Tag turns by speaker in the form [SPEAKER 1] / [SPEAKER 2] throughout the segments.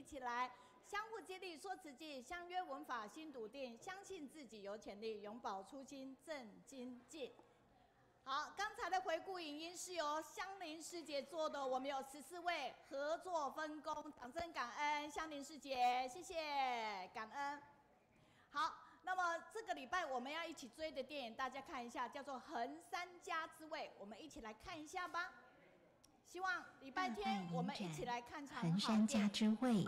[SPEAKER 1] 起来，相互激励，说慈济，相约文法，心笃定，相信自己有潜力，永葆初心，正精进。好，刚才的回顾影音是由香菱师姐做的，我们有14位合作分工，掌声感恩香菱师姐，谢谢，感恩。好，那么这个礼拜我们要一起追的电影，大家看一下，叫做《横山家之味》，我们一起来看一下吧。希望礼拜天我们一起来看场
[SPEAKER 2] 横山家之味。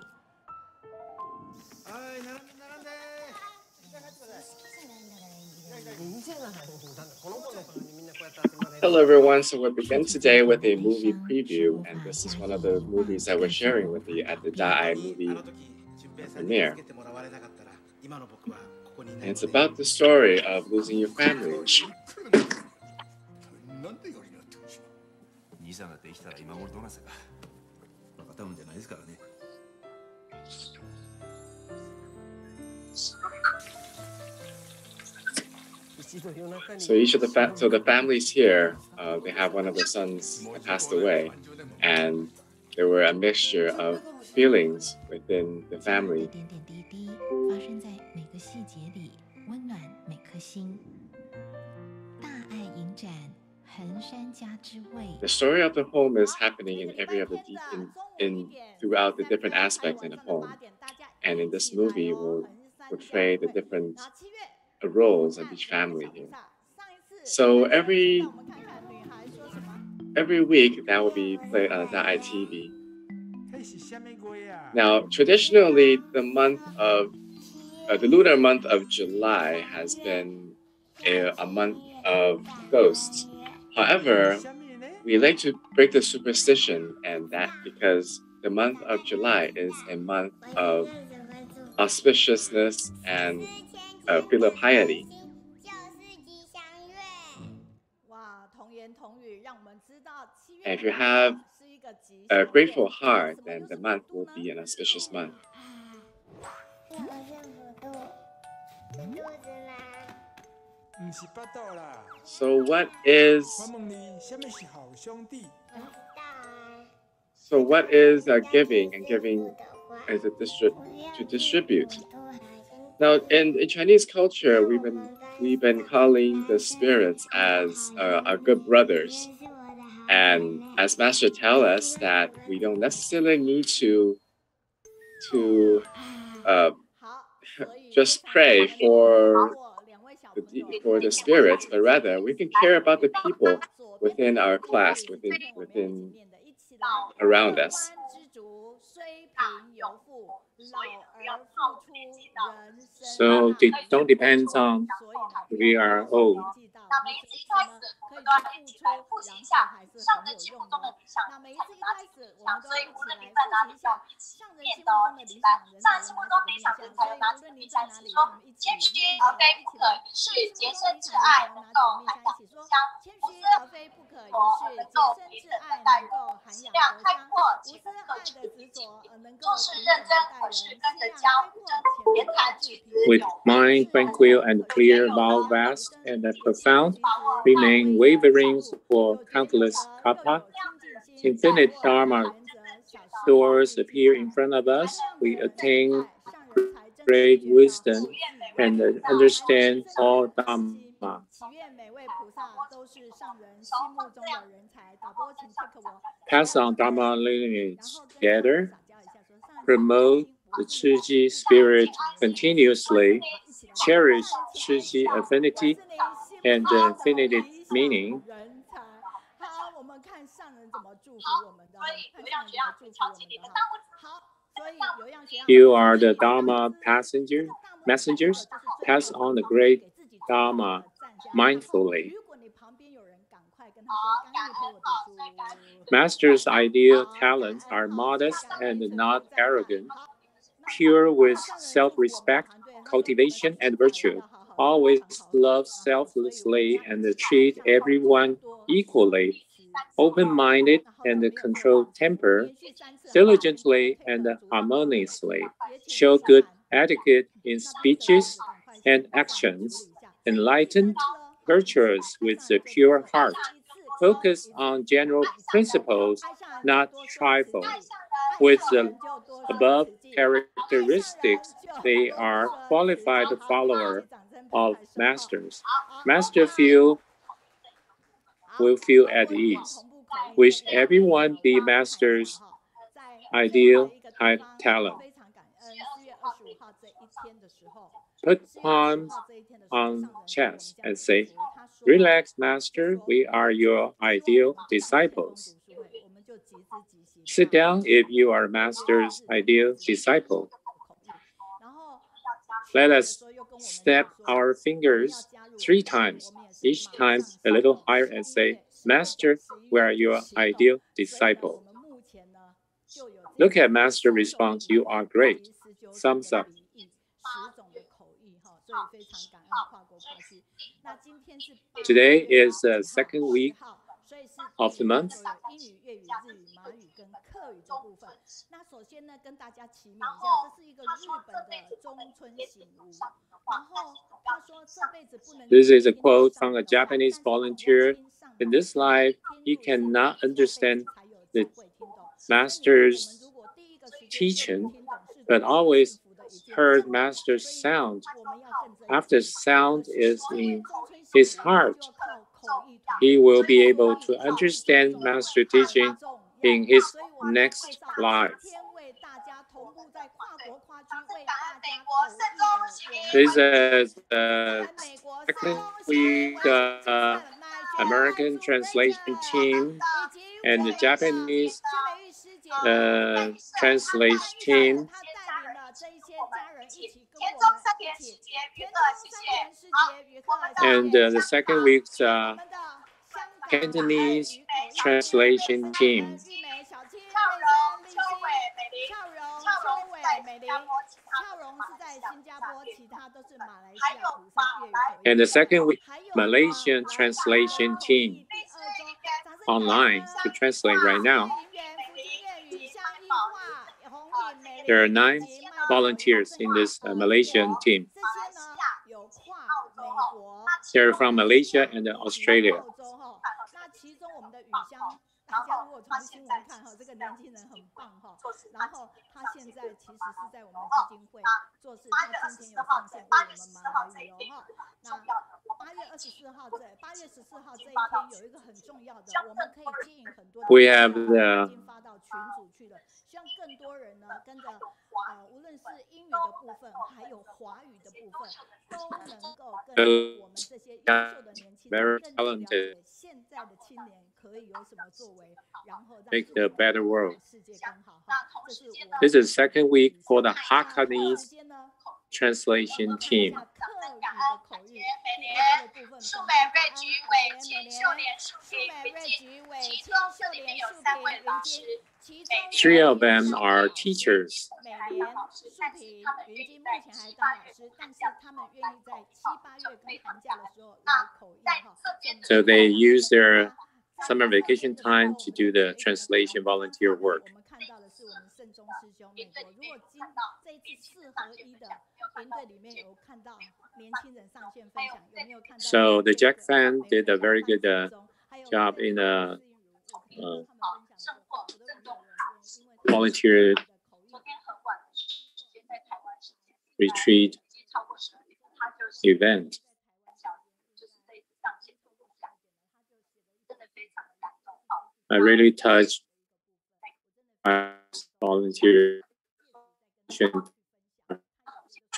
[SPEAKER 3] Hello everyone, so we'll begin today with a movie preview, and this is one of the movies that we're sharing with you at the Daai movie premiere. And it's about the story of losing your family. So each of the families here, they have one of their sons that passed away, and there were a mixture of feelings within the family. The story of the home is happening in every other throughout the different aspects in a home, and in this movie we'll portray the different roles of each family here. So every week that will be played on Daai TV. Now, traditionally, the lunar month of July has been a month of ghosts. However, we like to break the superstition, and that because the month of July is a month of auspiciousness and feel of piety. And if you have a grateful heart, then the month will be an auspicious month. So what is giving? And giving is to distribute. Now, in Chinese culture, we've been calling the spirits as our good brothers, and as Master tell us that we don't necessarily need to just pray for the spirits, but rather we can care about the people within our class, within around us.
[SPEAKER 4] So it don't depend on we are old. With mind tranquil and clear, vow vast and profound, remain wavering for countless kappa. Infinite dharma doors appear in front of us. We attain great wisdom and understand all dharma. Pass on dharma lineage together. Promote the Tzu Chi spirit continuously. Cherish Tzu Chi affinity and infinite meaning. You are the Dharma messengers. Pass on the great Dharma mindfully. Master's ideal talents are modest and not arrogant, pure with self-respect, cultivation, and virtue. Always love selflessly and treat everyone equally. Open-minded and control temper, diligently and harmoniously. Show good etiquette in speeches and actions. Enlightened, virtuous with a pure heart. Focus on general principles, not trifle. With the above characteristics, they are qualified follower of masters. Master will feel at ease. Wish everyone be masters' ideal talent. Put palms on chest and say, "Relax, master, we are your ideal disciples." Sit down if you are master's ideal disciple. Let us step our fingers 3 times, each time a little higher, and say, "Master, we are your ideal disciple." Look at master response, "You are great." Thumbs up. Today is the second week of the month. This is a quote from a Japanese volunteer. In this life, he cannot understand the master's teaching, but always heard master's sound. After sound is in his heart, he will be able to understand master teaching in his next life. This is the second week American translation team and the Japanese translation team. And the second week's Cantonese translation team. And the second week Malaysian translation team online to translate right now. There are 9 volunteers in this Malaysian team. They're from Malaysia and Australia. We have the very talented, make the better world. This is the second week for the Hakanese translation team. Three of them are teachers. So they use their summer vacation time to do the translation volunteer work. So the Jack fan did a very good job in volunteer retreat event. I really touched my volunteer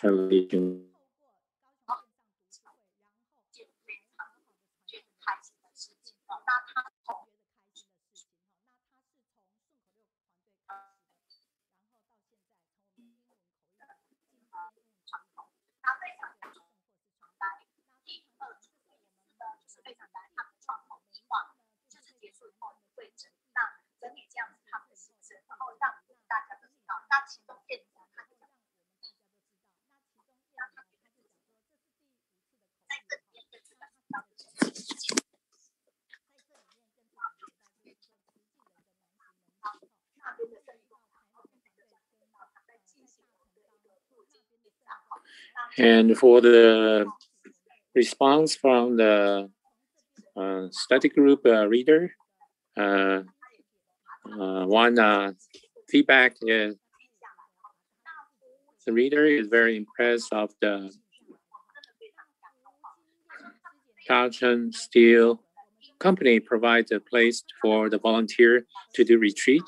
[SPEAKER 4] translation. And for the response from the study group reader, one feedback is The reader is very impressed of the Guoqing Steel Company provides a place for the volunteer to do retreat.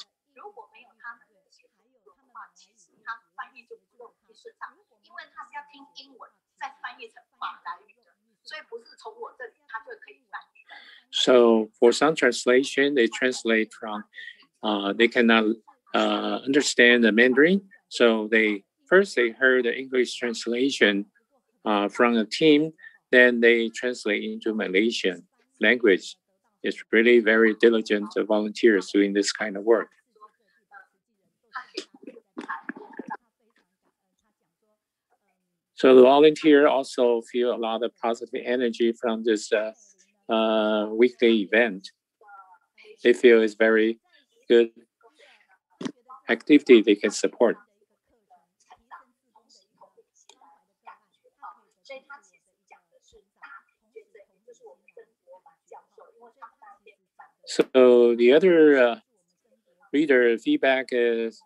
[SPEAKER 4] So for some translation, they translate from, they cannot understand the Mandarin. So they heard the English translation from a team, then they translate into Malaysian language. It's really very diligent volunteers doing this kind of work. So the volunteer also feel a lot of positive energy from this weekly event. They feel it's very good activity they can support. So the other reader feedback is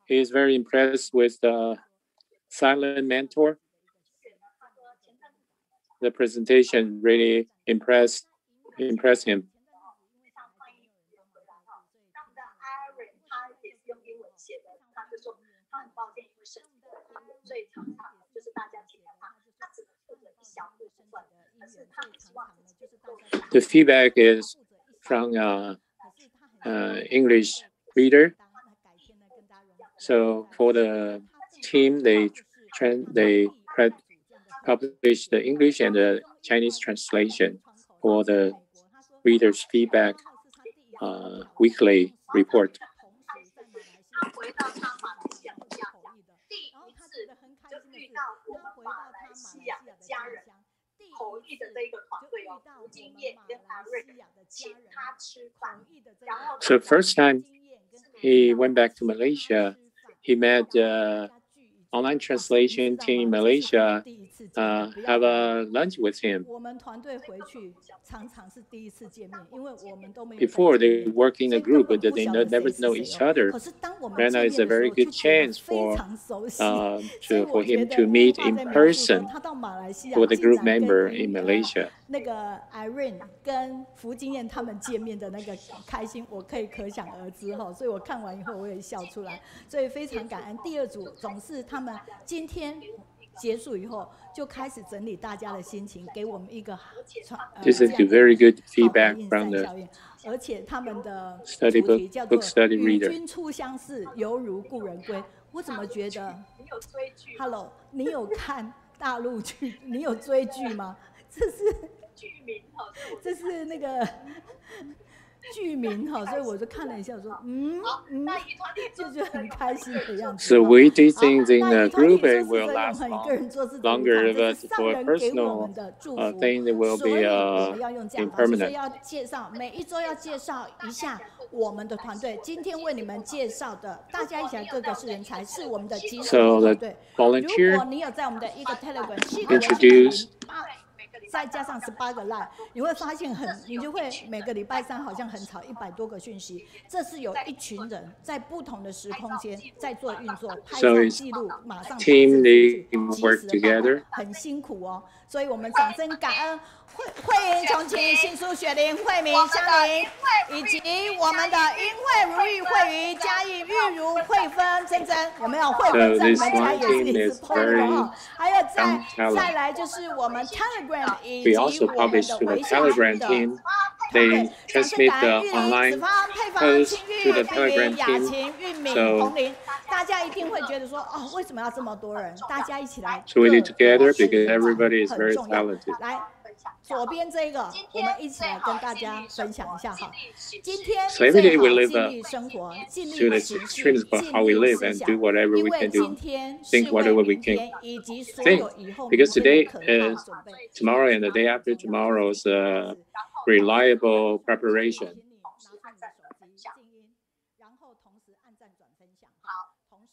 [SPEAKER 4] he's very impressed with the silent mentor. The presentation really impressed him. The feedback is from English reader. So for the team, they publish the English and the Chinese translation for the reader's feedback weekly report. So first time he went back to Malaysia, he met online translation team in Malaysia, have a lunch with him. Before they work in a group, but they never know each other. Right now is a very good chance for him to meet in person with a group member in Malaysia.
[SPEAKER 1] 那个 Irene 跟福经验他们见面的那个开心，我可以可想而知哈。所以我看完以后我也笑出来，所以非常感恩。第二组总是他们今天结束以后就开始整理大家的心情，给我们一个
[SPEAKER 4] This is very good feedback from the
[SPEAKER 1] 而且他们的
[SPEAKER 4] study
[SPEAKER 1] 主题叫做
[SPEAKER 4] study
[SPEAKER 1] 与
[SPEAKER 4] reader.
[SPEAKER 1] 君初相识，犹如故人归。我怎么觉得 ？Hello， 你有看大陆剧？你有追剧吗？这是那个剧名哈，所以我就看了一下，我说就觉得很开心的样子。
[SPEAKER 4] So we do things in a group, it will last longer, but for personal thing, it will be impermanent.
[SPEAKER 1] 所以要介绍，每一周要介绍一下我们的团队。今天为你们介绍的，大家一起来，个个是人才，是我们的集合团队。如果你有在我们的一个 Telegram
[SPEAKER 4] introduce
[SPEAKER 1] 再加上18个 line， 你会发现你就会每个礼拜三好像很吵100多个讯息。这是有一群人在不同的时空间在做运作，拍照记录，马上
[SPEAKER 4] team they work together，
[SPEAKER 1] 很辛苦哦。所以我们掌声感恩慧莹、重庆、新书、雪玲、慧明、香菱，以及我们的英慧、如玉、慧瑜、嘉义、玉如、慧芬、珍珍，有没有？慧芬在你们家也是一直 PO 的哈。还有再来就是我们 Telegram 以及我们的微信的。
[SPEAKER 4] They transmit the online post to the Telegram team.
[SPEAKER 1] 大家一定会觉得说，哦，为什么要这么多人？大家一起来。
[SPEAKER 4] So we do together because everybody is very talented.
[SPEAKER 1] 来，左边这个，我们一起来跟大家分享一下哈。今天最好尽力生活，尽力实事，尽力思想，因为今天是为明天以及所有以后明天的可靠准备。
[SPEAKER 4] Tomorrow and the day after tomorrow's reliable preparation.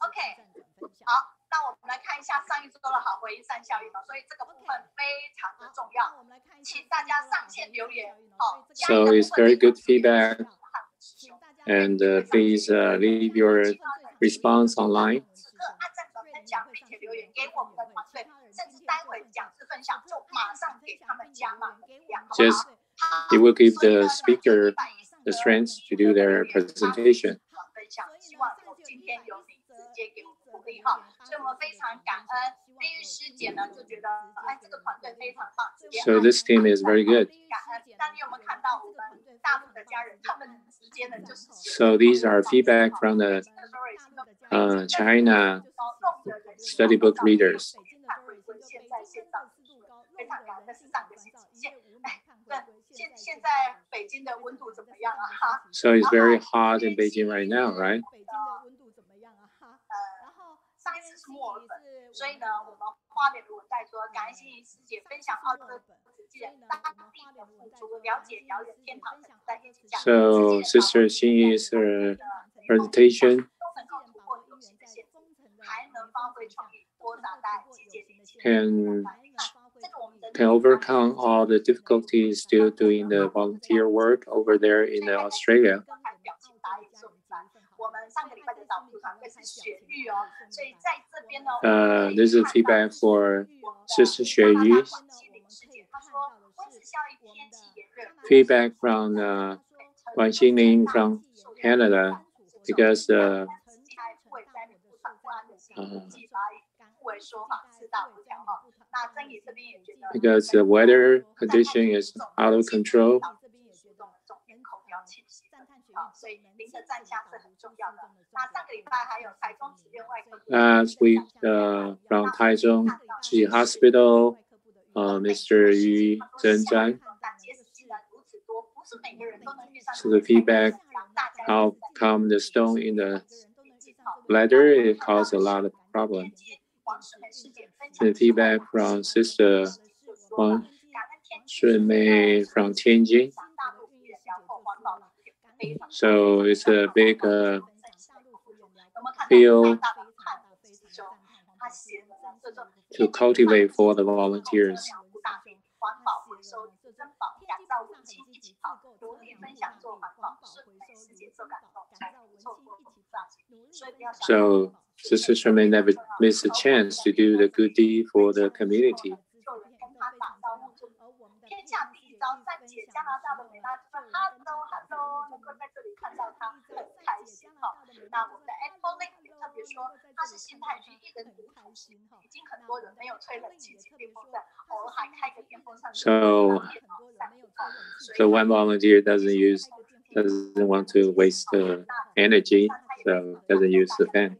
[SPEAKER 2] OK， 好，那我们来看一下上一周的好回应3效应，所以这个部分非常的重要，请大家上线留言。
[SPEAKER 4] So it's very good feedback, and please leave your response online.
[SPEAKER 2] 享，并且留言给我们的团队，甚至待会讲师分享就马上给他们加码能量，好不
[SPEAKER 4] Just
[SPEAKER 2] 好？
[SPEAKER 4] it will give the speaker the strength to do their presentation.
[SPEAKER 2] 分享，希望今天有你直接给我们鼓励哈，所以我们非常感恩丽玉师姐呢，就觉得这个团队非常棒。
[SPEAKER 4] So this team is very good.
[SPEAKER 2] 感恩，那你有没有看到我们大陆的家人，他们直接呢就是
[SPEAKER 4] So these are feedback from the China study book readers.
[SPEAKER 2] 现在线上非常感恩，那是上个星期。现在北京的温度怎么样啊？哈。
[SPEAKER 4] So it's very hot in Beijing right now, right?
[SPEAKER 2] 上一次是墨尔本，所以呢，我们花莲如果在说感恩心怡师姐分享澳洲实际人当地的付出，了解遥远天堂在一起讲。
[SPEAKER 4] So Sister Xinyi's presentation
[SPEAKER 2] 都能够突破游戏的限制，还能发挥创意，多打带集结年轻人。
[SPEAKER 4] can overcome all the difficulties still doing the volunteer work over there in Australia. This is feedback for Sister Xueyu. Feedback from Guoqing&Chen from Canada because because the weather condition is out of control. Last week from Taichung Chi Hospital, Mr. Yu Zhenzhan. So the feedback, how come the stone in the bladder, it caused a lot of problems. The feedback from Sister Wang Shunmei from Tianjin. So it's a big field to cultivate for the volunteers. So Sister Shunmei never missed a chance to do the good deed for the community. So one volunteer doesn't want to waste the energy, so doesn't use the fan.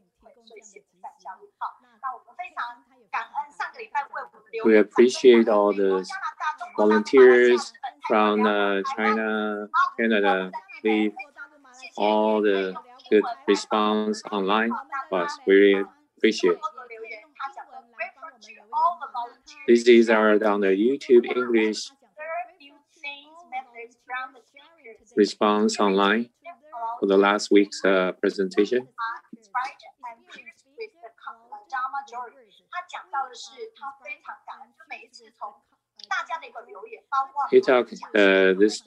[SPEAKER 4] We appreciate all the volunteers from China, Canada, leave all the good response online. Was really appreciate. These are on the YouTube English response online for the last week's presentation. He talked this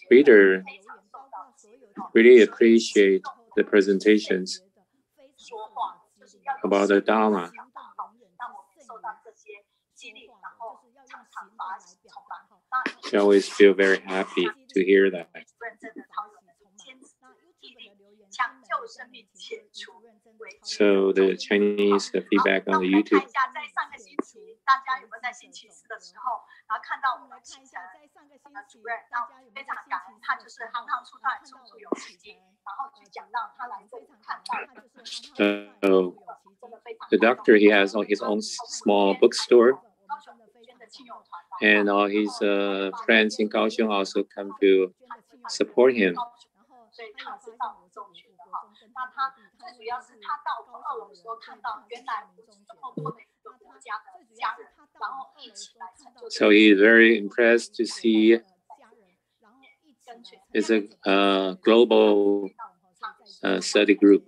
[SPEAKER 4] reader really appreciate the presentations about the Dharma. She always feel very happy to hear that. So the Chinese feedback on the YouTube. So the doctor, he has his own small bookstore, and all his friends in Kaohsiung also come to support him. So he is very impressed to see it's a global study group.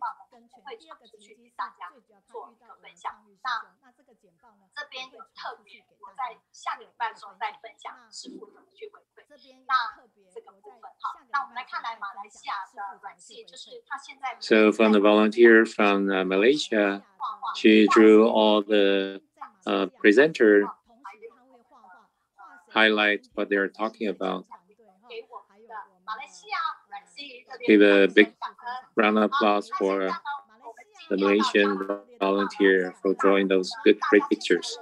[SPEAKER 4] So from the volunteer from Malaysia, She drew all the presenter highlight what they're talking about. Give a big round of applause for the Malaysian volunteer for drawing those great pictures.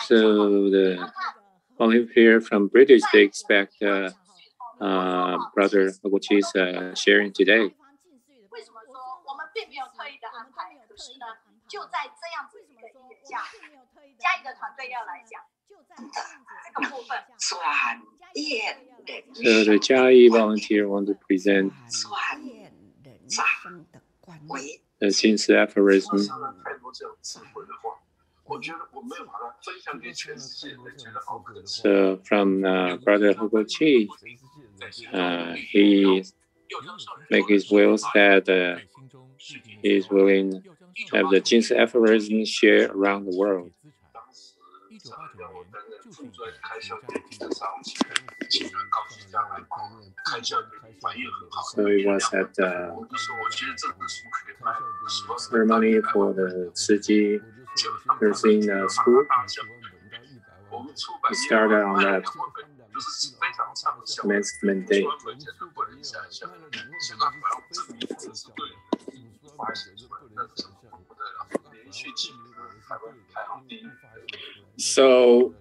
[SPEAKER 4] So the volunteer from British, they expect Brother Guoqing's sharing today. So the Chiayi volunteer want to present the Jing Si Aphorism. So from Brother Guoqing, he make his wills that he is willing to have the Jing Si Aphorism shared around the world. So it was at the ceremony for the Tzu Chi nursing school. We started on that commencement day.
[SPEAKER 3] So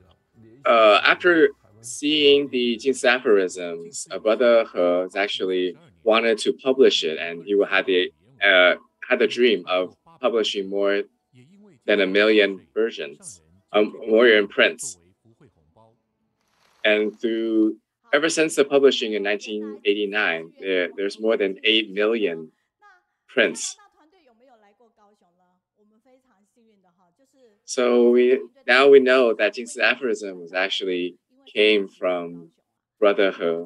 [SPEAKER 3] after seeing the Jing Si Aphorisms, Brother He actually wanted to publish it, and he had the dream of publishing more than 1 million versions, more in prints. And ever since the publishing in 1989, there's more than 8 million prints. So now we know that Jing Si Aphorism actually came from Brother He.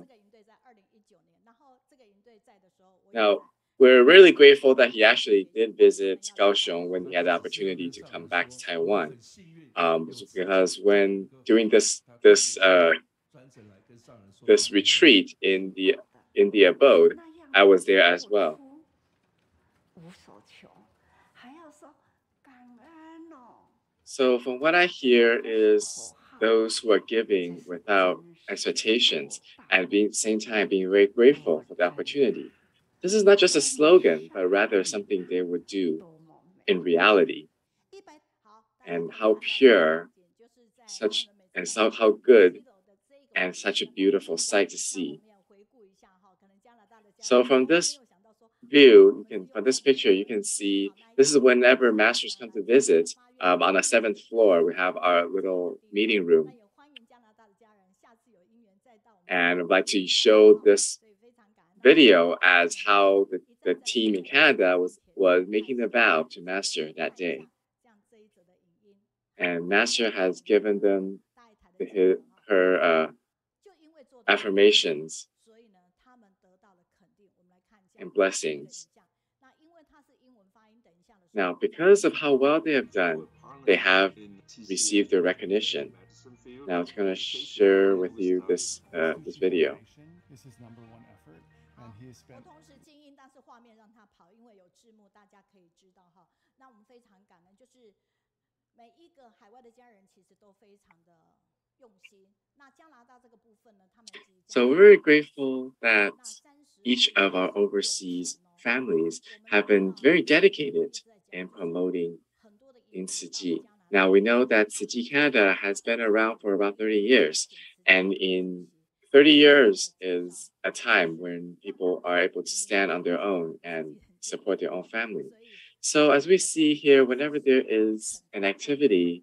[SPEAKER 3] Now, we're really grateful that he actually did visit Kaohsiung when he had the opportunity to come back to Taiwan. Because when doing this retreat in the abode, I was there as well. So from what I hear is those who are giving without expectations and at the same time being very grateful for the opportunity. This is not just a slogan, but rather something they would do in reality. And how pure, how good, and such a beautiful sight to see. So from this view, from this picture, you can see this is whenever masters come to visit. On the 7th floor, we have our little meeting room. And I'd like to show this video as how the team in Canada was making the vow to Master that day. And Master has given them her affirmations and blessings. Now, because of how well they have done, they have received their recognition. Now, I'm going to share with you this video.
[SPEAKER 5] This is number one effort, and he spent.
[SPEAKER 3] So we're very grateful that each of our overseas families have been very dedicated in promoting in Tzu Chi. Now we know that Tzu Chi Canada has been around for about 30 years, and in 30 years is a time when people are able to stand on their own and support their own family. So as we see here, whenever there is an activity,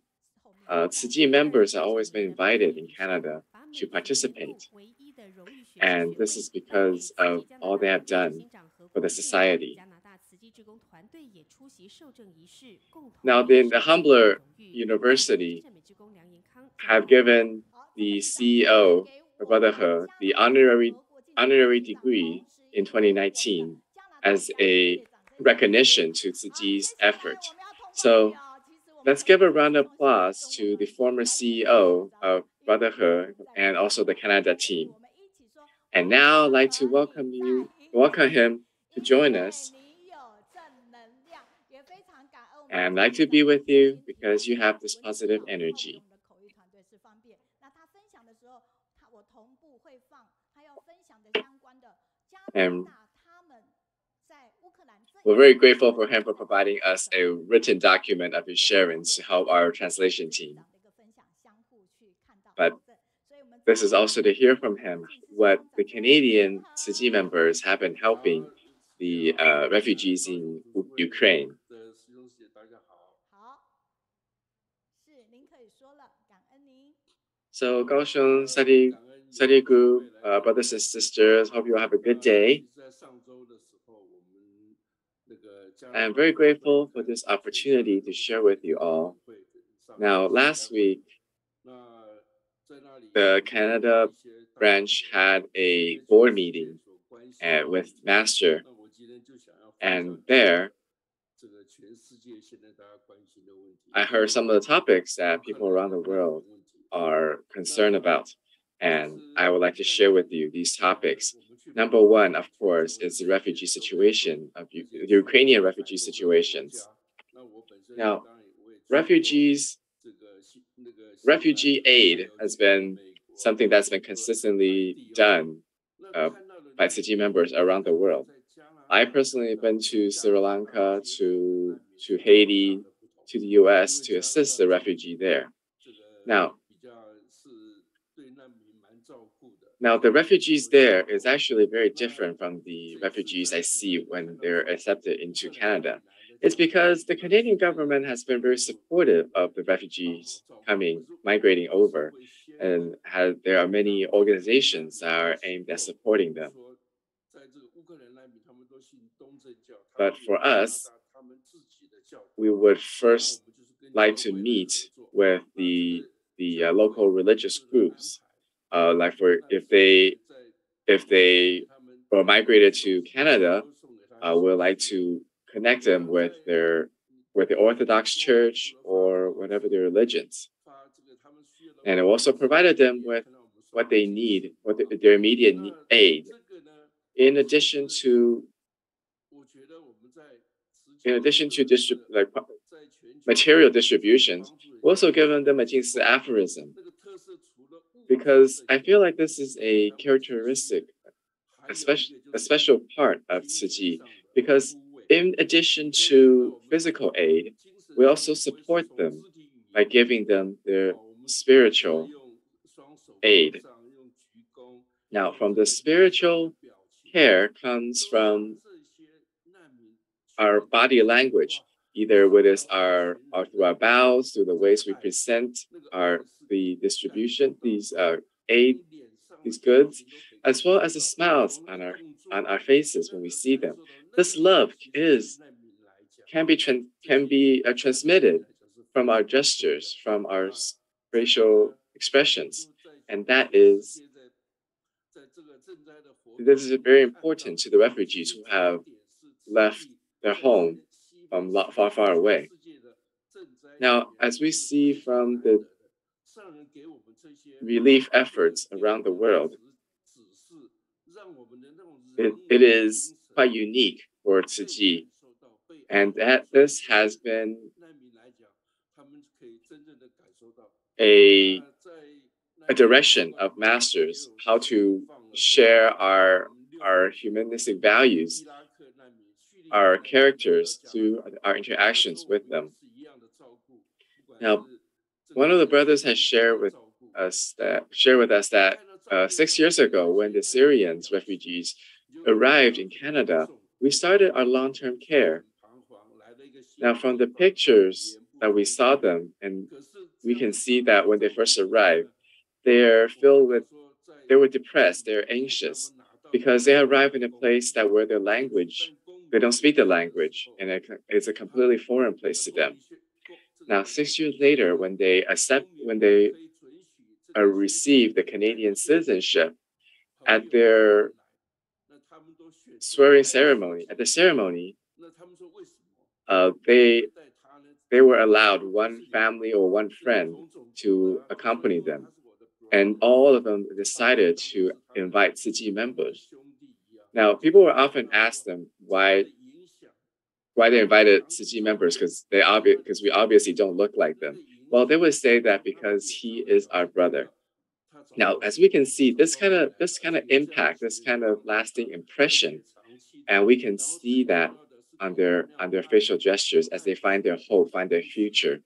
[SPEAKER 3] Tzu Chi members have always been invited in Canada to participate. And this is because of all they have done for the society. Now, the humbler university have given the CEO, Brother He, the honorary degree in 2019 as a recognition to Tzu Chi's effort. So let's give a round of applause to the former CEO of Brother He and also the Canada team. And now I'd like to welcome him to join us. And I'd like to be with you because you have this positive energy. And we're very grateful for him for providing us a written document of his sharings to help our translation team. But this is also to hear from him what the Canadian Tzu Chi members have been helping the refugees in Ukraine. So, Kaohsiung study group, brothers and sisters, hope you all have a good day. I'm very grateful for this opportunity to share with you all. Now, last week, the Canada branch had a board meeting with Master, and there I heard some of the topics that people around the world are concerned about, and I would like to share with you these topics. Number one, of course, is the refugee situation of the Ukrainian refugee situations. Now, refugee aid has been something that's been consistently done by Tzu Chi members around the world. I personally have been to Sri Lanka, to Haiti, to the US to assist the refugee there. Now, the refugees there is actually very different from the refugees I see when they're accepted into Canada. It's because the Canadian government has been very supportive of the refugees migrating over, and there are many organizations that are aimed at supporting them. But for us, we would first like to meet with the local religious groups. If they were migrated to Canada, we'd like to connect them with the Orthodox Church or whatever their religions, and it also provided them with what they need, their immediate aid. In addition to material distributions, we also given them a Jing Si Aphorism, because I feel like this is a characteristic, a special part of Tzu Chi, because in addition to physical aid, we also support them by giving them their spiritual aid. Now, from the spiritual care comes from our body language, either with through our bows, through the ways we present the distribution, these goods, as well as the smiles on our faces when we see them. This love can be transmitted from our gestures, from our facial expressions, and this is very important to the refugees who have left their home from far, far away. Now, as we see from the relief efforts around the world, it is quite unique for Tzu Chi, and that this has been a direction of masters, how to share our humanistic values, our characters through our interactions with them. Now, one of the brothers has shared with us that 6 years ago, when the Syrian refugees arrived in Canada, we started our long-term care. Now, from the pictures that we saw them, and we can see that when they first arrived, they were depressed, they're anxious, because they arrived in a place where they don't speak the language, and it's a completely foreign place to them. Now, 6 years later, when they receive the Canadian citizenship, at their swearing ceremony, they were allowed one family or one friend to accompany them. And all of them decided to invite Tzu Chi members. Now, people will often ask them why they invited Tzu Chi members, because we obviously don't look like them. Well, they would say that because he is our brother. Now, as we can see, this kind of impact, this kind of lasting impression, and we can see that on their facial gestures as they find their hope, find their future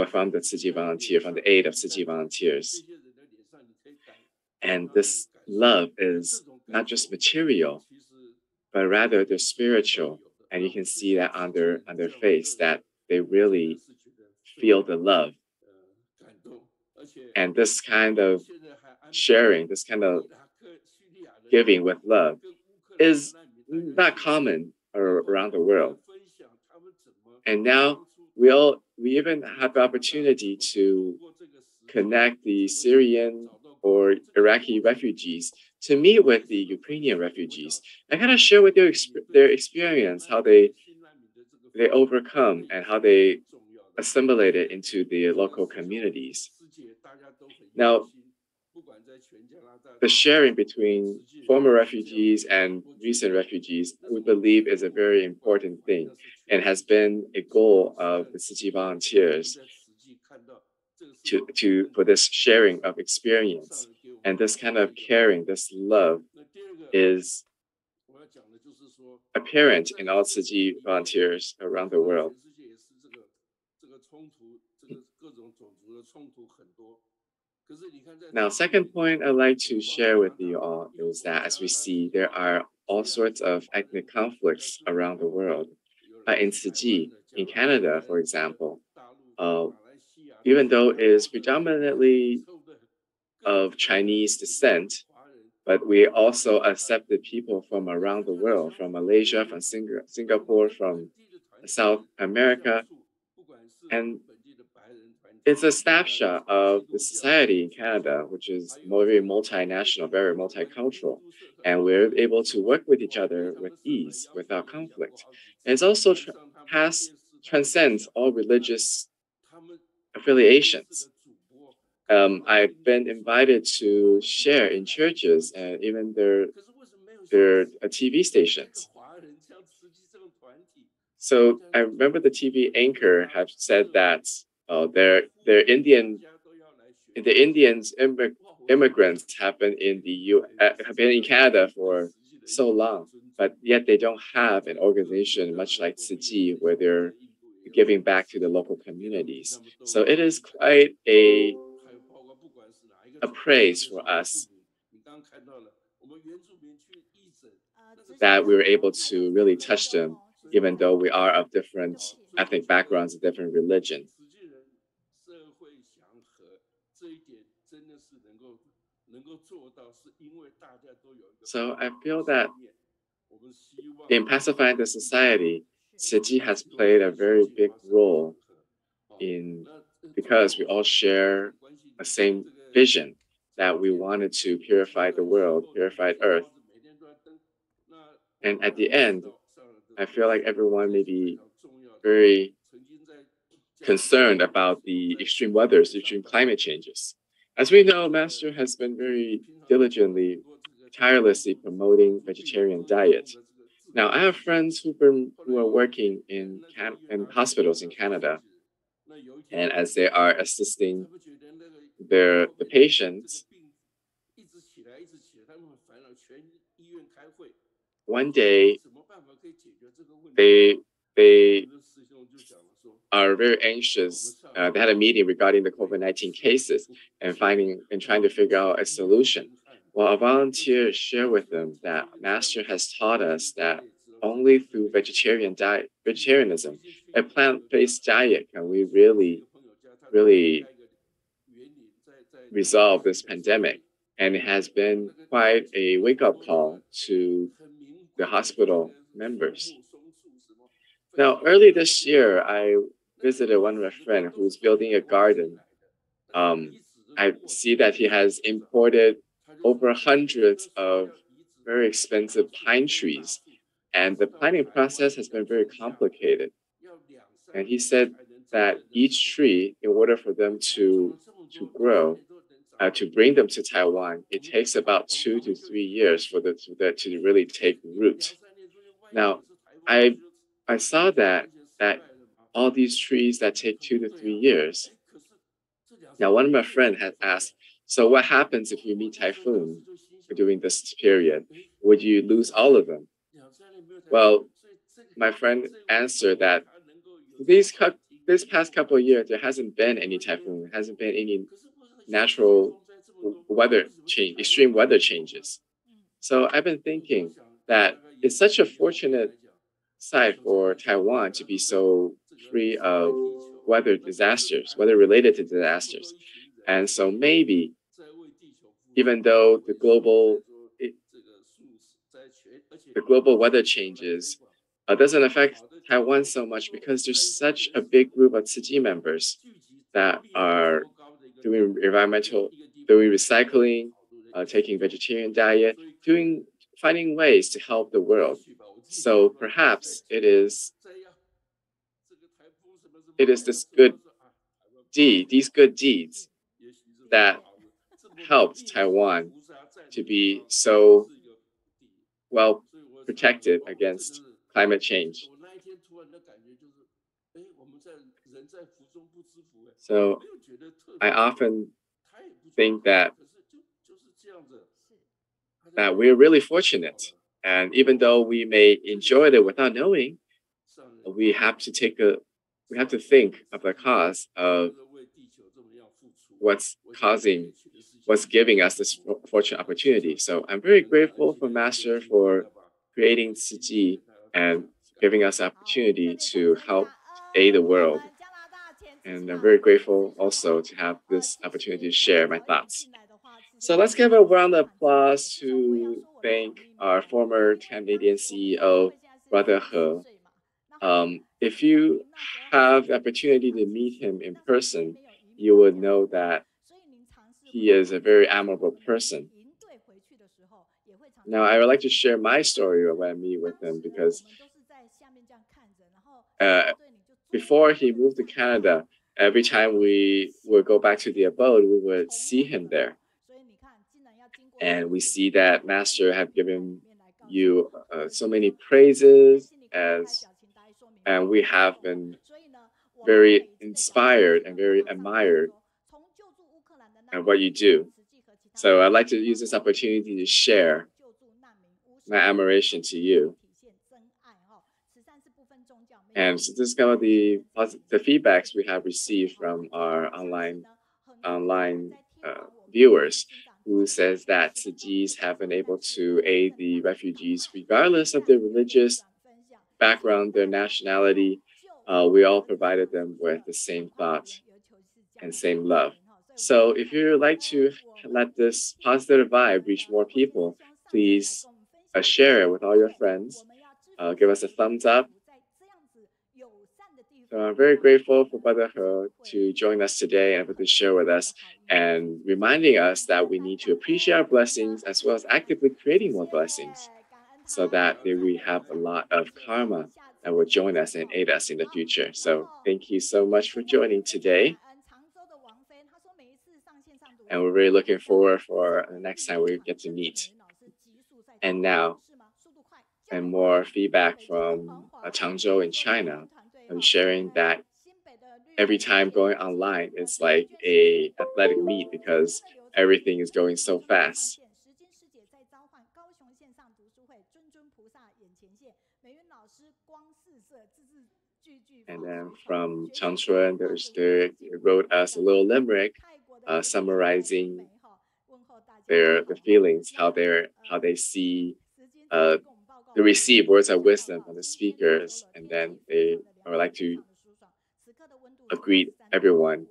[SPEAKER 3] from the Tzu Chi volunteer, from the aid of Tzu Chi volunteers. And this love is not just material, but rather they're spiritual. And you can see that on their face that they really feel the love. And this kind of sharing, this kind of giving with love is not common around the world. And now we even have the opportunity to connect the Syrian or Iraqi refugees to meet with the Ukrainian refugees and kind of share with their experience, how they overcome and how they assimilated into the local communities. Now, the sharing between former refugees and recent refugees, we believe, is a very important thing and has been a goal of the Tzu Chi volunteers for this sharing of experience. And this kind of caring, this love is apparent in all Tzu Chi volunteers around the world. Now, second point I'd like to share with you all is that as we see, there are all sorts of ethnic conflicts around the world. In Tzu Chi, in Canada, for example, even though it is predominantly of Chinese descent, but we also accepted people from around the world, from Malaysia, from Singapore, from South America. And it's a snapshot of the society in Canada, which is very multinational, very multicultural. And we're able to work with each other with ease, without conflict. And it's also transcends all religious affiliations. I've been invited to share in churches and even their TV stations. So I remember the TV anchor have said that the immigrants have been in Canada for so long, but yet they don't have an organization much like Tzu Chi where they're giving back to the local communities. So it is quite a praise for us that we were able to really touch them, even though we are of different ethnic backgrounds and different religion. So I feel that in pacifying the society, Tzu Chi has played a very big role because we all share the same vision that we wanted to purify the world, purify Earth. And at the end, I feel like everyone may be very concerned about the extreme weathers, extreme climate changes. As we know, Master has been very diligently, tirelessly promoting vegetarian diet. Now, I have friends who are working in hospitals in Canada, and as they are assisting the patients, one day they are very anxious. They had a meeting regarding the COVID-19 cases and trying to figure out a solution. Well, a volunteer shared with them that Master has taught us that only through vegetarianism, a plant-based diet, can we really resolve this pandemic. And it has been quite a wake-up call to the hospital members. Now, early this year, I visited one of my friends who's building a garden. I see that he has imported over hundreds of very expensive pine trees, and the planting process has been very complicated. And he said that each tree, in order for them to grow, to bring them to Taiwan, it takes about 2 to 3 years for that to really take root. Now, I saw that all these trees that take 2 to 3 years. Now, one of my friends had asked, so what happens if you meet typhoon during this period? Would you lose all of them? Well, my friend answered that this past couple of years, there hasn't been any typhoon, there hasn't been any natural extreme weather changes. So I've been thinking that it's such a fortunate site for Taiwan to be so free of weather-related disasters. And so maybe, even though the global weather changes doesn't affect Taiwan so much because there's such a big group of Tzu Chi members that are doing recycling, taking vegetarian diet, finding ways to help the world. So perhaps it is these good deeds that helped Taiwan to be so well protected against climate change. So I often think that we're really fortunate. And even though we may enjoy it without knowing, we have to think of the cause of what's giving us this fortunate opportunity. So I'm very grateful for Master for creating Tzu Chi and giving us the opportunity to help aid the world. And I'm very grateful also to have this opportunity to share my thoughts. So let's give a round of applause to thank our former Canadian CEO, Brother He. If you have the opportunity to meet him in person, you would know that he is a very admirable person. Now, I would like to share my story when I meet with him because before he moved to Canada, every time we would go back to the abode, we would see him there. And we see that Master have given you so many praises, and we have been very inspired and very admired at what you do. So I'd like to use this opportunity to share my admiration to you. And so this is kind of the feedbacks we have received from our online viewers, who says that Tzu Chis have been able to aid the refugees regardless of their religious background, their nationality. We all provided them with the same thought and same love. So if you'd like to let this positive vibe reach more people, please share it with all your friends. Give us a thumbs up. So I'm very grateful for Brother He to join us today and to share with us and reminding us that we need to appreciate our blessings as well as actively creating more blessings so that we have a lot of karma that will join us and aid us in the future. So thank you so much for joining today. And we're really looking forward for the next time we get to meet. And now, and more feedback from Changzhou in China. I'm sharing that every time going online, it's like a athletic meet because everything is going so fast. And then from Changchun, they wrote us a little limerick summarizing the feelings, how they see they receive words of wisdom from the speakers, and then they would like to greet everyone.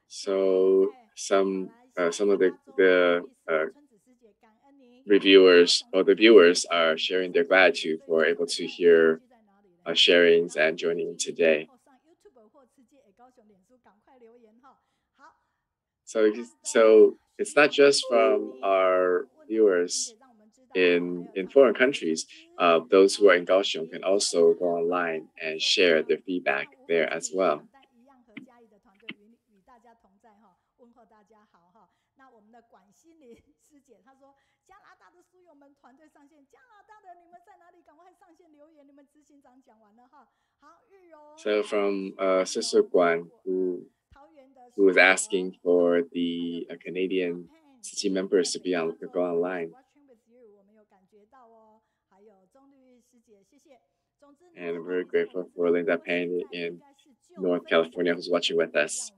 [SPEAKER 3] So some of the reviewers or the viewers are sharing their gratitude for able to hear sharings and joining in today. So it's not just from our viewers in foreign countries, those who are in Kaohsiung can also go online and share their feedback there as well. So from Sister Guan, who was asking for the Canadian Tzu Chi members to go online. And I'm very grateful for Linda Payne in North California who's watching with us.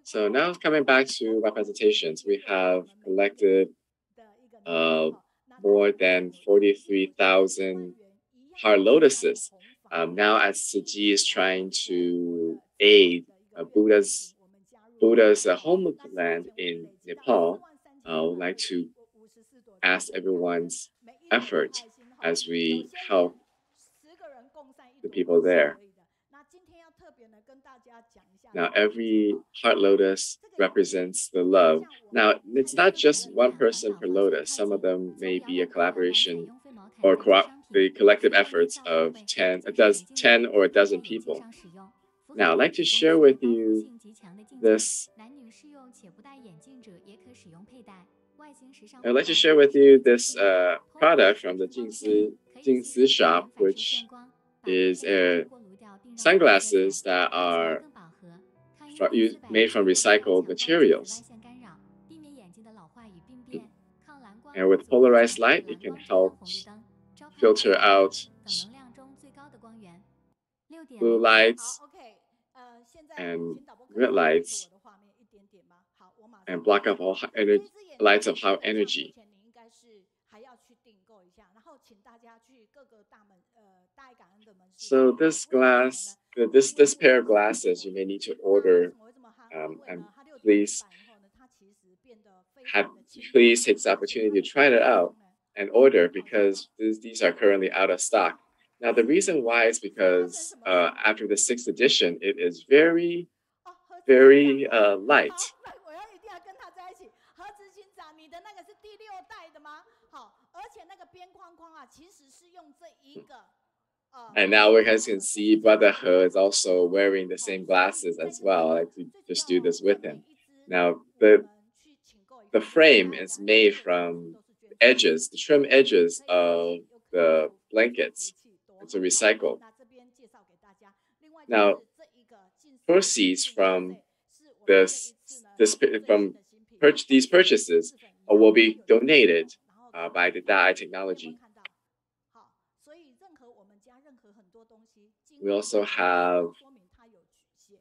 [SPEAKER 3] So now coming back to my presentations, we have collected more than 43,000 heart lotuses. Now as Tzu Chi is trying to aid Buddha's homeland in Nepal, I would like to ask everyone's effort as we help the people there. Now, every heart lotus represents the love. Now, it's not just one person per lotus. Some of them may be a collaboration or the collective efforts of 10 or a dozen people. Now, I'd like to share with you this. I'd like to share with you this product from the Jing Si shop, which is sunglasses that are made from recycled materials. And with polarized light, it can help filter out blue lights and red lights and block up all lights of high energy. So this pair of glasses you may need to order, and please take the opportunity to try it out and order because these are currently out of stock. Now the reason why is because after the 6th edition, it is very, very light. And now you guys can see Brother He is also wearing the same glasses as well. I like to just do this with him. Now, the frame is made from the trim edges of the blankets. It's a recycle. Now, proceeds from these purchases will be donated by the Daai technology. We also have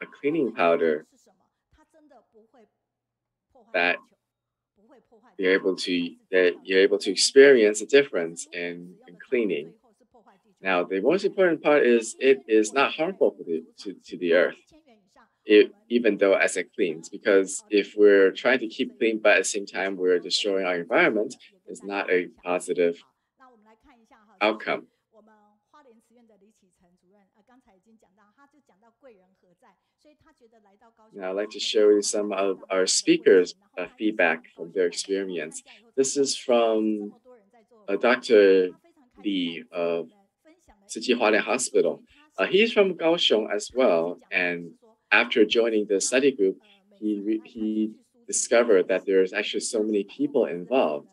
[SPEAKER 3] a cleaning powder that you're able to experience a difference in cleaning. Now, the most important part is it is not harmful to the earth, even though as it cleans, because if we're trying to keep clean, but at the same time we're destroying our environment, it's not a positive outcome. Now, I'd like to share with you some of our speakers' feedback from their experience. This is from Dr. Li of Tzu Chi Hualien Hospital. He's from Kaohsiung as well, and after joining the study group, he discovered that there's actually so many people involved.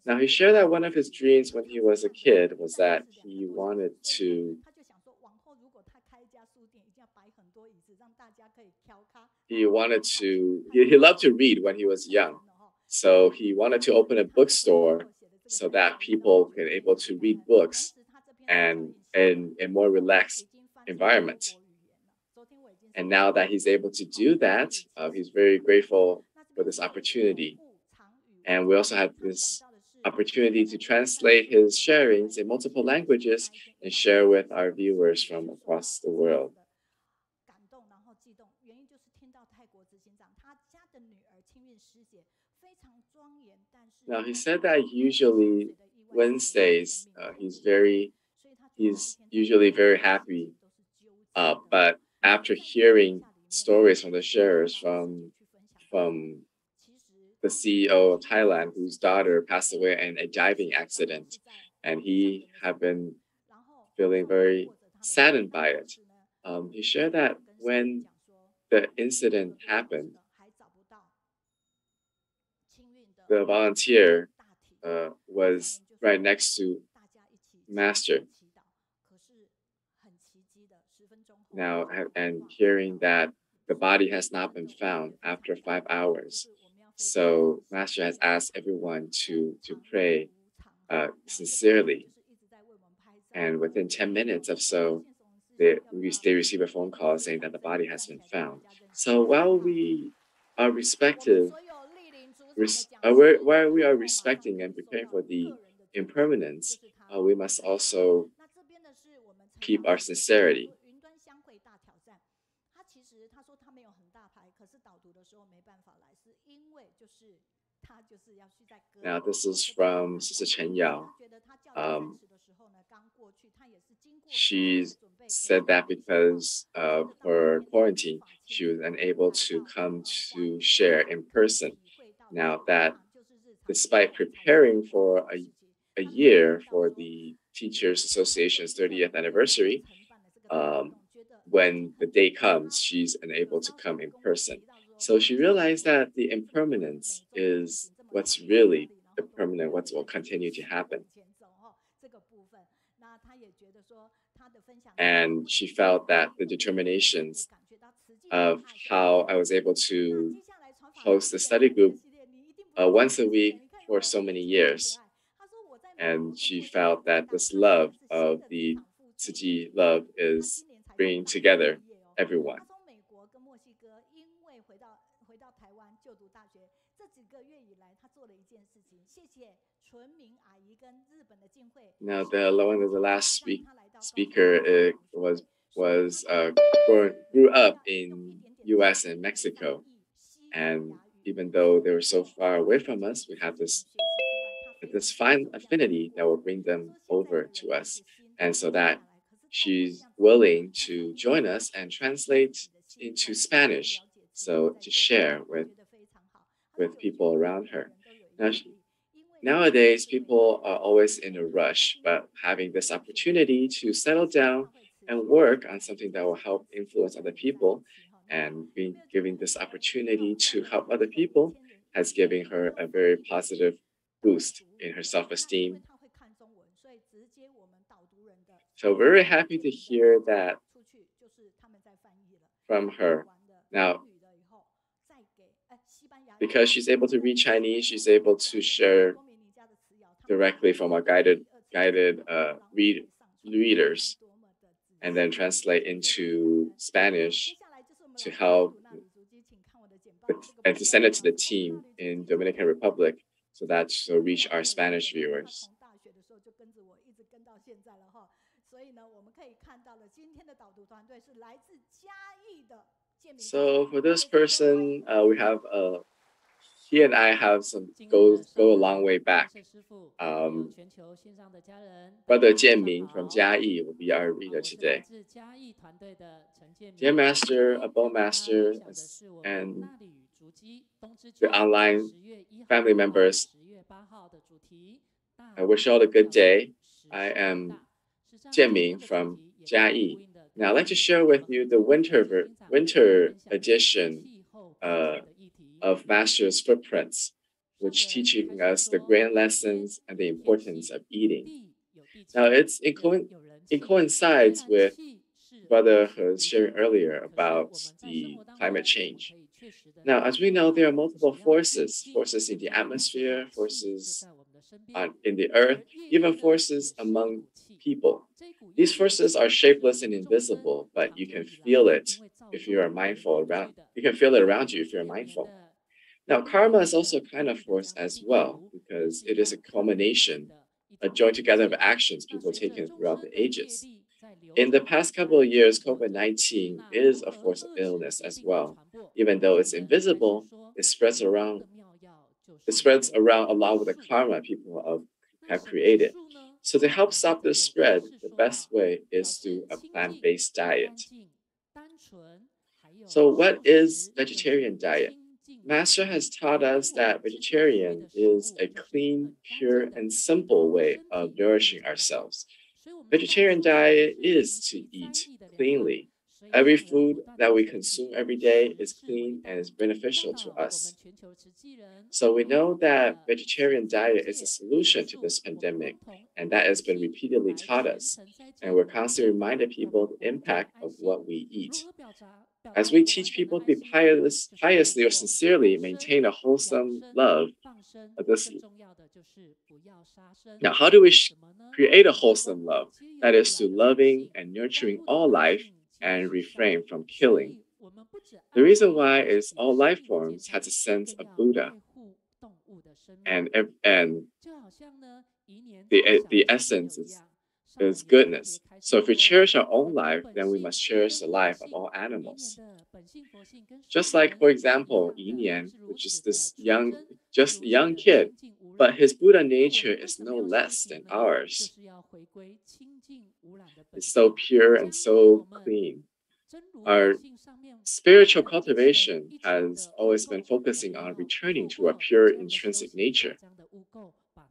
[SPEAKER 3] Now, he shared that one of his dreams when he was a kid was that he wanted to he loved to read when he was young. So he wanted to open a bookstore so that people can able to read books and in a more relaxed environment. And now that he's able to do that, he's very grateful for this opportunity. And we also have this opportunity to translate his sharings in multiple languages and share with our viewers from across the world. Now, he said that usually Wednesdays, he's usually very happy. But after hearing stories from the sharers from the CEO of Thailand, whose daughter passed away in a diving accident, and he had been feeling very saddened by it. He shared that when the incident happened, the volunteer was right next to Master. Now, and hearing that the body has not been found after 5 hours. So Master has asked everyone to pray sincerely. And within 10 minutes or so, they receive a phone call saying that the body has been found. So while we are respecting and preparing for the impermanence, we must also keep our sincerity. Now, this is from Sister Chen Yao. She said that because of her quarantine, she was unable to come to share in person. Now that despite preparing for a year for the Teachers Association's 30th anniversary, when the day comes, she's unable to come in person. So she realized that the impermanence is what's really the permanent, what will continue to happen. And she felt that the determinations of how I was able to host the study group once a week for so many years. And she felt that this love of the Tzu Chi love is bringing together everyone. Now, the last speaker grew up in U.S. and Mexico, and even though they were so far away from us, we have this fine affinity that will bring them over to us, and so that she's willing to join us and translate into Spanish, so to share with people around her. Nowadays, people are always in a rush, but having this opportunity to settle down and work on something that will help influence other people and giving this opportunity to help other people has given her a very positive boost in her self-esteem. So very happy to hear that from her. Now, because she's able to read Chinese, she's able to share directly from our guided readers, and then translate into Spanish to help and to send it to the team in Dominican Republic so that she'll reach our Spanish viewers. So for this person, we have he and I have some go a long way back. Brother Jianming from Jiayi will be our reader today. Dear Master, Above Master, and the online family members, I wish you all a good day. I am Jianming from Jiayi. Now I'd like to share with you the winter edition of Master's Footprints, which teaching us the grand lessons and the importance of eating. Now it coincides with Brother He's sharing earlier about the climate change. Now, as we know, there are multiple forces in the atmosphere, forces in the earth, even forces among people. These forces are shapeless and invisible, but you can feel it if you are mindful around. You can feel it around you if you're mindful. Now, karma is also a kind of force as well, because it is a culmination, a joint together of actions people taken throughout the ages. In the past couple of years, COVID-19 is a force of illness as well. Even though it's invisible, it spreads around along with the karma people have created. So to help stop this spread, the best way is through a plant-based diet. So what is vegetarian diet? Master has taught us that vegetarian is a clean, pure, and simple way of nourishing ourselves. Vegetarian diet is to eat cleanly. Every food that we consume every day is clean and is beneficial to us. So we know that vegetarian diet is a solution to this pandemic, and that has been repeatedly taught us. And we're constantly reminding people the impact of what we eat. As we teach people to be piously or sincerely maintain a wholesome love of this. Now, how do we create a wholesome love? That is to loving and nurturing all life and refrain from killing. The reason why is all life forms has a sense of Buddha, and the essence is goodness. So if we cherish our own life, then we must cherish the life of all animals. Just like, for example, Yinian, which is this young kid, but his Buddha nature is no less than ours. It's so pure and so clean. Our spiritual cultivation has always been focusing on returning to our pure intrinsic nature,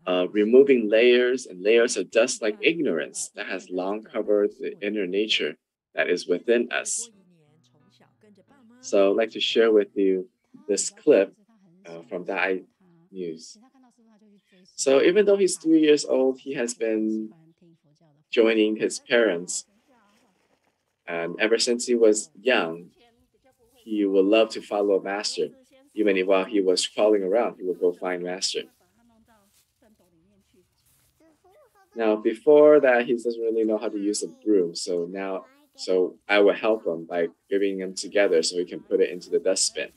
[SPEAKER 3] removing layers and layers of dust like ignorance that has long covered the inner nature that is within us. So I'd like to share with you this clip from Daai News. So even though he's 3 years old, he has been joining his parents. And ever since he was young, he would love to follow Master. Even while he was crawling around, he would go find Master. Now, before that, he doesn't really know how to use a broom. So I will help him by giving them together so he can put it into the dustbin.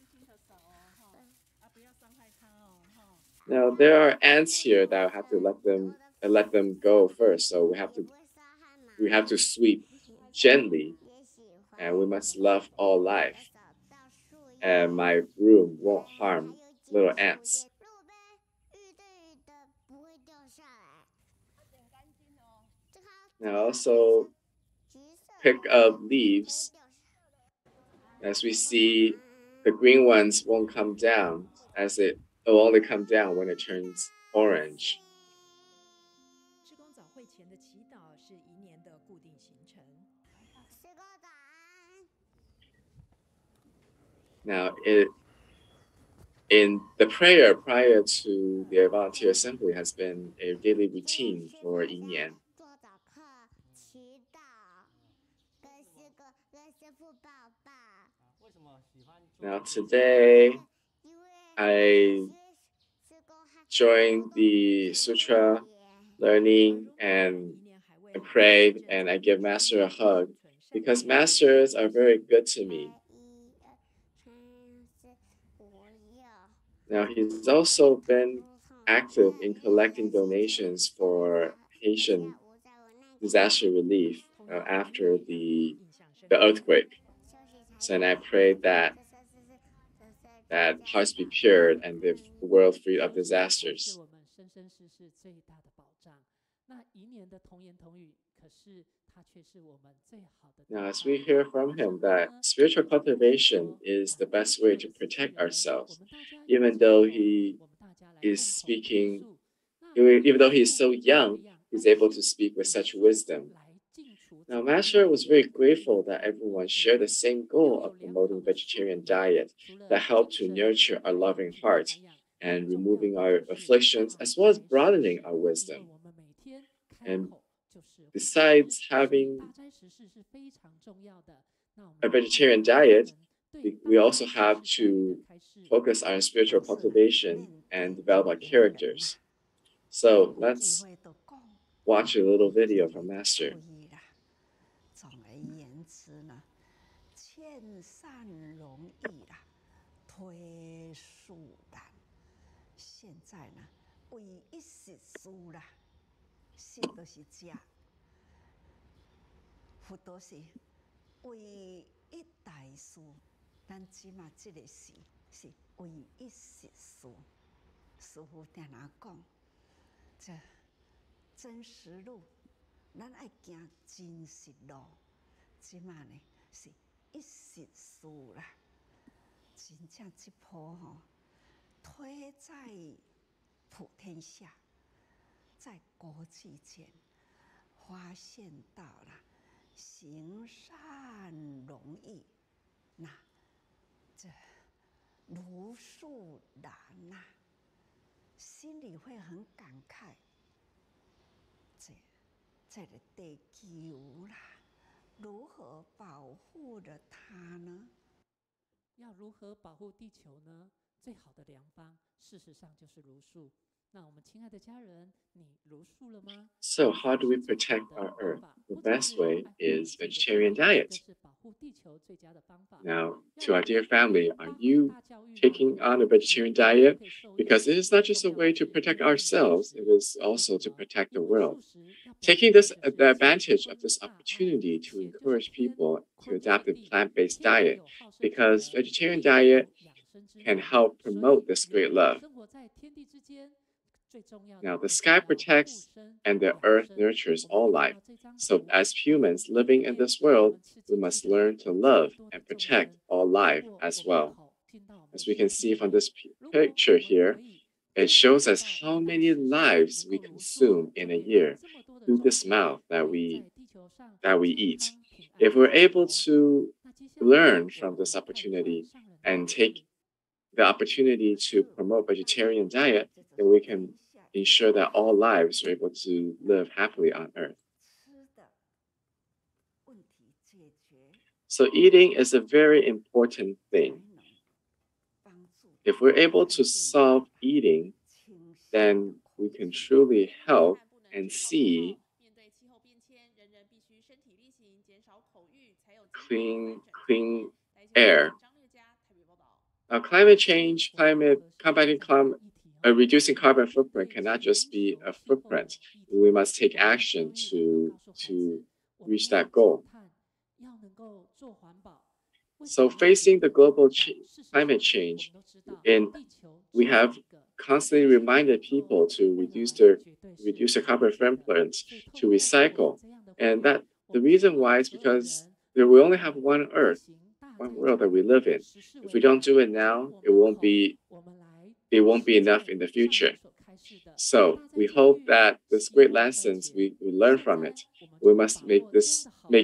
[SPEAKER 3] Now, there are ants here that I have to let them go first. So we have to sweep gently, and we must love all life. And my broom won't harm little ants. Now also pick up leaves. As we see, the green ones won't come down, as it will only come down when it turns orange. Now, in the prayer prior to the volunteer assembly has been a daily routine for Yinian. Now today, I joined the sutra learning and prayed, and I give Master a hug because Masters are very good to me. Now he's also been active in collecting donations for Haitian disaster relief after the earthquake. So and I prayed that hearts be pure and the world free of disasters. Now, as we hear from him that spiritual cultivation is the best way to protect ourselves, even though he is speaking, even though he is so young, he's able to speak with such wisdom. Now, Master was very grateful that everyone shared the same goal of promoting vegetarian diet that helped to nurture our loving heart and removing our afflictions, as well as broadening our wisdom. And besides having a vegetarian diet, we also have to focus on spiritual cultivation and develop our characters. So let's watch a little video from Master.
[SPEAKER 6] 总而言之呢，劝善容易啦，推恕难。现在呢，唯一是输啦，信都是假，佛都是唯一大事。咱即马这个事是唯一是输。师父定哪讲，这真实路。咱爱行真实路，即马呢是一时书啦，真正这波推在普天下，在国际间发现到了行善容易，那这如树难呐，心里会很感慨。这个地球啦，如何保护了它呢？
[SPEAKER 7] 要如何保护地球呢？最好的良方，事实上就是如树。那我们亲爱的家人，你如树了吗？
[SPEAKER 3] So how do we protect our Earth? The best way is vegetarian diet. Now, to our dear family, are you taking on a vegetarian diet? Because it is not just a way to protect ourselves, it is also to protect the world. Taking the advantage of this opportunity to encourage people to adopt a plant-based diet, because vegetarian diet can help promote this great love. Now, the sky protects and the earth nurtures all life. So as humans living in this world, we must learn to love and protect all life as well. As we can see from this picture here, it shows us how many lives we consume in a year through this mouth that we eat. If we're able to learn from this opportunity and take the opportunity to promote vegetarian diet, then we can ensure that all lives are able to live happily on Earth. So eating is a very important thing. If we're able to solve eating, then we can truly help and see clean air. Now, climate change, reducing carbon footprint cannot just be a footprint. We must take action to reach that goal. So facing the global climate change, we have constantly reminded people to reduce their carbon footprint, to recycle. And that the reason why is because we only have one Earth, one world that we live in. If we don't do it now, it won't be enough in the future. So we hope that this great lessons we learn from it. We must make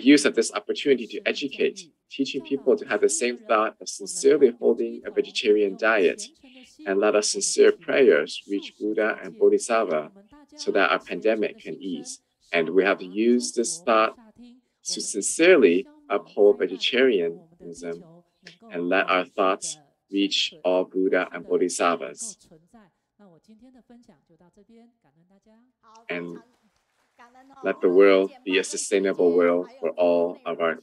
[SPEAKER 3] use of this opportunity to educate, teaching people to have the same thought of sincerely holding a vegetarian diet, and let our sincere prayers reach Buddha and Bodhisattva so that our pandemic can ease. And we have to use this thought to sincerely uphold vegetarianism and let our thoughts reach all Buddha and Bodhisattvas. And let the world be a sustainable world for all of our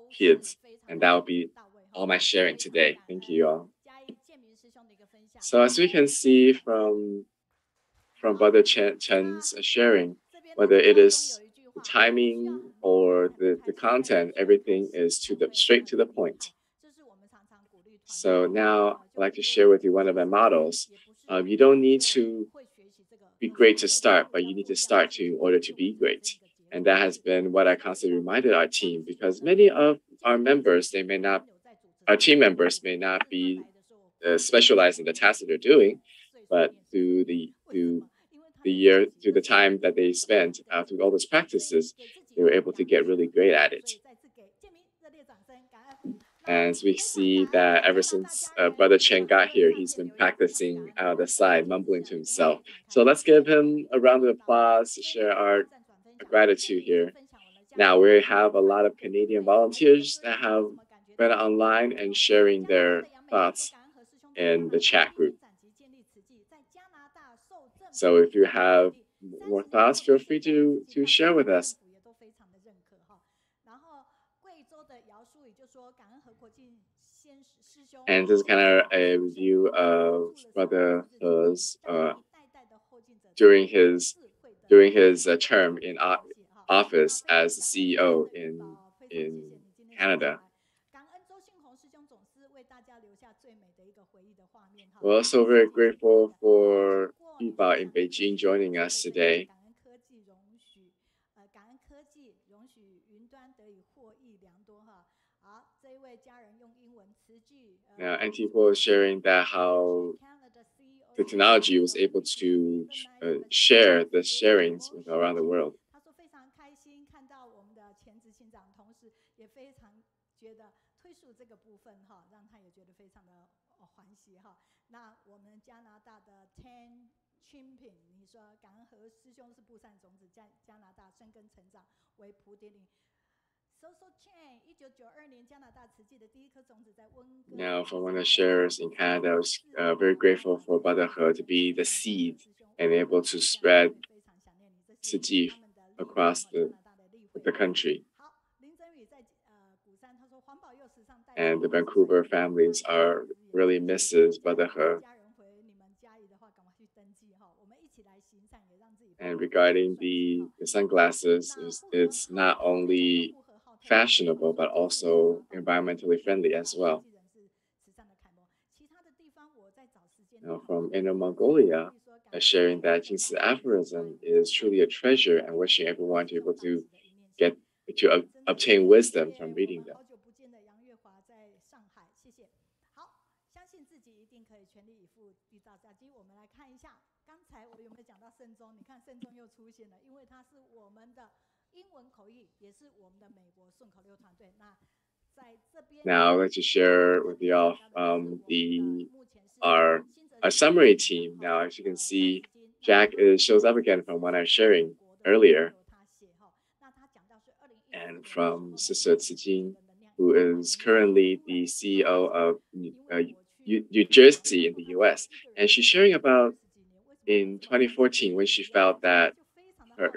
[SPEAKER 3] kids. And that will be all my sharing today. Thank you all. So as we can see from Brother Chen's sharing, whether it is the timing or the content, everything is straight to the point. So now I'd like to share with you one of my models. You don't need to be great to start, but you need to start in order to be great. And that has been what I constantly reminded our team, because many of our members, our team members may not be specialized in the tasks that they're doing, but through the time that they spent through all those practices, they were able to get really great at it. And as we see that ever since Brother Chen got here, he's been practicing out of the side, mumbling to himself. So let's give him a round of applause to share our gratitude here. Now we have a lot of Canadian volunteers that have been online and sharing their thoughts in the chat group. So if you have more thoughts, feel free to share with us. And this is kind of a review of Brother He's during his term in office as CEO in Canada. We're also very grateful for Yuba in Beijing joining us today. and people sharing that how the technology was able to share the sharings around the world.
[SPEAKER 1] 他说非常开心看到我们的前执行长，同时也非常觉得推述这个部分哈，让他也觉得非常的欢喜哈。那我们加拿大的 Ten Chimping， 你说感恩和师兄是布善种子，在加拿大生根成长为蒲迪林。Social Chain 1992年加拿大慈济的第一颗种子在温哥。
[SPEAKER 3] Now, for one of the sharers in Canada, I was very grateful for Brother He to be the seed and able to spread Tzu Chi across the country. And the Vancouver families are really misses Brother He. And regarding the sunglasses, it's not only fashionable, but also environmentally friendly as well. Now, from Inner Mongolia, sharing that Jing Si Aphorism is truly a treasure and wishing everyone to be able to obtain wisdom from reading them.
[SPEAKER 1] 英文口译也是我们的美国顺口溜团队。那在这边
[SPEAKER 3] Now I'd like to share with you all our summary team. Now, as you can see, Jack shows up again from what I'm sharing earlier. And from Sister Tzu Jing, who is currently the CEO of New Jersey in the US. And she's sharing about in 2014 when she felt that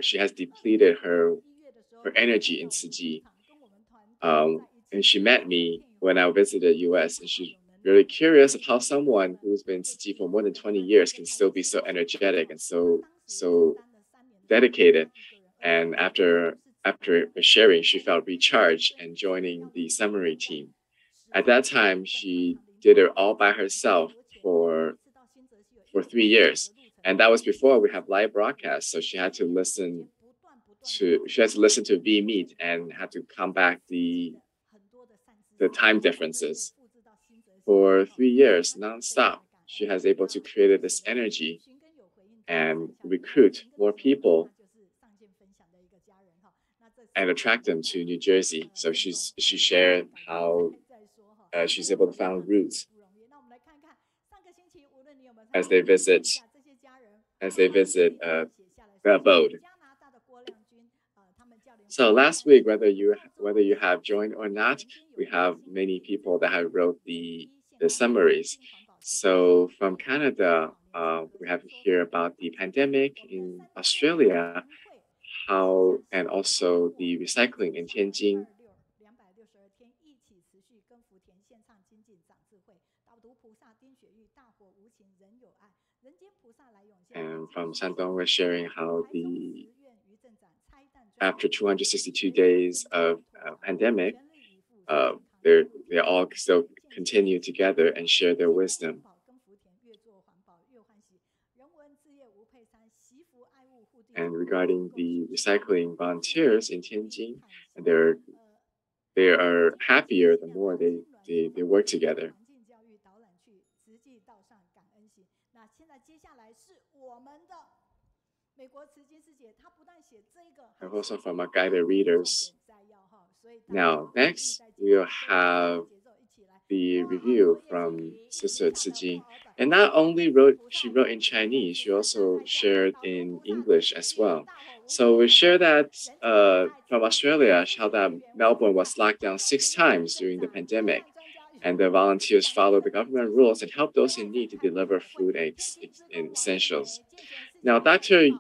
[SPEAKER 3] she has depleted her energy in Tzu Chi. And she met me when I visited US, and she's really curious of how someone who's been in Tzu Chi for more than 20 years can still be so energetic and so dedicated. And after sharing, she felt recharged and joining the summary team. At that time, she did it all by herself for 3 years. And that was before we have live broadcasts. So she had to listen to V-Meet and had to come back the time differences. For 3 years, nonstop, she has able to create this energy and recruit more people and attract them to New Jersey. So she shared how she's able to find roots as they visit the abode. So last week, whether you have joined or not, we have many people that have wrote the summaries. So from Canada, we have to hear about the pandemic in Australia, and also the recycling in Tianjin. And from Shandong, we're sharing how after 262 days of pandemic, they all still continue together and share their wisdom. And regarding the recycling volunteers in Tianjin, they are happier the more they work together. And also from our guided readers. Now, next, we'll have the review from Sister Tzu Chi. And not only she wrote in Chinese, she also shared in English as well. So we share that from Australia, how that Melbourne was locked down 6 times during the pandemic. And the volunteers followed the government rules and helped those in need to deliver food and essentials. Now, Dr.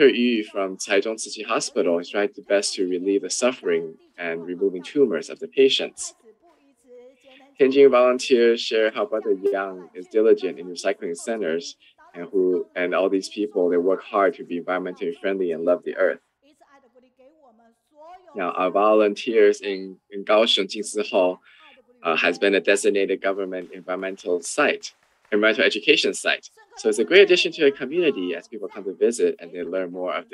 [SPEAKER 3] Yu from Caizhong Tzu Chi Hospital has tried the best to relieve the suffering and removing tumors of the patients. Tianjin volunteers share how Brother Yang is diligent in recycling centers, and all these people, they work hard to be environmentally friendly and love the earth. Now, our volunteers in Kaohsiung Jing Si Hall has been a designated government environmental education site. So it's a great addition to a community as people come to visit and they learn more about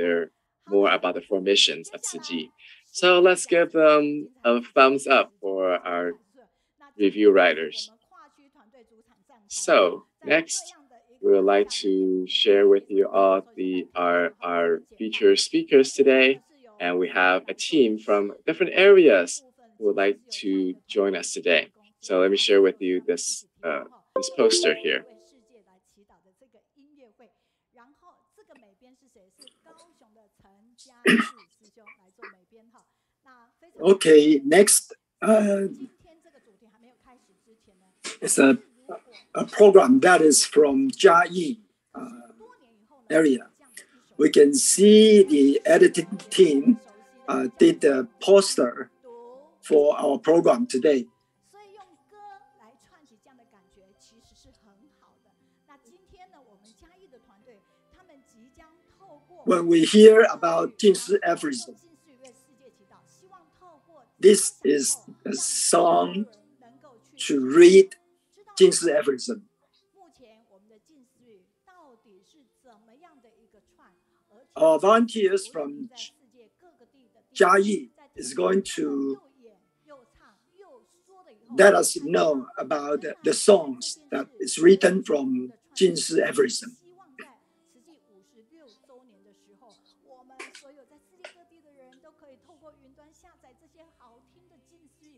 [SPEAKER 3] the 4 missions of Tzu Chi. So let's give them a thumbs up for our review writers. So next, we would like to share with you all our featured speakers today. And we have a team from different areas who would like to join us today. So let me share with you this poster here.
[SPEAKER 8] Okay, next is a program that is from Jiayi area. We can see the editing team did the poster for our program today. When we hear about Jing Si Aphorism, this is a song to read Jing Si Aphorism. Our volunteers from Jiayi is going to let us know about the songs that is written from Jing Si Aphorism.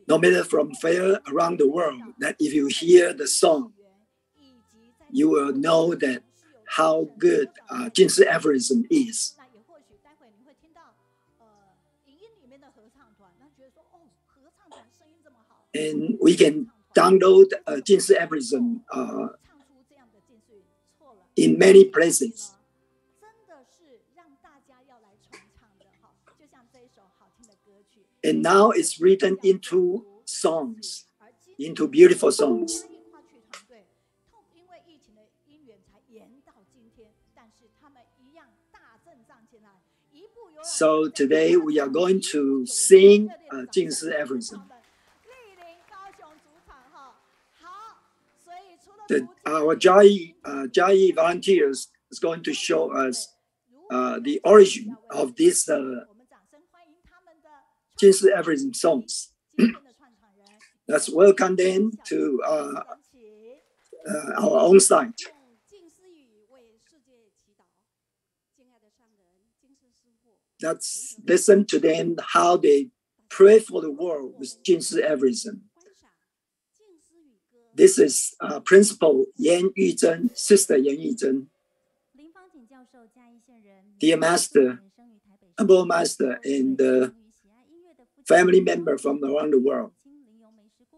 [SPEAKER 8] No matter from where around the world, that if you hear the song, you will know that how good Jing Si Aphorism is. And we can download Jing Si Aphorism in many places. And now it's written into songs, into beautiful songs. So today we are going to sing Jing Si Aphorism. Our Jiayi volunteers is going to show us the origin of this Jing Si Aphorism songs. Let's welcome them to our own site. Let's listen to them how they pray for the world with Jing Si Aphorism. This is Principal Yan Yuzhen, Sister Yan Yuzhen. Dear Master, Humble Master, and family member from around the world.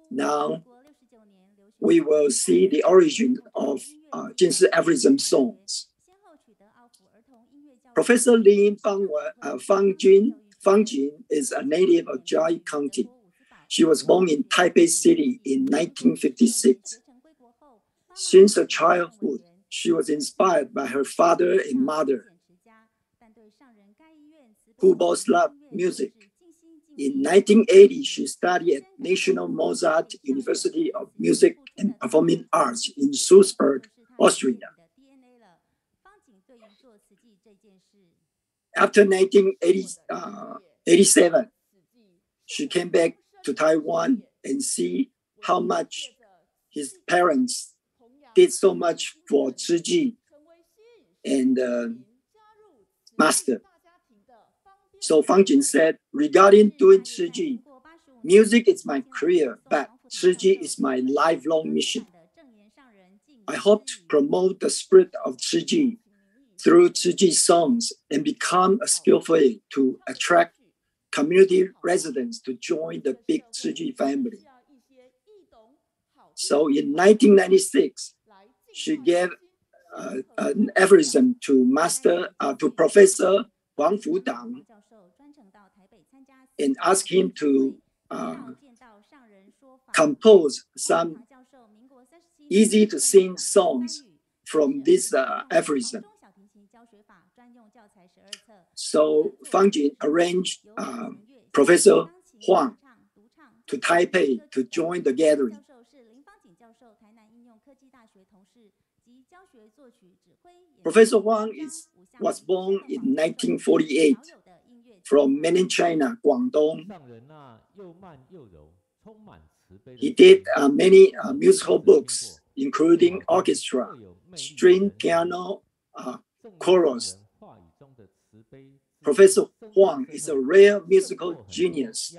[SPEAKER 8] Now, we will see the origin of Jing Si Aphorism songs. Professor Lin Fangjin is a native of Jiayi County. She was born in Taipei City in 1956. Since her childhood, she was inspired by her father and mother, who both loved music. In 1980, she studied at National Mozart University of Music and Performing Arts in Salzburg, Austria. After 1987, she came back to Taiwan and see how much his parents did so much for Tzu Chi and Master. So Fangjin said, regarding doing Tzu Chi, music is my career, but Tzu Chi is my lifelong mission. I hope to promote the spirit of Tzu Chi through Tzu Chi songs and become a skillful way to attract community residents to join the big Tzu Chi family. So in 1996, she gave an aphorism to Professor Wang Fudang and asked him to compose some easy-to-sing songs from this aphorism. So Fangjin arranged Professor Huang to Taipei to join the gathering. Professor Huang was born in 1948 from mainland China, Guangdong. He did many musical books, including orchestra, string piano, chorus. Professor Huang is a rare musical genius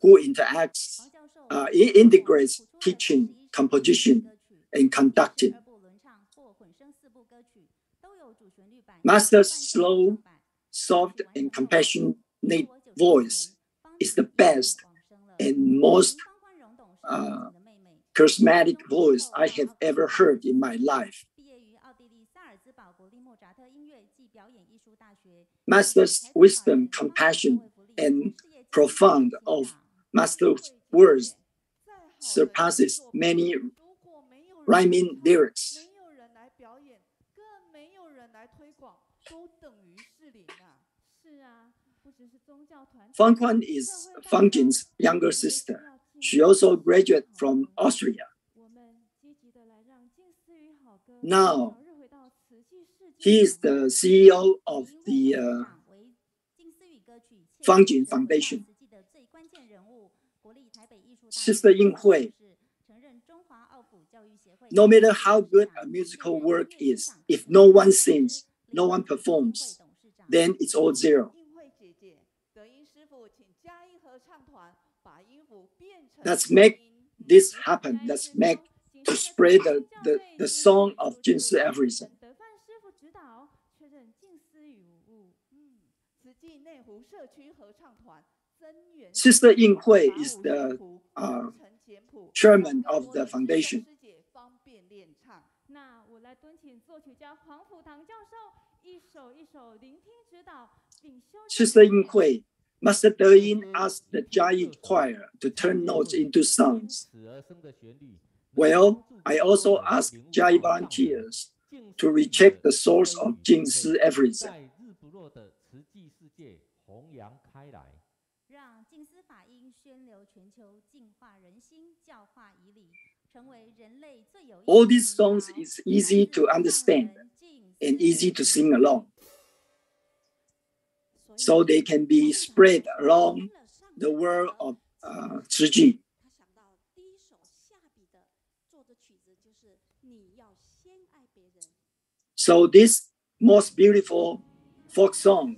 [SPEAKER 8] who integrates teaching, composition, and conducting. Master's slow, soft, and compassionate voice is the best and most charismatic voice I have ever heard in my life. Master's wisdom, compassion, and profound of Master's words surpasses many rhyming lyrics. Fang Kuan is Fang Jing's younger sister. She also graduated from Austria. Now, he is the CEO of the Fang Jing Foundation. Sister Ying Hui, no matter how good a musical work is, if no one sings, no one performs, then it's all zero. Let's make this happen. Let's make to spread the song of Jing Si Aphorism. Sister Ying Hui is the chairman of the foundation. Sister Ying Hui, Master Daai asked the Jiayi choir to turn notes into songs. Well, I also asked Chiayi volunteers to recheck the source of Jing Si Aphorism. All these songs is easy to understand and easy to sing along, so they can be spread along the world of Tzu Chi. So this most beautiful folk song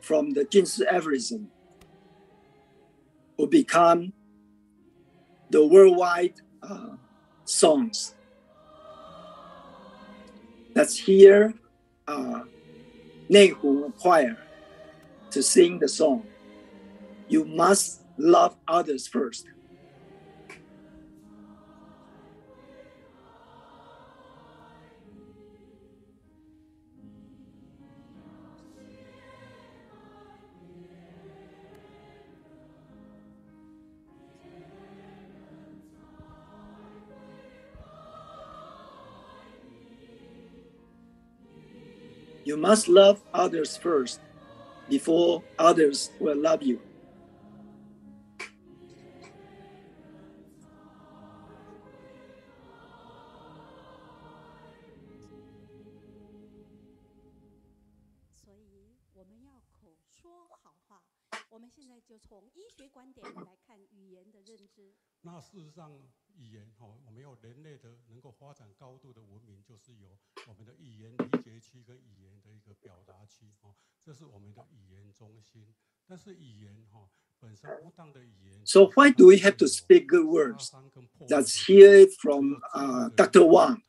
[SPEAKER 8] from the Jing Si Aphorism will become the worldwide songs. Let's hear Neihu choir to sing the song. You must love others first. You must love others first before others will love you. So why do we have to speak good words? Let's hear it from Dr. Wang.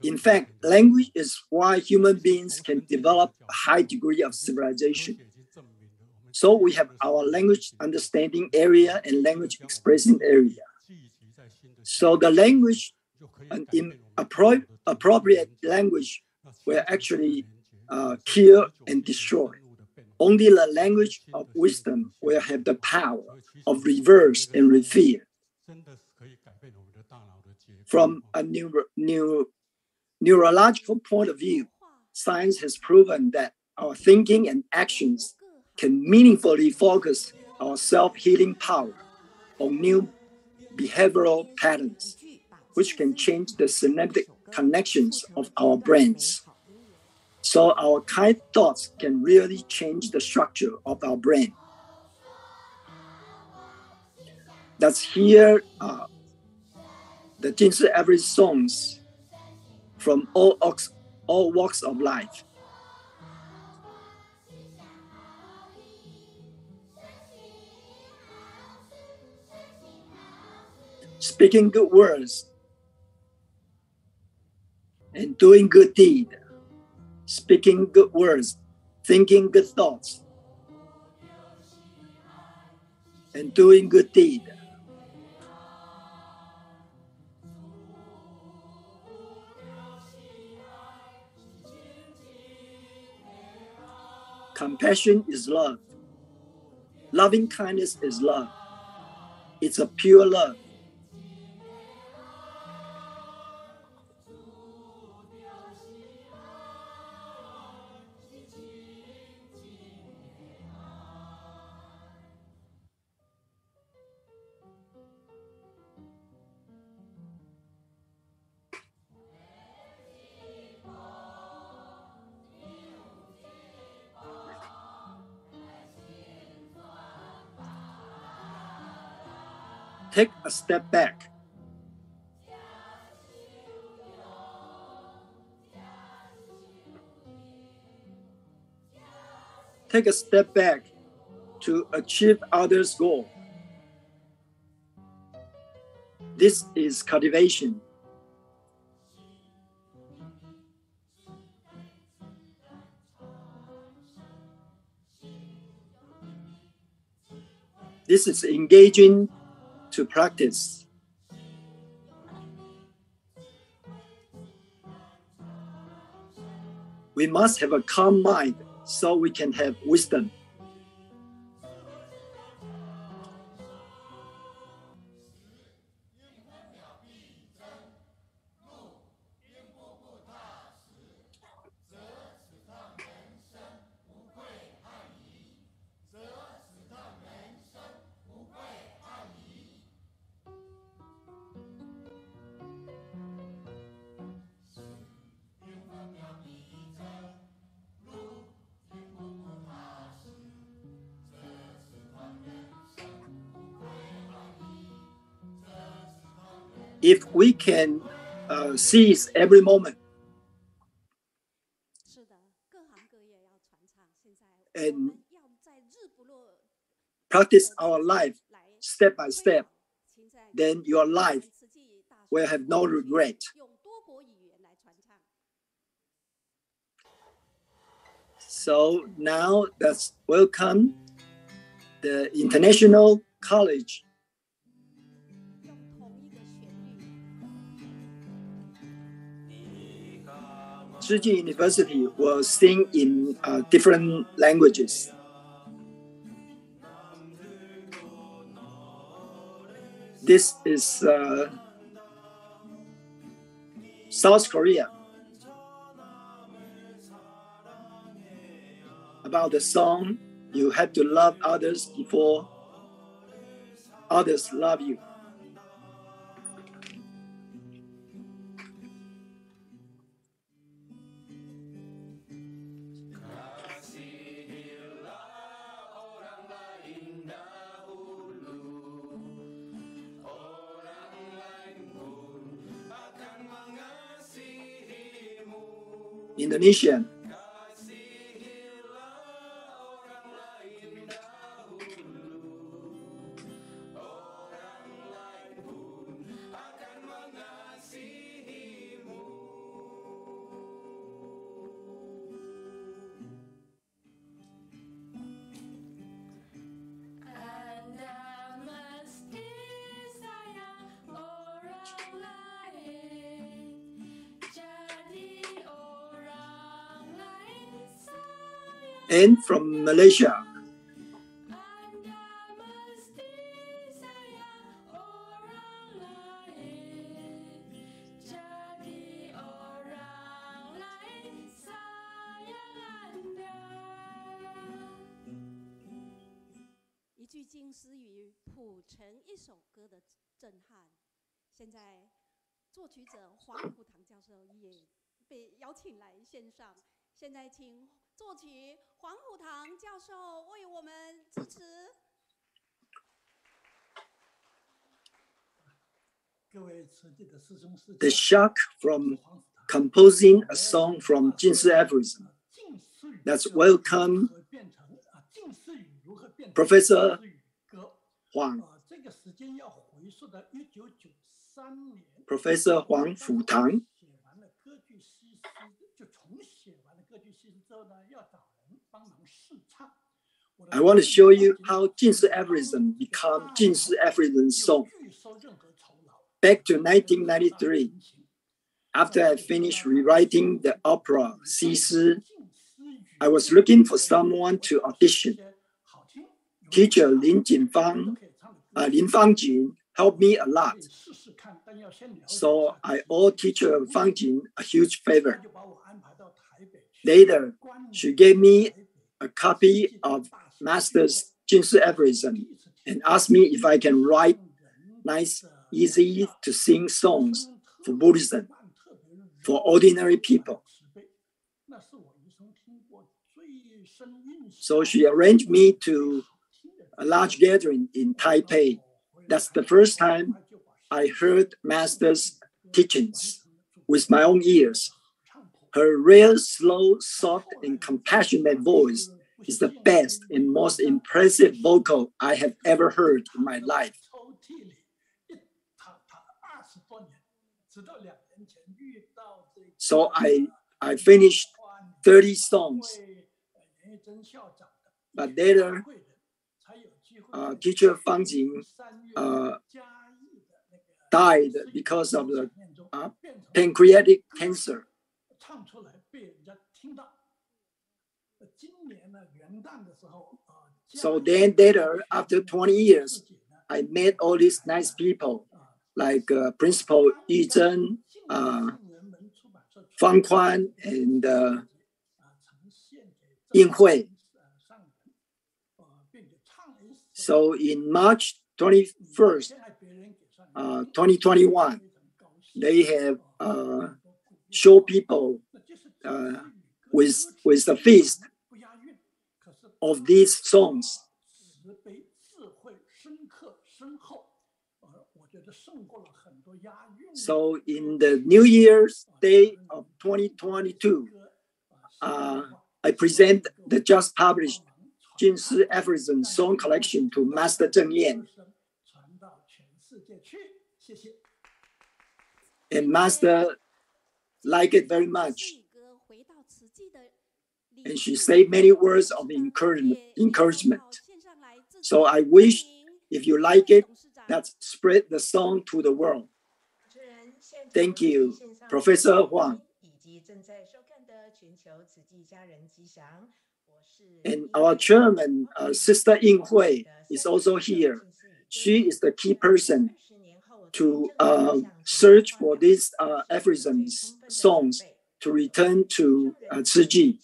[SPEAKER 8] In fact, language is why human beings can develop a high degree of civilization. So we have our language understanding area and language expressing area. So the language, an appropriate language, will actually kill and destroy. Only the language of wisdom will have the power of reverse and reveal. From a neurological point of view, science has proven that our thinking and actions can meaningfully focus our self-healing power on new behavioral patterns, which can change the synaptic connections of our brains. So our kind thoughts can really change the structure of our brain. Let's hear the Jing Si Aphorism songs from all walks of life. Speaking good words and doing good deed. Speaking good words, thinking good thoughts, and doing good deed. Compassion is love. Loving kindness is love. It's a pure love. Take a step back. Take a step back to achieve others' goal. This is cultivation. This is engaging to practice. We must have a calm mind so we can have wisdom. If we can seize every moment and practice our life step by step, then your life will have no regret. So now let's welcome the International College. Tzu Chi University will sing in different languages. This is South Korea. About the song, you have to love others before others love you. Indonesian. And from Malaysia. the shock from composing a song from Jing Si Aphorism. Let's welcome Professor Huang. Professor Huang Futang. I want to show you how Jing Si Aphorism became Jing Si Aphorism song. Back to 1993, after I finished rewriting the opera Si Si, I was looking for someone to audition. Teacher Lin Fangjin helped me a lot. So I owe teacher Fangjin a huge favor. Later, she gave me a copy of Master's Jing Si Aphorism and asked me if I can write nice, easy to sing songs for Buddhism, for ordinary people. So she arranged me to a large gathering in Taipei. That's the first time I heard Master's teachings with my own ears. Her rare, slow, soft, and compassionate voice is the best and most impressive vocal I have ever heard in my life. So I finished 30 songs. But later, teacher Fangjin died because of the pancreatic cancer. So then later, after 20 years, I met all these nice people like Principal Yu Zhen, Fang Kuan, and Ying Hui. So in March 21st, 2021, they have show people with the feast of these songs. So in the New Year's Day of 2022, I present the just published Jing Si Aphorism song collection to Master Zheng Yan. And Master liked it very much. And she said many words of encouragement. So I wish, if you like it, let's spread the song to the world. Thank you, Professor Huang. And our chairman, Sister Ying Hui, is also here. She is the key person to search for these aphorisms songs to return to Tzu Chi.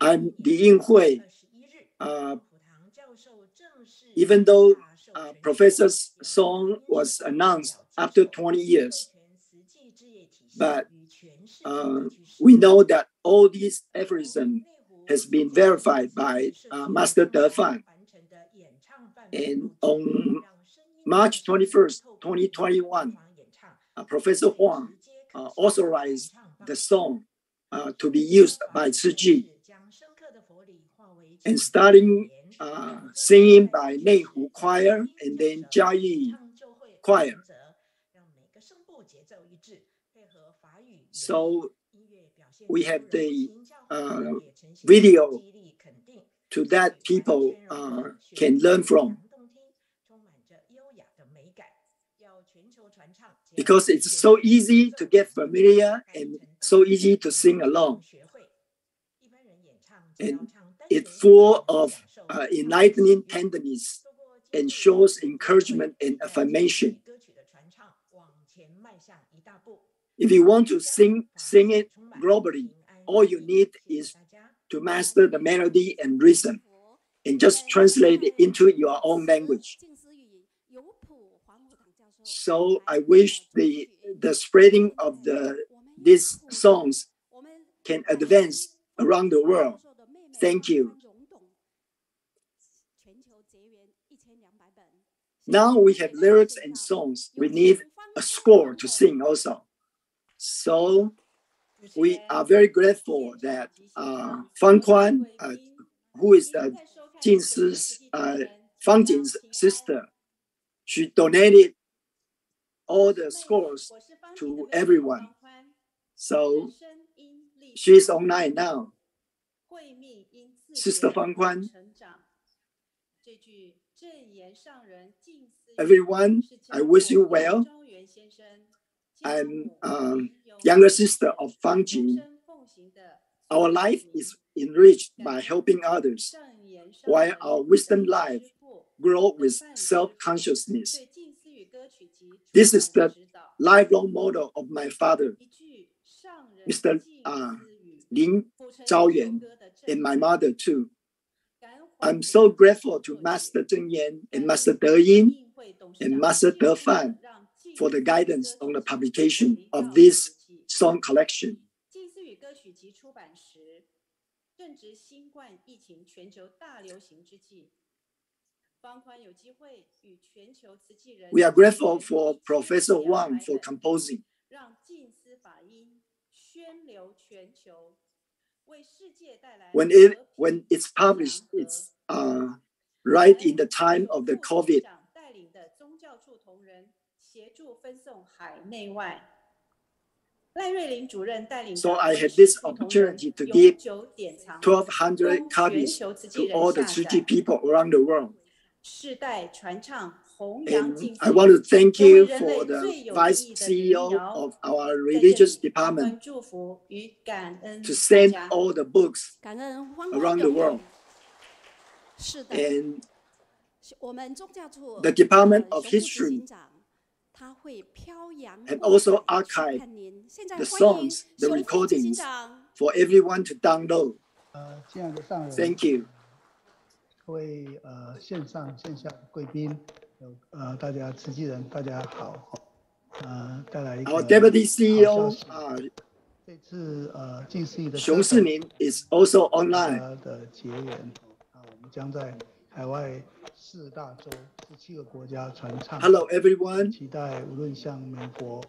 [SPEAKER 8] I'm the Ying Hui. Even though Professor's song was announced after 20 years, but we know that all these aphorisms has been verified by Master De Fan. And on March 21st, 2021, Professor Huang authorized the song to be used by Tzu Chi. And starting singing by Neihu Choir and then Jiayi Choir. So we have the video to that people can learn from. Because it's so easy to get familiar and so easy to sing along. And it's full of enlightening tenderness and shows encouragement and affirmation. If you want to sing it globally, all you need is to master the melody and rhythm and just translate it into your own language. So I wish the spreading of these songs can advance around the world. Thank you. Now we have lyrics and songs. We need a score to sing also. So we are very grateful that Fan Kuan, who is Jing Si's, Fang Jing's sister, she donated all the scores to everyone. So she's online now. Sister Fan Kuan. Everyone, I wish you well. I'm younger sister of Fang Jing. Our life is enriched by helping others, while our wisdom life grows with self-consciousness. This is the lifelong motto of my father, Mr. Lin Zhaoyuan, and my mother too. I'm so grateful to Master Zheng Yan and Master De Yin and Master De Fan for the guidance on the publication of this song collection. We are grateful for Professor Wang for composing. When it's published, it's right in the time of the COVID. So I had this opportunity to give 1,200 copies to all the Tzu Chi people around the world. And I want to thank you for the Vice CEO of our religious department to send all the books around the world. And the Department of History have also archived the songs, the recordings for everyone to download. Thank you.
[SPEAKER 9] 各位线上线下贵宾，大家慈济人大家好，带来一个
[SPEAKER 8] Our Deputy CEO
[SPEAKER 9] 这次近世义的
[SPEAKER 8] 熊世宁 is also online
[SPEAKER 9] 的结缘，我们将在海外4大洲17个国家传唱。
[SPEAKER 8] Hello everyone.
[SPEAKER 9] 期待无论像美国、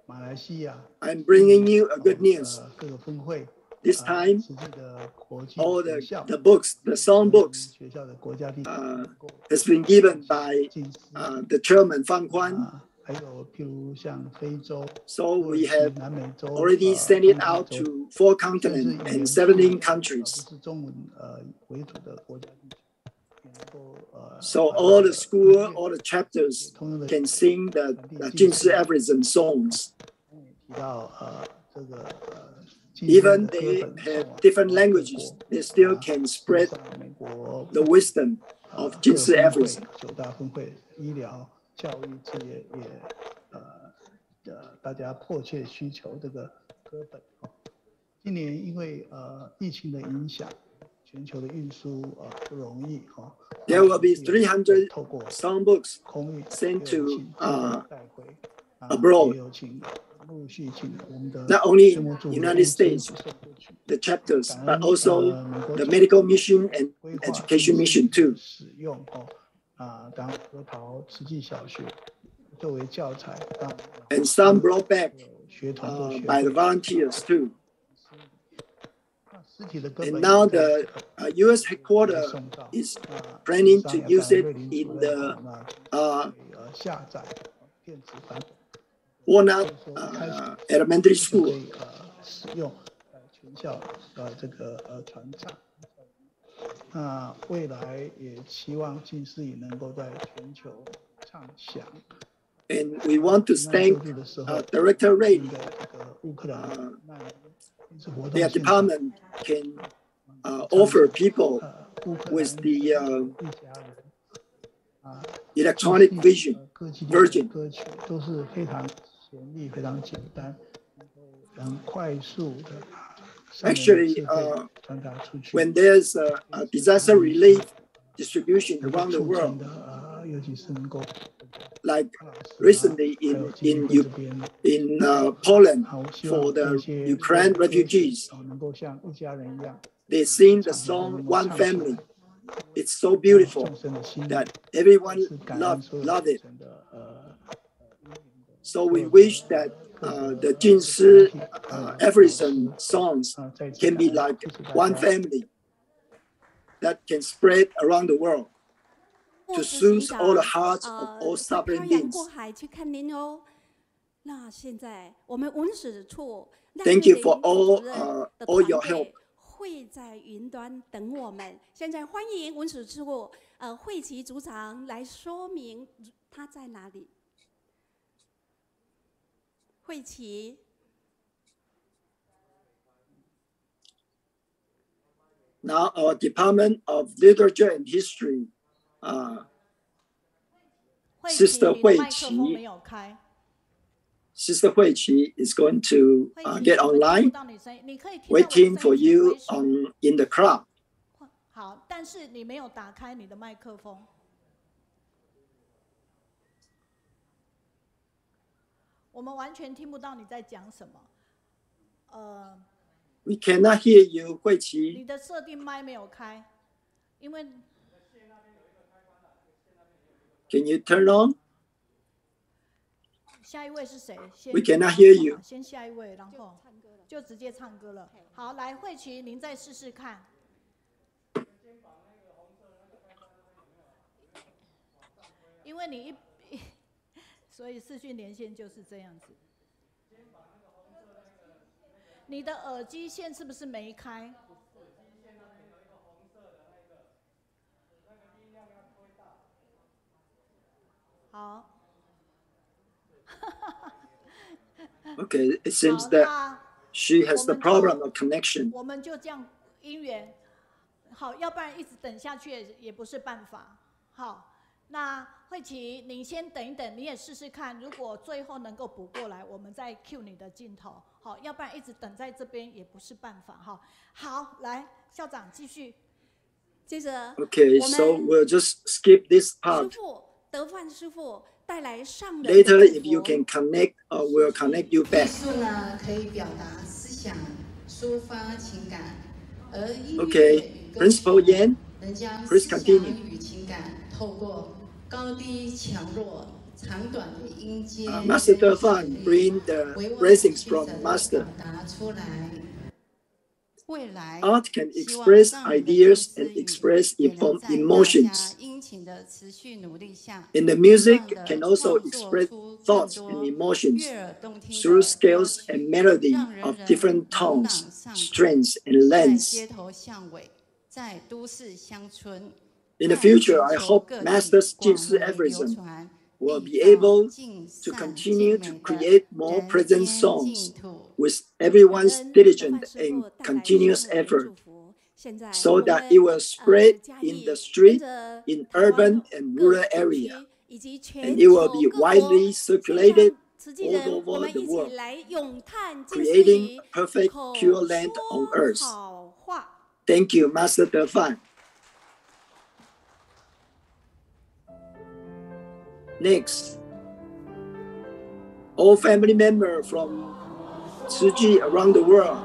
[SPEAKER 9] 马来西亚
[SPEAKER 8] I'm bringing you a good news.
[SPEAKER 9] 各个分会。
[SPEAKER 8] This time, all the books, the song books, has been given by the chairman Fang Kuan. So we have already sent it out to 4 continents and 17 countries. So all the school, all the chapters can sing the Jing Si Aphorism songs. Even they have different languages, they still can spread the wisdom of Jing Si Aphorism.
[SPEAKER 9] 大家迫切需求这个歌本。今年因为疫情的影响，全球的运输不容易哈。
[SPEAKER 8] There will be 300 songbooks sent to abroad. Not only United States, the chapters, but also the medical mission and education mission too. And some brought back by the volunteers too. And now the U.S. headquarters is planning to use it in the Walnut Elementary School.
[SPEAKER 9] 全校这个传唱，未来也期望近世义能够在全球唱响。
[SPEAKER 8] And we want to thank Director Ray. Their department can offer people with the electronic version.
[SPEAKER 9] 都是非常简易、非常简单，很快速的。
[SPEAKER 8] Actually, when there's a disaster relief distribution around the world, like recently in Poland for the Ukraine refugees, they sing the song "One Family," it's so beautiful that everyone love it. So we wish that the Jing Si Aphorism songs can be like one family that can spread around the world to soothe all the hearts of all suffering beings. Thank you for all your help.
[SPEAKER 10] 会在云端等我们。现在欢迎文史处慧琪组长来说明他在哪里。慧琪。
[SPEAKER 8] Now our Department of Literature and History, Sister Hui Qi. Sister Hui Qi is going to get online, waiting for you in the crowd.
[SPEAKER 1] 好，但是你没有打开你的麦克风。我们完全听不到你在讲什么。
[SPEAKER 8] We cannot hear you, 慧琪。
[SPEAKER 1] 你的设定麦没有开，因为。
[SPEAKER 8] Can you turn on?
[SPEAKER 1] 下一位是谁？
[SPEAKER 8] We cannot hear you.
[SPEAKER 1] 先下一位，然后就直接唱歌了。好，来，慧琪，您再试试看。因为你所以视讯连线就是这样子。你的耳机线是不是没开？好。
[SPEAKER 8] Okay, it seems that she has the problem of connection.
[SPEAKER 1] 我们就这样因缘，好，要不然一直等下去也不是办法。好，那慧琪，你先等一等，你也试试看，如果最后能够补过来，我们再 cue 你的镜头。好，要不然一直等在这边也不是办法。哈，好，来，校长继续。
[SPEAKER 10] 接着
[SPEAKER 8] ，Okay, so we'll just skip this part.
[SPEAKER 10] 师父，德范师父。
[SPEAKER 8] Later, if you can connect, we'll connect you back. Okay, Principal Yan, please continue. Master Defan, bring the blessings from Master. Art can express ideas and express emotions. And the music can also express thoughts and emotions through scales and melody of different tones, strengths, and lengths. In the future, I hope Master's Jing Si Aphorism will be able to continue to create more present songs with everyone's diligent and continuous effort, so that it will spread in the street, in urban and rural area, and it will be widely circulated all over the world, creating a perfect pure land on earth. Thank you, Master Defan. Next, all family members from Tzu Chi around the world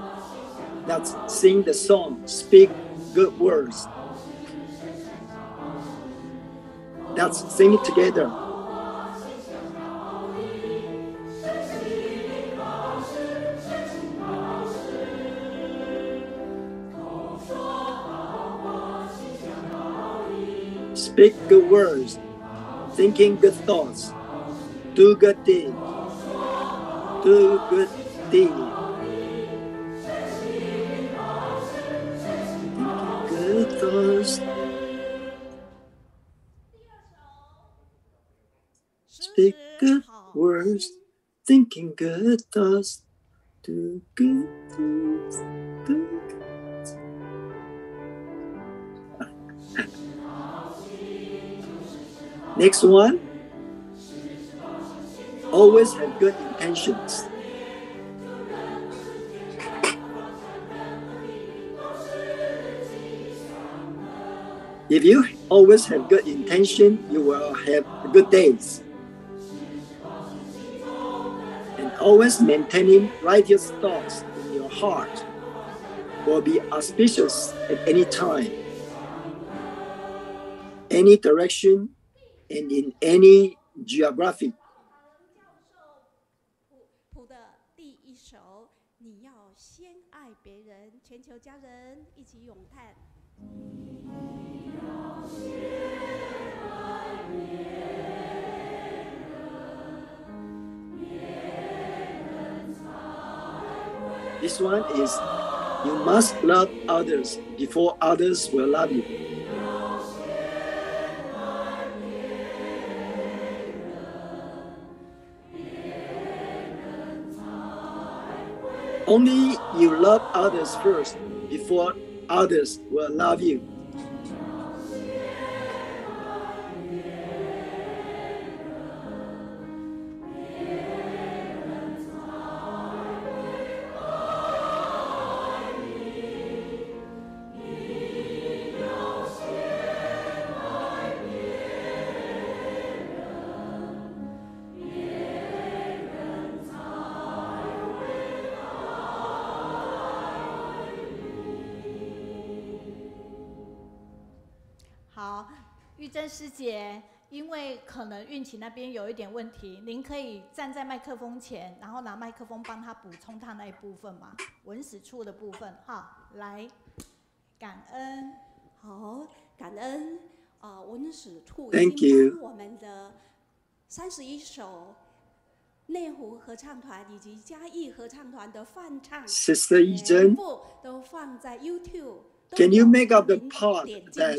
[SPEAKER 8] that sing the song, speak good words. Let's sing it together. Speak good words, thinking good thoughts, do good deeds. Do good deeds. Good thoughts. Speak good words, thinking good thoughts, do good things, do good things. Next one. Always have good intentions. If you always have good intention, you will have good days. And always maintaining righteous thoughts in your heart will be auspicious at any time. any direction and in any geography.
[SPEAKER 10] 谱的第一首，你要先爱别人，全球家人一起咏叹。
[SPEAKER 8] This one is, you must love others before others will love you. Only you love others first before others will love you.
[SPEAKER 1] 玉珍师姐，因为可能韵琪那边有一点问题，您可以站在麦克风前，然后拿麦克风帮他补充他那一部分嘛，文史处的部分。哈，来，感恩，
[SPEAKER 10] 好，感恩文史处
[SPEAKER 8] Thank
[SPEAKER 10] 已经
[SPEAKER 8] you.
[SPEAKER 10] 帮我们的31首内湖合唱团以及嘉义合唱团的翻唱，
[SPEAKER 8] Sister Yi
[SPEAKER 10] 全部都放在 YouTube。
[SPEAKER 8] Can you make up the part that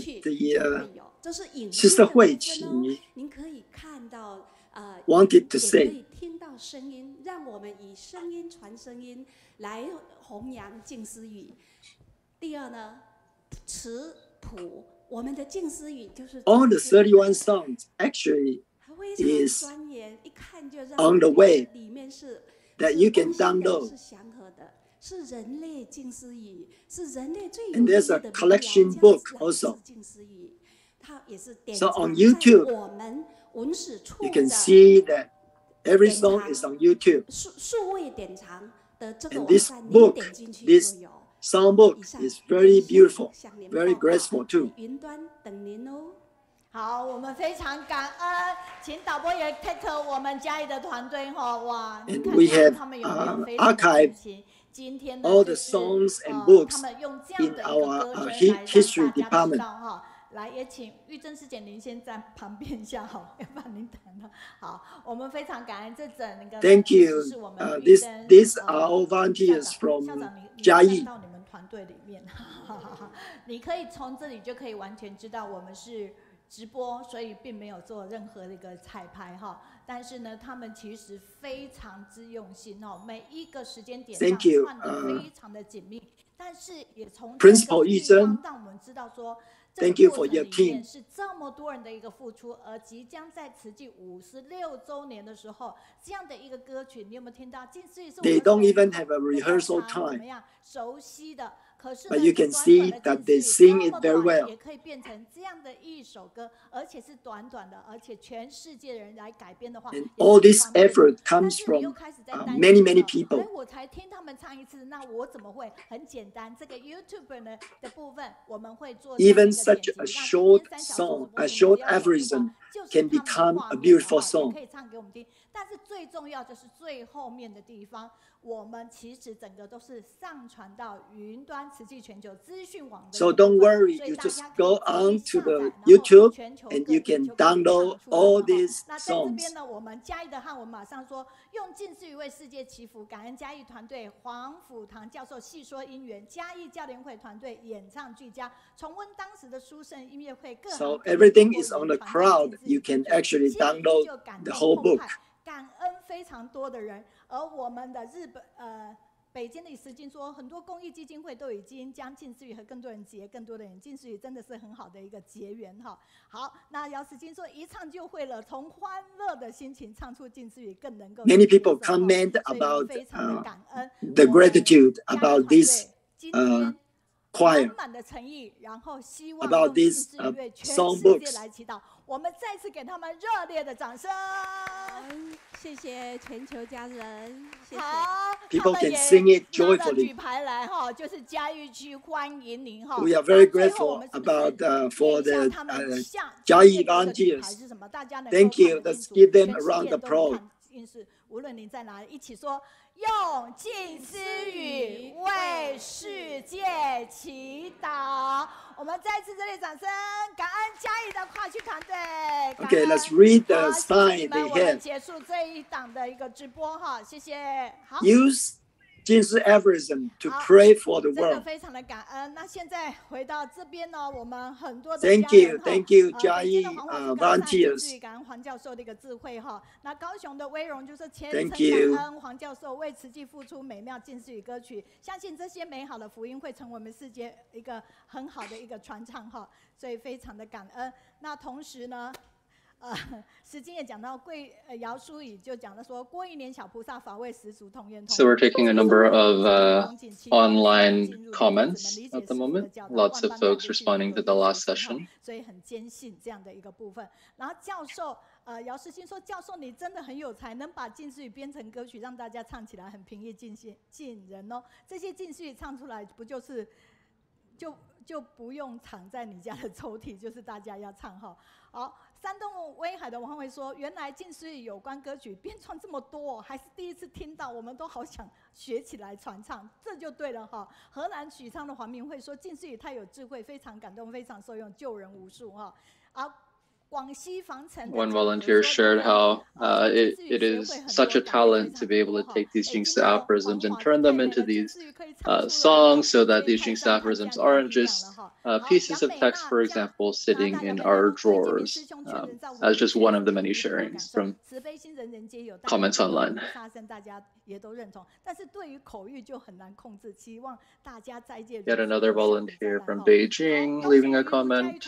[SPEAKER 8] Sister Hui Qi
[SPEAKER 10] 您可以看到
[SPEAKER 8] wanted to
[SPEAKER 10] 也可
[SPEAKER 8] say?
[SPEAKER 10] 以听到声音，让我们以声音传声音来弘扬静思语。第二呢，词谱，我们的静思语就是
[SPEAKER 8] All the 31 songs actually
[SPEAKER 10] 非常
[SPEAKER 8] is
[SPEAKER 10] 专业，一看就让
[SPEAKER 8] on the way
[SPEAKER 10] 里面是
[SPEAKER 8] that you can
[SPEAKER 10] 温馨的
[SPEAKER 8] download.
[SPEAKER 10] 是祥和的，是人类静思语，是人类最有
[SPEAKER 8] And
[SPEAKER 10] 意义
[SPEAKER 8] there's
[SPEAKER 10] 的
[SPEAKER 8] a
[SPEAKER 10] 民谣
[SPEAKER 8] collection
[SPEAKER 10] 这样
[SPEAKER 8] book
[SPEAKER 10] 子来
[SPEAKER 8] also.
[SPEAKER 10] 自静思语，它也是典
[SPEAKER 8] So
[SPEAKER 10] 藏
[SPEAKER 8] on
[SPEAKER 10] 在
[SPEAKER 8] YouTube,
[SPEAKER 10] 我们文史处
[SPEAKER 8] You can
[SPEAKER 10] 的
[SPEAKER 8] see that every song is on YouTube.
[SPEAKER 10] 数位典藏的这个
[SPEAKER 8] And
[SPEAKER 10] 网
[SPEAKER 8] this
[SPEAKER 10] 站，您
[SPEAKER 8] book,
[SPEAKER 10] 点进去
[SPEAKER 8] this
[SPEAKER 10] 就有。
[SPEAKER 8] songbook
[SPEAKER 10] 以上
[SPEAKER 8] is very
[SPEAKER 10] 分享
[SPEAKER 8] beautiful,
[SPEAKER 10] 向您
[SPEAKER 8] very
[SPEAKER 10] 报告
[SPEAKER 8] graceful too.
[SPEAKER 10] 云端等您哦。
[SPEAKER 1] 好，我们非常感恩，请导播也 take 我们嘉义的团队哈，哇，你
[SPEAKER 8] And
[SPEAKER 1] 看
[SPEAKER 8] we have
[SPEAKER 1] 他们有没有非常的
[SPEAKER 8] archived
[SPEAKER 1] 用心。今天呢，
[SPEAKER 8] all
[SPEAKER 1] 就
[SPEAKER 8] the
[SPEAKER 1] 是
[SPEAKER 8] songs and
[SPEAKER 1] 他
[SPEAKER 8] books
[SPEAKER 1] 们用这样
[SPEAKER 8] in
[SPEAKER 1] 的一个
[SPEAKER 8] our
[SPEAKER 1] 歌声来
[SPEAKER 8] history
[SPEAKER 1] 让大家知
[SPEAKER 8] department.
[SPEAKER 1] 道哈。来，也请玉珍师姐您先在旁边一下好，要不然您等了。好，我们非常感恩这整个
[SPEAKER 8] Thank you.
[SPEAKER 1] 是我们玉
[SPEAKER 8] These
[SPEAKER 1] 珍
[SPEAKER 8] these are all volunteers
[SPEAKER 1] 校
[SPEAKER 8] from
[SPEAKER 1] 长你
[SPEAKER 8] 嘉义。
[SPEAKER 1] 到你们团队里面，你可以从这里就可以完全知道我们是直播，所以并没有做任何的一个彩排哈。但是呢，他们其实非常之用心哦，每一个时间点上
[SPEAKER 8] Thank you.
[SPEAKER 1] 串得非常的紧密，但是也从
[SPEAKER 8] Principal
[SPEAKER 1] 玉
[SPEAKER 8] Yi Zhen
[SPEAKER 1] 让我们知道说。
[SPEAKER 8] Thank you for your
[SPEAKER 1] 里
[SPEAKER 8] team.
[SPEAKER 1] 面是这么多人的一个付出，而即将在慈济56周年的时候，这样的一个歌曲，你有没有听到？近似于是我
[SPEAKER 8] They
[SPEAKER 1] 们
[SPEAKER 8] don't even
[SPEAKER 1] 非
[SPEAKER 8] have a
[SPEAKER 1] 常
[SPEAKER 8] rehearsal
[SPEAKER 1] 怎么
[SPEAKER 8] time.
[SPEAKER 1] 样熟悉的？可是
[SPEAKER 8] But
[SPEAKER 1] 呢，
[SPEAKER 8] you can
[SPEAKER 1] 短
[SPEAKER 8] see
[SPEAKER 1] 短
[SPEAKER 8] that
[SPEAKER 1] 的
[SPEAKER 8] they
[SPEAKER 1] 近似
[SPEAKER 8] sing
[SPEAKER 1] 于
[SPEAKER 8] it
[SPEAKER 1] 这么
[SPEAKER 8] very
[SPEAKER 1] 短
[SPEAKER 8] well.
[SPEAKER 1] 也可以变成这样的一首歌，而且是短短的，而且全世界的人来改编的话，
[SPEAKER 8] And
[SPEAKER 1] 也
[SPEAKER 8] all
[SPEAKER 1] 是
[SPEAKER 8] this
[SPEAKER 1] 方便的
[SPEAKER 8] effort
[SPEAKER 1] 但
[SPEAKER 8] comes
[SPEAKER 1] 是你又
[SPEAKER 8] from
[SPEAKER 1] 开始在担
[SPEAKER 8] many,
[SPEAKER 1] 心
[SPEAKER 8] many
[SPEAKER 1] 了
[SPEAKER 8] people.
[SPEAKER 1] 哎，我才听他们唱一次，那我怎么会？很简单，这个 YouTube 呢的部分，我们会做这样的一
[SPEAKER 8] Even
[SPEAKER 1] 个
[SPEAKER 8] such
[SPEAKER 1] 剪辑。
[SPEAKER 8] a
[SPEAKER 1] 那今
[SPEAKER 8] short
[SPEAKER 1] 天3小时
[SPEAKER 8] song,
[SPEAKER 1] 直播
[SPEAKER 8] a
[SPEAKER 1] 你们
[SPEAKER 8] short
[SPEAKER 1] 只要有的话
[SPEAKER 8] aphorism
[SPEAKER 1] 就是
[SPEAKER 8] can
[SPEAKER 1] 他们的
[SPEAKER 8] become
[SPEAKER 1] 画
[SPEAKER 8] a
[SPEAKER 1] 面的
[SPEAKER 8] beautiful
[SPEAKER 1] 哈，也
[SPEAKER 8] song.
[SPEAKER 1] 可以唱给我们听。但是最重要就是最后面的地方，我们其实整个都是上传到云端慈济全球资讯网的。
[SPEAKER 8] So don't worry,
[SPEAKER 1] 所以
[SPEAKER 8] you
[SPEAKER 1] 大
[SPEAKER 8] just
[SPEAKER 1] 家可
[SPEAKER 8] go
[SPEAKER 1] 以直接
[SPEAKER 8] on to
[SPEAKER 1] 下载，
[SPEAKER 8] the
[SPEAKER 1] 然后
[SPEAKER 8] YouTube
[SPEAKER 1] 全球
[SPEAKER 8] and
[SPEAKER 1] 各
[SPEAKER 8] you
[SPEAKER 1] 地
[SPEAKER 8] can
[SPEAKER 1] 就可以唱
[SPEAKER 8] download
[SPEAKER 1] 出来
[SPEAKER 8] all
[SPEAKER 1] 哈。
[SPEAKER 8] these
[SPEAKER 1] 那在这边
[SPEAKER 8] songs.
[SPEAKER 1] 呢，我们嘉义的汉文马上说，用近似于为世界祈福，感恩嘉义团队黄甫堂教授细说因缘，嘉义教联会团队演唱俱佳，重温当时的书圣音乐会，各行
[SPEAKER 8] So
[SPEAKER 1] 各业
[SPEAKER 8] everything
[SPEAKER 1] 透
[SPEAKER 8] is
[SPEAKER 1] 过
[SPEAKER 8] on
[SPEAKER 1] 云
[SPEAKER 8] the
[SPEAKER 1] 传
[SPEAKER 8] crowd.
[SPEAKER 1] 进自
[SPEAKER 8] You
[SPEAKER 1] 己
[SPEAKER 8] can
[SPEAKER 1] 全球
[SPEAKER 8] actually
[SPEAKER 1] 心里
[SPEAKER 8] download
[SPEAKER 1] 就感
[SPEAKER 8] the
[SPEAKER 1] 动
[SPEAKER 8] whole
[SPEAKER 1] 澎
[SPEAKER 8] book.
[SPEAKER 1] 湃，感恩非常多的人，而我们的北京的李时经说，很多公益基金会都已经将近似语和更多人结，更多的人近似语真的是很好的一个结缘哈。好，那姚时经说一唱就会了，从欢乐的心情唱出近似语，更能够。
[SPEAKER 8] Many people comment about
[SPEAKER 1] 非常的感恩
[SPEAKER 8] the gratitude about this
[SPEAKER 1] 今天
[SPEAKER 8] choir,
[SPEAKER 1] 满满的诚意，然后希望
[SPEAKER 8] about
[SPEAKER 1] 用近
[SPEAKER 8] these
[SPEAKER 1] 似语为全世
[SPEAKER 8] songbooks.
[SPEAKER 1] 界来祈祷。我们再次给他们热烈的掌声。
[SPEAKER 10] 谢谢全球家人，谢谢。
[SPEAKER 1] 好
[SPEAKER 8] People can sing it
[SPEAKER 1] 举
[SPEAKER 8] joyfully.
[SPEAKER 1] 牌来哈，就是嘉义区欢迎您哈。
[SPEAKER 8] We are very grateful about for the Chiayi volunteers. Thank you. Let's give them a round of applause.
[SPEAKER 1] 无论您在哪里，一起说用静思语为世界祈祷。我们再次热烈掌声，感恩嘉义的跨区团队。
[SPEAKER 8] Okay, let's read the sign they
[SPEAKER 1] 我们
[SPEAKER 8] have.
[SPEAKER 1] 结束这一档的一个直播哈，谢谢。好。
[SPEAKER 8] Use Jing Si Aphorism to pray for the
[SPEAKER 1] 真的
[SPEAKER 8] world.
[SPEAKER 1] 非常的感恩。那现在回到这边呢，我们很多的
[SPEAKER 8] Thank
[SPEAKER 1] 家人
[SPEAKER 8] you,
[SPEAKER 1] 哈
[SPEAKER 8] thank you,
[SPEAKER 1] 北京的
[SPEAKER 8] Jiayi
[SPEAKER 1] 黄老师刚才
[SPEAKER 8] volunteers.
[SPEAKER 1] 感恩黄教授的一个智慧哈。那高雄的威荣就是虔
[SPEAKER 8] Thank
[SPEAKER 1] 诚
[SPEAKER 8] you.
[SPEAKER 1] 感恩黄教授为慈济付出美妙近似语歌曲，相信这些美好的福音会成为我们世界一个很好的一个传唱哈，所以非常的感恩。那同时呢。时经也讲到姚淑仪就讲到说，郭一年小菩萨法味十足同源同。
[SPEAKER 3] So we're taking a number of online comments at the moment. Lots of folks responding to the last session.
[SPEAKER 1] 所以很坚信这样的一个部分。然后教授姚世新说，教授你真的很有才，能把近似语编成歌曲，让大家唱起来很平易近人哦。这些近似语唱出来，不就是就不用藏在你家的抽屉，就是大家要唱哈。好。 山东威海的王慧说：“原来近似语有关歌曲编创这么多，还是第一次听到，我们都好想学起来传唱，这就对了哈。”荷兰许昌的黄明慧说：“近似语太有智慧，非常感动，非常受用，救人无数哈。”啊。
[SPEAKER 3] One volunteer shared how it is such a talent to be able to take these Jing Si Aphorisms and turn them into these songs so that these Jing Si Aphorisms aren't just pieces of text, for example, sitting in our drawers, as just one of the many sharings from comments online. Yet another volunteer from Beijing leaving a comment.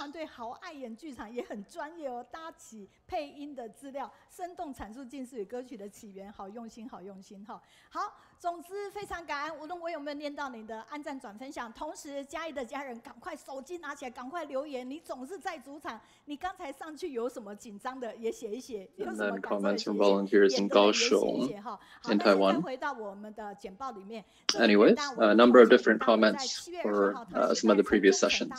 [SPEAKER 1] 搭起配音的资料，生动阐述近似语歌曲的起源，好用心，好用心哈。好，总之非常感恩，无论我有没有念到你的按赞、转分享，同时嘉义的家人赶快手机拿起来，赶快留言。你总是在主场，你刚才上去有什么紧张的也写一写，有什么感受也写一写，也写一写哈。好，那现在回到我们的简报里面。
[SPEAKER 3] Anyways, a number of different comments for some of the previous sessions.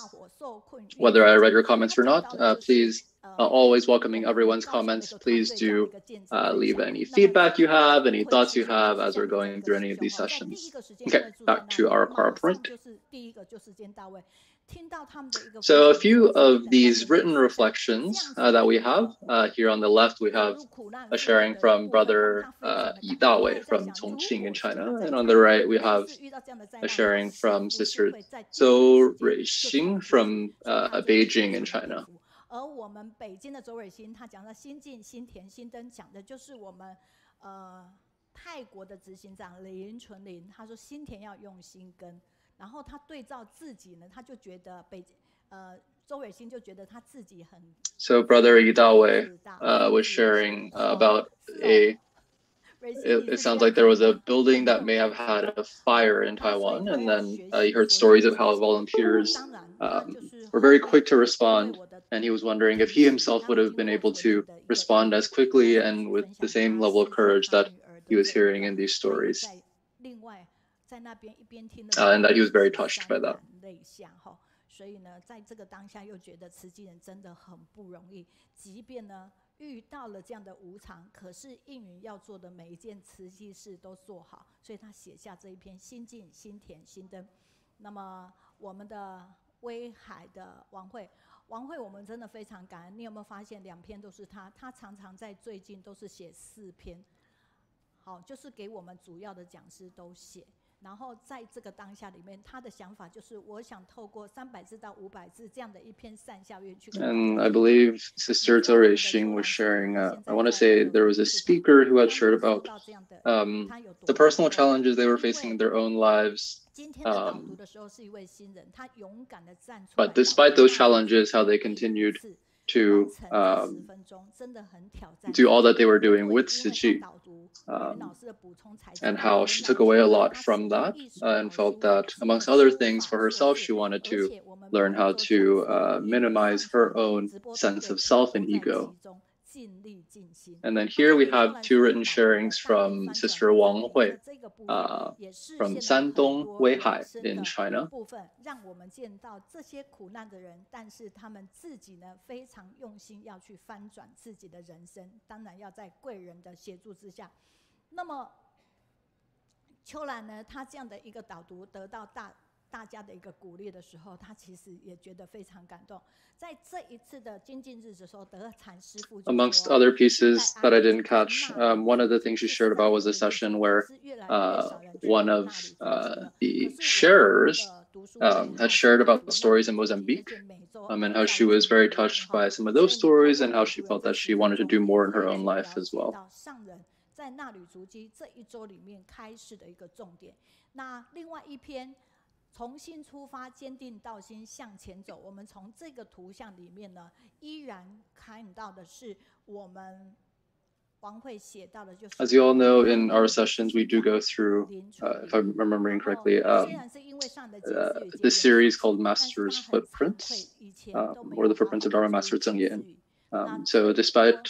[SPEAKER 3] Whether I read your comments or not, please. Always welcoming everyone's comments. Please do leave any feedback you have, any thoughts you have as we're going through any of these sessions. Okay, back to our PowerPoint. So a few of these written reflections that we have, here on the left we have a sharing from Brother Daai from Chongqing in China, and on the right we have a sharing from Sister Tzu Chi from Beijing in China.
[SPEAKER 1] 而我们北京的周蕊欣，他讲到心静、心田、心灯，讲的就是我们泰国的执行长林纯林，他说心田要用心耕，然后他对照自己呢，他就觉得周蕊欣就觉得他自己很。
[SPEAKER 3] So Brother Daai was sharing about It sounds like there was a building that may have had a fire in Taiwan, and then he heard stories of how volunteers were very quick to respond, and he was wondering if he himself would have been able to respond as quickly and with the same level of courage that he was hearing in these stories, and that he was very touched by that.
[SPEAKER 1] 所以呢，在这个当下又觉得慈济人真的很不容易，即便呢遇到了这样的无常，可是应允要做的每一件慈济事都做好，所以他写下这一篇心静、心田、心灯。那么我们的威海的王慧我们真的非常感恩。你有没有发现2篇都是他常常在最近都是写4篇，好，就是给我们主要的讲师都写。然后在这个当下里面，他的想法就是我想透过300字到500字这样的一篇善孝愿去。
[SPEAKER 3] And I believe Sister Tzu Chi was sharing. I want to say there was a speaker who had shared about the personal challenges they were facing in their own lives. But despite those challenges, how they continued to do all that they were doing with Tzu Chi, and how she took away a lot from that and felt that, amongst other things, for herself, she wanted to learn how to minimize her own sense of self and ego
[SPEAKER 11] And then here we have 2 written sharings from Sister Wang Hui from Shandong Weihai in China.
[SPEAKER 1] 让我们见到这些苦难的人，但是他们自己呢非常用心要去翻转自己的人生，当然要在贵人的协助之下。那么秋兰呢，她这样的一个导读得到大家的一个鼓励的时候，她其实也觉得非常感动。在这一次的精进日的时候，德禅师父
[SPEAKER 11] Amongst other pieces that I didn't catch, one of the things she shared about was a session where one of the sharers had shared about the stories in Mozambique and how she was very touched by some of those stories and how she felt that she wanted to do more in her own life as well.
[SPEAKER 1] 在纳履足迹这一周里面开始的一个重点。那另外一篇重新出发，坚定道心向前走。我们从这个图像里面呢，依然看到的是我们王慧写到的，就是。
[SPEAKER 11] As you all know, in our sessions, we do go through, if I'm remembering correctly, this series called Master's Footprints, or the Footprints of Dharma Master Zeng Yan. So despite,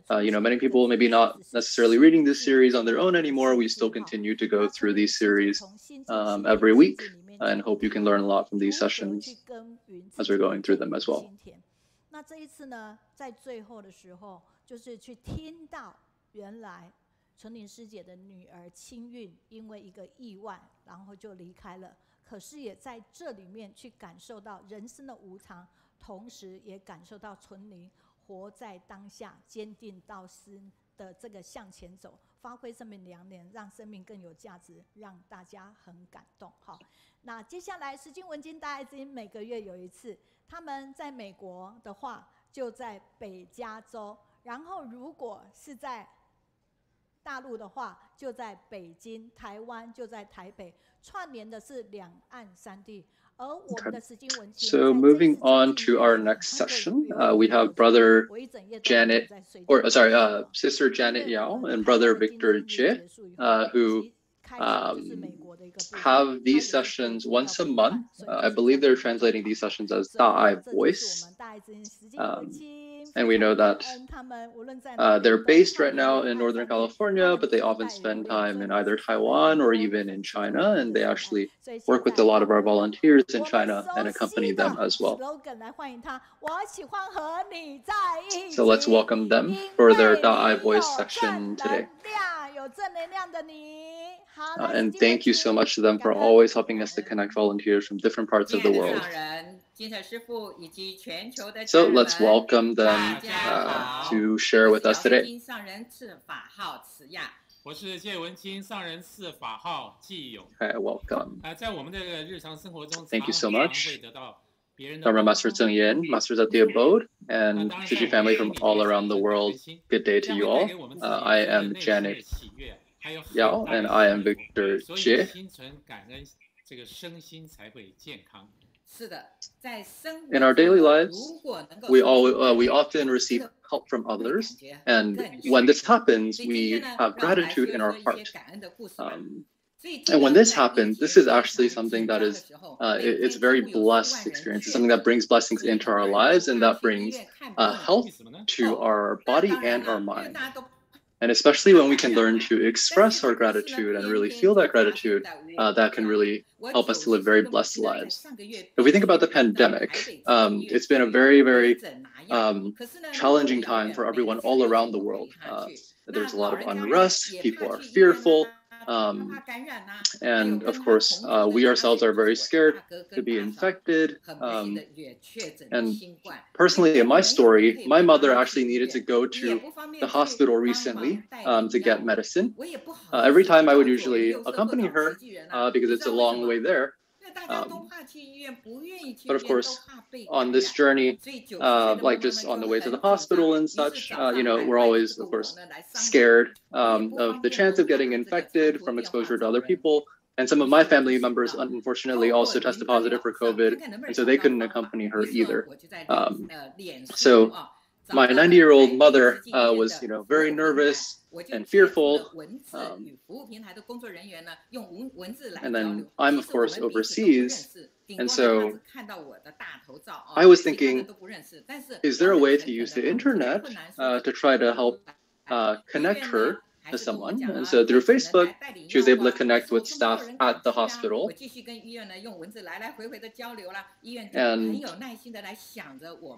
[SPEAKER 11] many people maybe not necessarily reading this series on their own anymore, we still continue to go through these series every week and hope you can learn a lot from these sessions as we're going through them as well.
[SPEAKER 1] 那这一次呢，在最后的时候，就是去听到原来纯林师姐的女儿清韵因为一个意外，然后就离开了。可是也在这里面去感受到人生的无常，同时也感受到纯林活在当下，坚定道心的这个向前走，发挥生命良念，让生命更有价值，让大家很感动。好，那接下来时经文经大爱之音每个月有一次，他们在美国的话就在北加州，然后如果是在大陆的话就在北京，台湾就在台北，串联的是两岸三地。
[SPEAKER 11] Okay. So moving on to our next session, we have Sister Janet Yao and Brother Victor Jie, who have these sessions once a month. I believe they're translating these sessions as Daai voice. And we know that they're based right now in Northern California, but they often spend time in either Taiwan or even in China. And they actually work with a lot of our volunteers in China and accompany them as well. So let's welcome them for their Daai voice section today. And thank you so much to them for always helping us to connect volunteers from different parts of the world. So let's welcome them to share with us today.
[SPEAKER 12] 我是戒文清上人寺法号纪勇。
[SPEAKER 11] Okay, welcome.
[SPEAKER 12] 在我们的日常生活中，
[SPEAKER 11] Thank you so much. Dharma Master Zeng Yan, Masters at the Abode, and Tzu Chi family from all around the world. Good day to you all. I am Janet Yao, and I am Victor Jie. In our daily lives, we often receive help from others, and when this happens, we have gratitude in our heart. And when this happens, this is actually something that is, it's a very blessed experience. It's something that brings blessings into our lives, and that brings health to our body and our mind. And especially when we can learn to express our gratitude and really feel that gratitude, that can really help us to live very blessed lives. If we think about the pandemic, it's been a very, very challenging time for everyone all around the world. There's a lot of unrest, people are fearful. And of course, we ourselves are very scared to be infected. And personally, in my story, my mother actually needed to go to the hospital recently to get medicine. Every time I would usually accompany her because it's a long way there. But of course, on this journey, like just on the way to the hospital and such, we're always, of course, scared of the chance of getting infected from exposure to other people. And some of my family members, unfortunately, also tested positive for COVID, and so they couldn't accompany her either. So my 90-year-old mother was, very nervous and fearful. And then I'm, of course, overseas. And so I was thinking, is there a way to use the internet to try to help connect her to someone? And so through Facebook, she was able to connect with staff at the hospital. And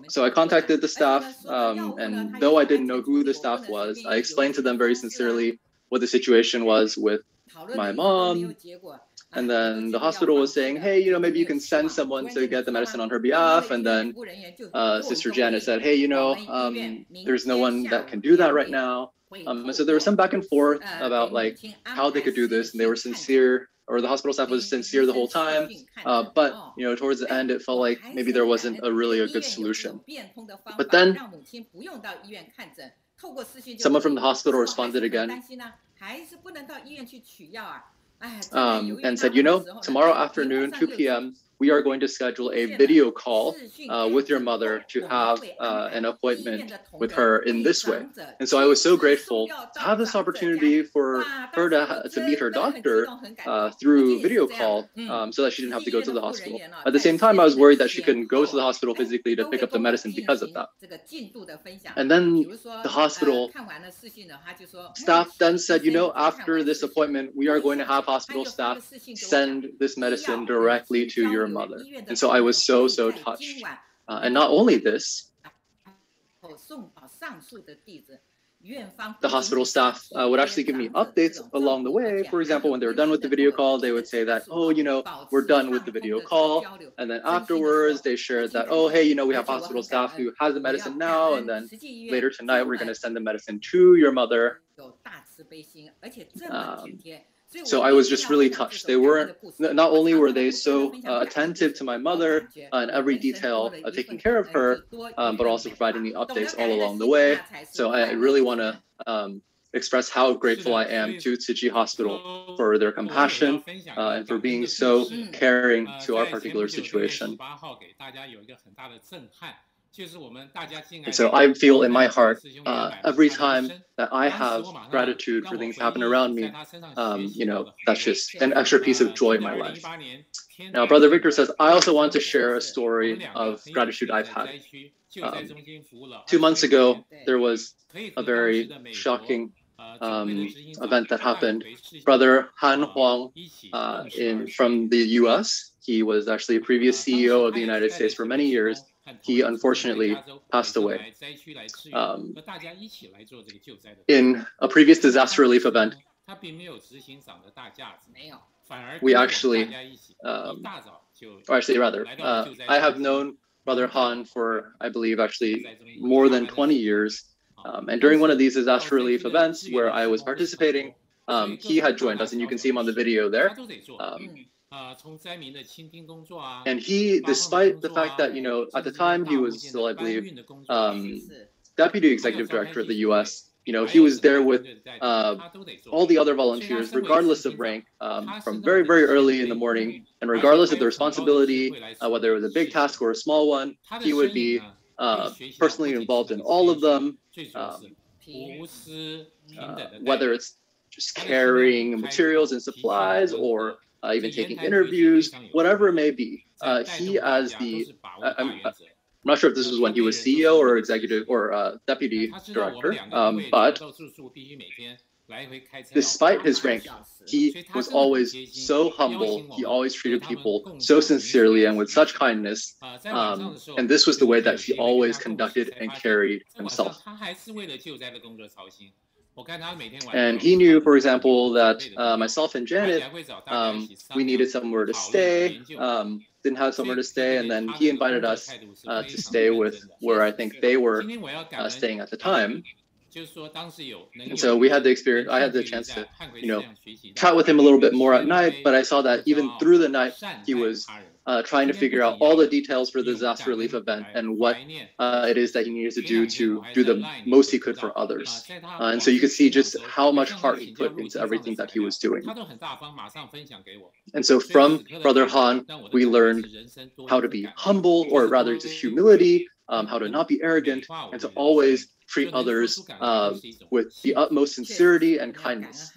[SPEAKER 11] so I contacted the staff, and though I didn't know who the staff was, I explained to them very sincerely what the situation was with my mom. And then the hospital was saying, hey, you know, maybe you can send someone to get the medicine on her behalf. And then Sister Janet said, hey, you know, there's no one that can do that right now. And so there was some back and forth about like how they could do this, and they were sincere, or the hospital staff was sincere the whole time. But you know, towards the end, it felt like maybe there wasn't really a good solution. But then someone from the hospital responded again and said, you know, tomorrow afternoon, 2 p.m., we are going to schedule a video call with your mother to have an appointment with her in this way. And so I was so grateful to have this opportunity for her to meet her doctor through video call so that she didn't have to go to the hospital. At the same time, I was worried that she couldn't go to the hospital physically to pick up the medicine because of that. And then the hospital staff then said, you know, after this appointment, we are going to have hospital staff send this medicine directly to your mother. And so I was so touched. And not only this, the hospital staff would actually give me updates along the way. For example, when they were done with the video call, they would say that, oh, you know, we're done with the video call. And then afterwards, they shared that, oh, hey, you know, we have hospital staff who has the medicine now. And then later tonight, we're going to send the medicine to your mother. So I was just really touched. They weren't, not only were they so attentive to my mother and every detail taking care of her, but also providing me updates all along the way. So I really want to express how grateful I am to Tzu Chi Hospital for their compassion and for being so caring to our particular situation. And so I feel in my heart every time that I have gratitude for things that happen around me, you know, that's just an extra piece of joy in my life. Now, Brother Victor says, I also want to share a story of gratitude I've had. 2 months ago, there was a very shocking event that happened. Brother Han Huang from the US, he was actually a previous CEO of the United States for many years. He unfortunately passed away in a previous disaster relief event. We actually, or actually rather, I have known Brother Han for, I believe, actually more than 20 years. And during one of these disaster relief events where I was participating, he had joined us, and you can see him on the video there. And he, despite the fact that, you know, at the time he was still, I believe, Deputy Executive Director of the U.S., you know, he was there with all the other volunteers, regardless of rank, from very, very early in the morning, and regardless of the responsibility, whether it was a big task or a small one, he would be personally involved in all of them, whether it's just carrying materials and supplies or even taking interviews, whatever it may be. He, as the, I'm not sure if this was when he was CEO or executive or deputy director, but despite his rank, he was always so humble. He always treated people so sincerely and with such kindness. And this was the way that he always conducted and carried himself. And he knew, for example, that myself and Janet, we needed somewhere to stay, didn't have somewhere to stay, and then he invited us to stay with where I think they were staying at the time. And so we had the experience, I had the chance to, you know, chat with him a little bit more at night, but I saw that even through the night, he was trying to figure out all the details for the disaster relief event and what it is that he needed to do the most he could for others. And so you could see just how much heart he put into everything that he was doing. And so from Brother Han, we learned how to be humble, or rather just humility, how to not be arrogant, and to always treat others with the utmost sincerity and kindness.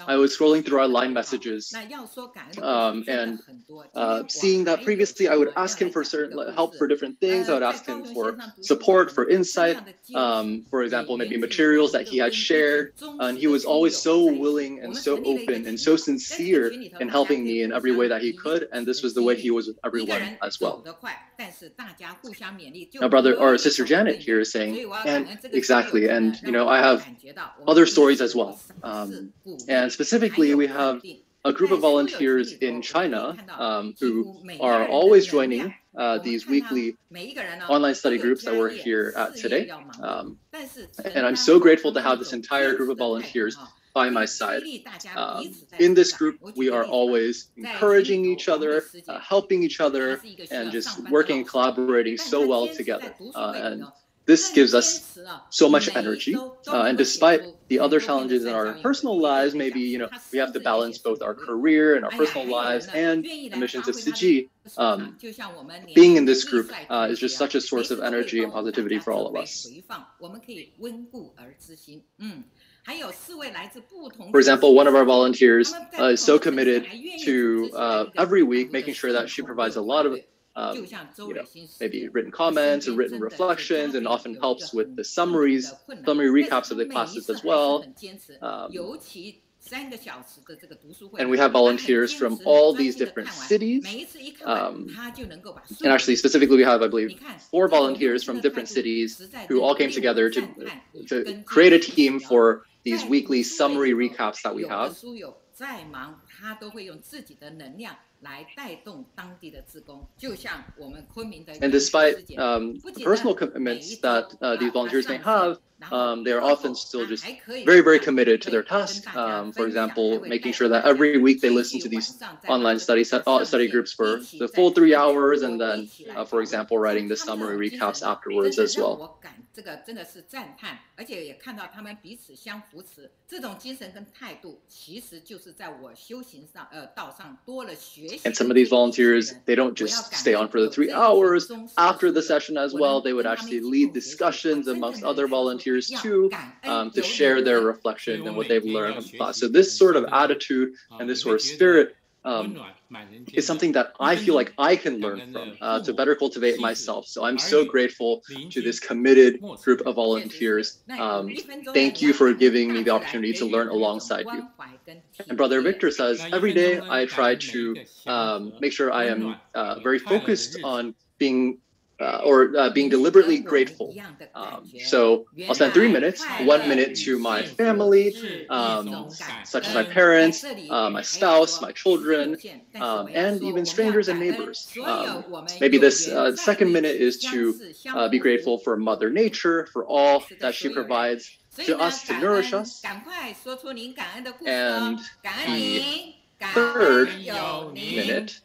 [SPEAKER 11] I was scrolling through our line messages and seeing that previously I would ask him for certain help for different things. I would ask him for support, for insight, for example, maybe materials that he had shared. And he was always so willing and so open and so sincere in helping me in every way that he could. And this was the way he was with everyone as well. Now, brother or sister Janet here is saying, and exactly, and I have other stories as well. And specifically, we have a group of volunteers in China who are always joining these weekly online study groups that we're here at today. And I'm so grateful to have this entire group of volunteers by my side. In this group, we are always encouraging each other, helping each other, and just working and collaborating so well together. And this gives us so much energy. And despite the other challenges in our personal lives, maybe we have to balance both our career and our personal lives and the missions of Tzu Chi. Being in this group is just such a source of energy and positivity for all of us. For example, one of our volunteers is so committed to every week making sure that she provides a lot of maybe written comments or written reflections, and often helps with the summary recaps of the classes as well. And we have volunteers from all these different cities. And actually, specifically, we have, I believe, 4 volunteers from different cities who all came together to create a team for these weekly summary recaps that we have. And despite the personal commitments that these volunteers may have, they are often still just very, very committed to their task. For example, making sure that every week they listen to these online study groups for the full 3 hours, and then, for example, writing the summary recaps afterwards as well. And some of these volunteers, they don't just stay on for the 3 hours. After the session as well, they would actually lead discussions amongst other volunteers too, to share their reflection and what they've learned from class. So this sort of attitude and this sort of spirit is something that I feel like I can learn from to better cultivate myself. So I'm so grateful to this committed group of volunteers. Thank you for giving me the opportunity to learn alongside you. And Brother Victor says, every day I try to make sure I am very focused on being being deliberately grateful. So I'll spend 3 minutes, 1 minute to my family, such as my parents, my spouse, my children, and even strangers and neighbors. Maybe this second minute is to be grateful for Mother Nature, for all that she provides to us to nourish us. And the third minute,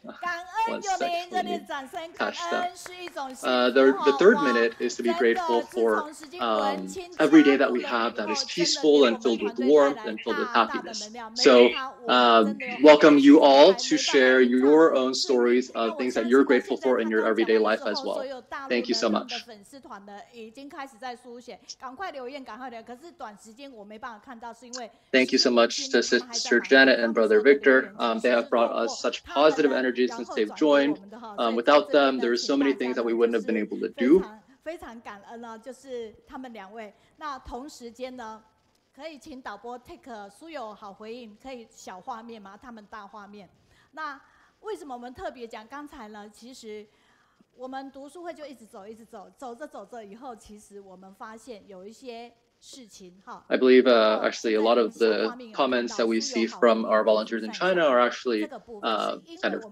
[SPEAKER 11] one second, let me catch that. The third minute is to be grateful for every day that we have that is peaceful and filled with warmth and filled with happiness. So welcome you all to share your own stories of things that you're grateful for in your everyday life as well. Thank you so much. Thank you so much to Sister Janet and Brother Victor. They have brought us such positive energy since they've joined. Without them, there's so many things that we wouldn't have been able to do.
[SPEAKER 1] 非常感恩呢，就是他们2位。那同时间呢，可以请导播 take 书友好回应，可以小画面吗？他们大画面。那为什么我们特别讲？刚才呢，其实我们读书会就一直走，一直走，走着走着以后，其实我们发现有一些。
[SPEAKER 11] I believe actually a lot of the comments that we see from our volunteers in China are actually kind of,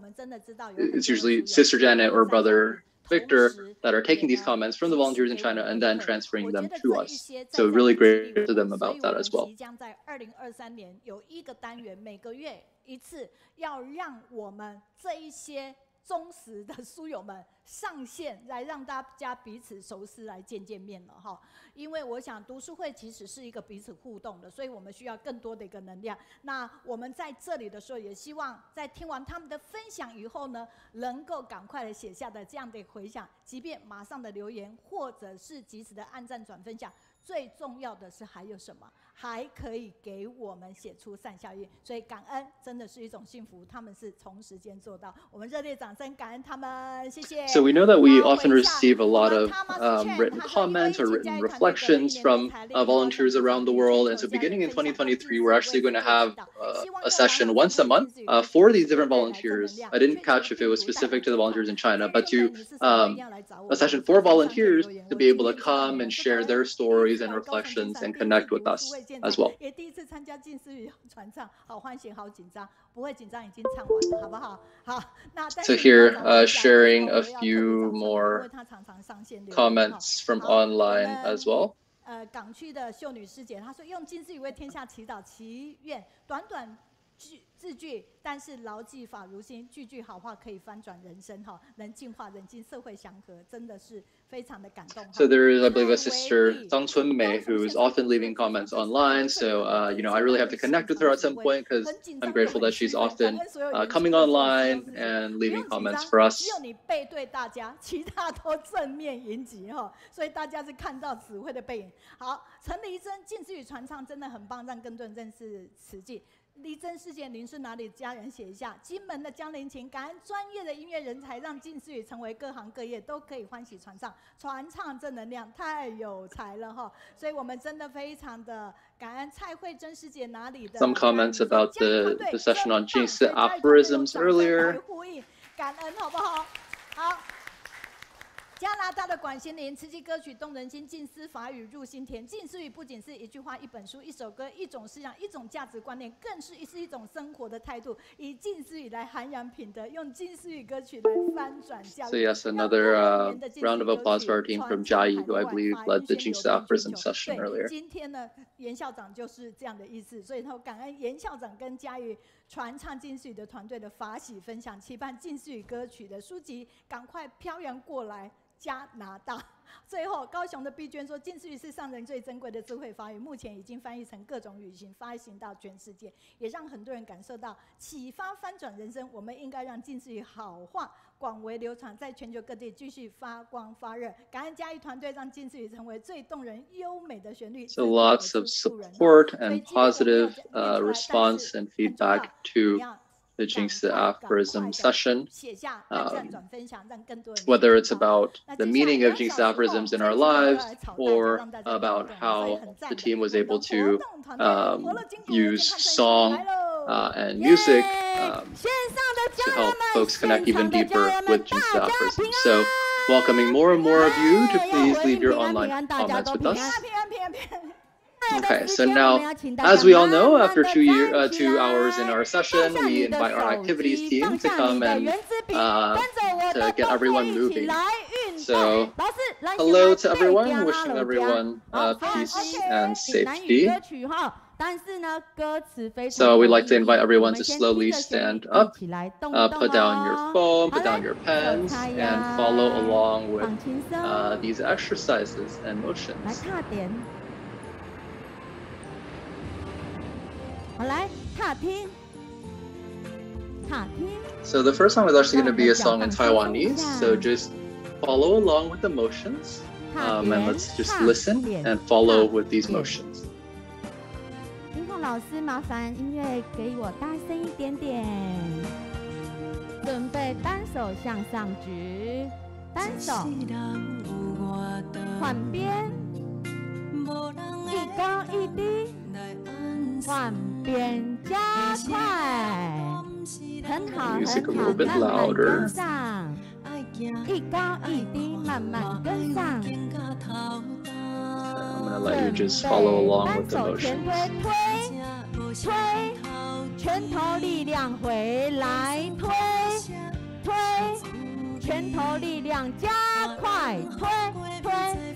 [SPEAKER 11] it's usually Sister Janet or Brother Victor that are taking these comments from the volunteers in China and then transferring them to us. So really great to them about that as well.
[SPEAKER 1] 2023年有一个单元，每个月1次，要让我们这一些忠实的书友们上线，来让大家彼此熟识，来见面了哈。因为我想读书会其实是一个彼此互动的，所以我们需要更多的一个能量。那我们在这里的时候，也希望在听完他们的分享以后呢，能够赶快的写下的这样的回响，即便马上的留言，或者是及时的按赞转分享，最重要的是还有什么？还可以给我们写出善效应，所以感恩真的是一种幸福。他们是从时间做到，我们热烈掌声感恩他们，谢谢。
[SPEAKER 11] So we know that we often receive a lot of written comments or written reflections from volunteers around the world. And so beginning in 2023, we're actually going to have a session once a month for these different volunteers. I didn't catch if it was specific to the volunteers in China, but to a session for volunteers to be able to come and share their stories and reflections and connect with us as well.
[SPEAKER 1] 也第一次参加近似语传唱，好欢喜，好紧张，不会紧张，已经唱完了，好不好？好，那
[SPEAKER 11] So here, sharing a few more comments from online as well.
[SPEAKER 1] 港区的秀女师姐，她说用近似语为天下祈祷，祈愿短短字句，但是牢记法如新，句句好话可以翻转人生哈，能净化人心，社会祥和，真的是非常的感动。
[SPEAKER 11] So there is, I believe, a sister Zhang Chunmei who is often leaving comments online. So you know, I really have to connect with her at some point because I'm grateful that she's often coming online and leaving comments for us.
[SPEAKER 1] 只有你背对大家，其他都正面迎击哈，所以大家是看到指挥的背影。好，陈黎真近似语传唱真的很棒，让更多人认识慈济。黎真事件，您是哪里家人写一下？金门的江陵琴，感恩专业的音乐人才，让近似语成为各行各业都可以欢喜传唱，传唱正能量，太有才了哈！所以我们真的非常的感恩蔡慧珍师姐哪里的。
[SPEAKER 11] Some comments about the session on Jing Si Aphorisms earlier.
[SPEAKER 1] 呼应，感恩好不好？好。加拿大的管心灵，慈济歌曲动人心，静思法语入心田。近似语不仅是一句话、一本书、一首歌、一种思想、一种价值观念，更是一种生活的态度。以近似语来涵养品德，用近似语歌曲来翻转教育。
[SPEAKER 11] So yes, another round of applause for our team from Jiayi, who I believe led the Jing Si Aphorism session earlier.
[SPEAKER 1] 今天呢，严校长就是这样的意思，所以他感恩严校长跟嘉瑜传唱近似语的团队的法喜分享，期盼近似语歌曲的书籍赶快飘洋过来。 加拿大，最后高雄的碧娟说，近似语是上人最珍贵的智慧法语，目前已经翻译成各种语言，发行到全世界，也让很多人感受到启发翻转人生。我们应该让近似语好话广为流传，在全球各地继续发光发热。感恩嘉义团队让近似语成为最动人优美的旋律。
[SPEAKER 11] So lots of support and positive response and feedback to the Jing Si Aphorism session, whether it's about the meaning of Jing Si Aphorisms in our lives or about how the team was able to use song and music to help folks connect even deeper with Jing Si Aphorism. So welcoming more and more of you to please leave your online comments with us. Okay, so now, as we all know, after 2 hours in our session, we invite our activities team to come and to get everyone moving. So, hello to everyone, wishing everyone peace and safety. So we'd like to invite everyone to slowly stand up, put down your phone, put down your pens, and follow along with these exercises and motions. So the first song is actually going to be a song in Taiwanese, so just follow along with the motions, and let's just listen and follow with these motions.
[SPEAKER 13] 音控老师，麻烦音乐给我大声一点点。准备单手向上举，单手换边，一高一低。 换边加快，很好很好，慢慢跟上，一高一低，慢慢跟上。
[SPEAKER 11] I'm gonna let you just follow along with the motion.
[SPEAKER 13] 推，拳头力量回来，推，拳头力量加快，推，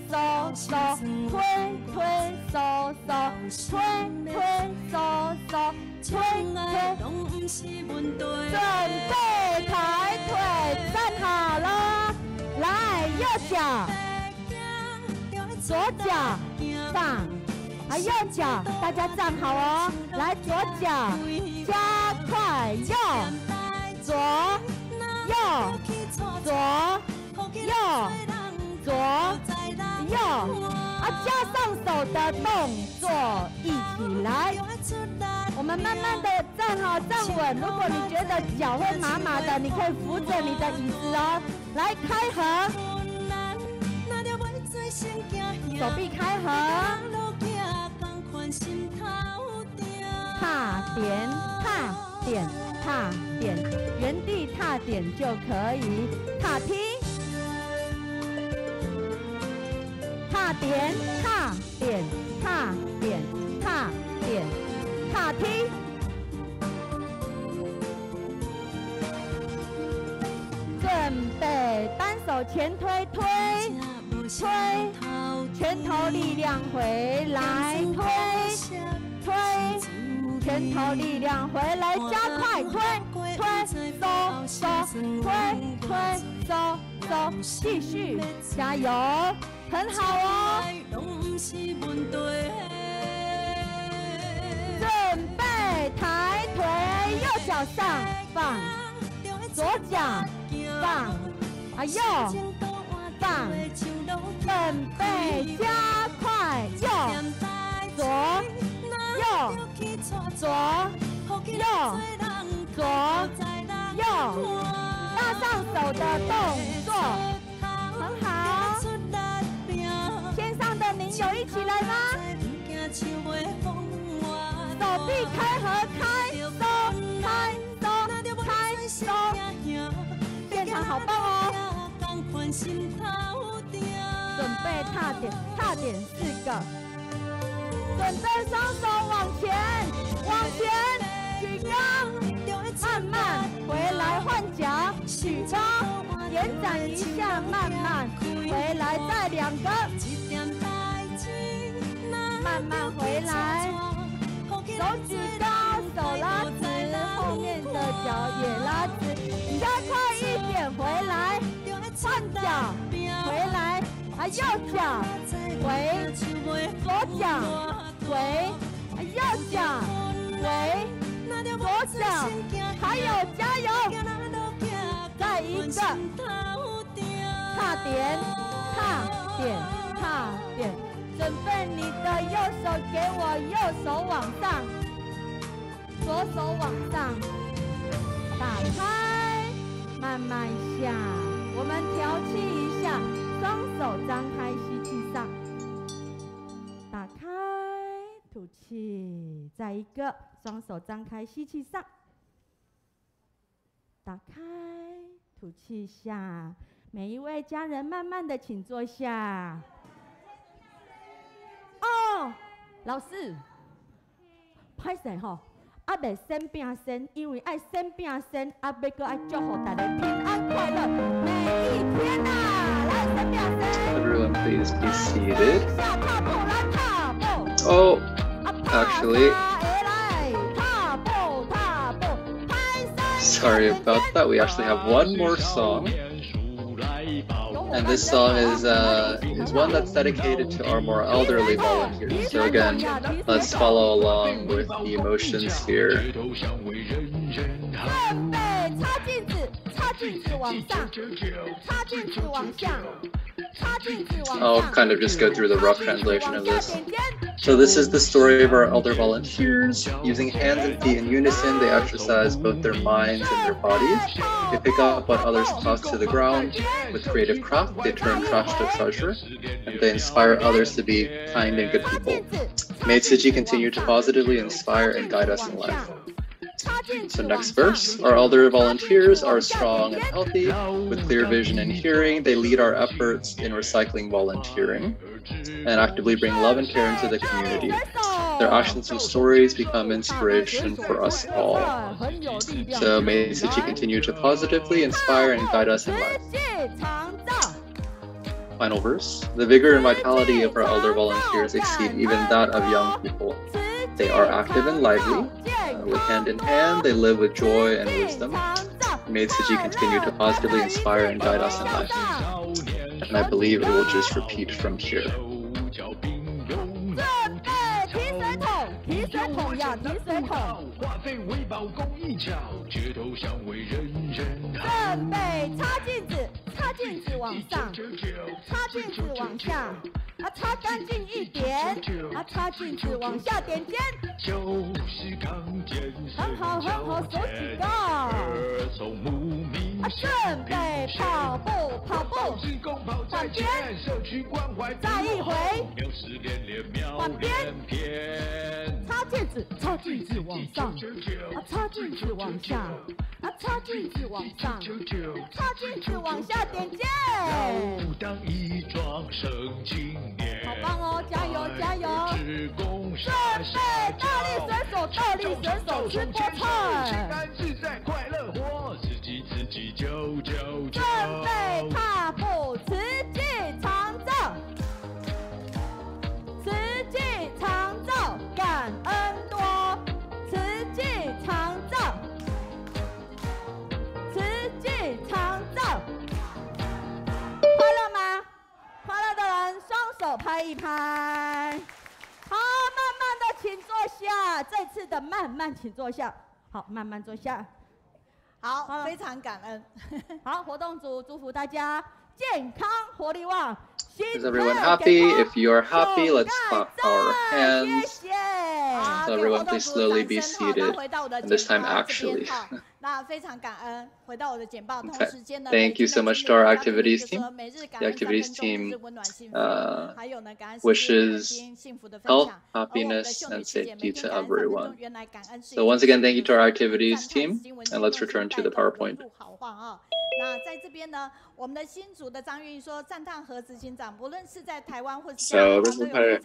[SPEAKER 13] 收，推，收，推，收，准备抬腿，站好了，来右脚，左脚上，右脚，大家站好哦，来左脚加快，右，左，右，左，右。加上手的动作一起来。我们慢慢的站好站稳，如果你觉得脚会麻麻的，你可以扶着你的椅子哦。来开合，手臂开合，踏点踏点踏点，原地踏点就可以。踏踢，踏点踏点踏点踏点踏踢。准备单手前推推推，拳头力量回来推推，拳头力量回来加快推推收收推推收收，继续加油，很好哦。准备抬腿，右脚上放，左脚放，右放，准备加快，右左右左右左右，搭上手的动作，很好。线上的您有一起来吗？手臂开合，开收开收开收，现场好棒哦！准备踏点，踏点4个，准备双手往前，往前举高，慢慢回来换脚，举高，延展一下，慢慢回来，再2个，慢慢回来，手举高，手拉直，后面的脚也拉直，加快一点回来，换脚回来，右脚回，左脚回，右脚回，左脚，还有加油，再1个，踏点踏点踏点，准备你的右手给我，右手往上，左手往上，打开，慢慢下，我们调气一下，双手张开，吸气上，打开，吐气，再1个，双手张开，吸气上，打开，吐气下。每一位家人慢慢的请坐下。哦，老师，歹势吼，未先拼先，因为爱先拼先，要搁爱祝福大家平安快乐每一天啊！来，先拼先。
[SPEAKER 11] Everyone, please be seated.
[SPEAKER 13] 下踏步，来踏步。
[SPEAKER 11] Oh, actually. Sorry about that. We actually have one more song. And this song is one that's dedicated to our more elderly volunteers. So again, let's follow along with the emotions here. I'll kind of just go through the rough translation of this. So this is the story of our elder volunteers. Using hands and feet in unison, they exercise both their minds and their bodies. They pick up what others toss to the ground. With creative craft, they turn trash to treasure, and they inspire others to be kind and good people. May Tzu Chi continue to positively inspire and guide us in life. So next verse, our elder volunteers are strong and healthy, with clear vision and hearing. They lead our efforts in recycling volunteering and actively bring love and care into the community. Their actions and stories become inspiration for us all. So may Tzu Chi continue to positively inspire and guide us in life. Final verse, the vigor and vitality of our elder volunteers exceed even that of young people. They are active and lively. With hand in hand, they live with joy and wisdom. May Tzu Chi continue to positively inspire and guide us in life. And I believe it will just repeat from here.
[SPEAKER 13] 准备擦镜子，擦镜子往上，擦镜子往下，擦干净一点，擦镜子往下点肩，很好很好，手举高，准备跑步跑步，换边，再一回，换边，擦镜子擦镜子往上，擦镜子往下，擦镜子往上，擦镜子往下点肩，好棒哦，加油加油！准备大力水手，大力水手吃菠菜。准备踏步，慈济长照，慈济长照，感恩多，慈济长照，慈济长照。快乐吗？快乐的人双手拍一拍。好，慢慢的请坐下。这次的慢慢请坐下。好，慢慢坐下。
[SPEAKER 1] 好，非常感恩。
[SPEAKER 13] 好，活动组祝福大家健康活力旺。
[SPEAKER 11] Is everyone happy? If you are happy, let's clap our hands. So everyone please slowly be seated. And this time actually.
[SPEAKER 1] 那非常感恩，回到我的简报，同时间呢
[SPEAKER 11] Thank you so much to our activities team. The activities team wishes health, happiness, and safety to everyone. So once again, thank you to our activities team, and let's return to the PowerPoint.
[SPEAKER 1] 那在这边呢，我们的新组的张运说，赞叹何执行长，不论是在台湾或是加拿大，都有非常多的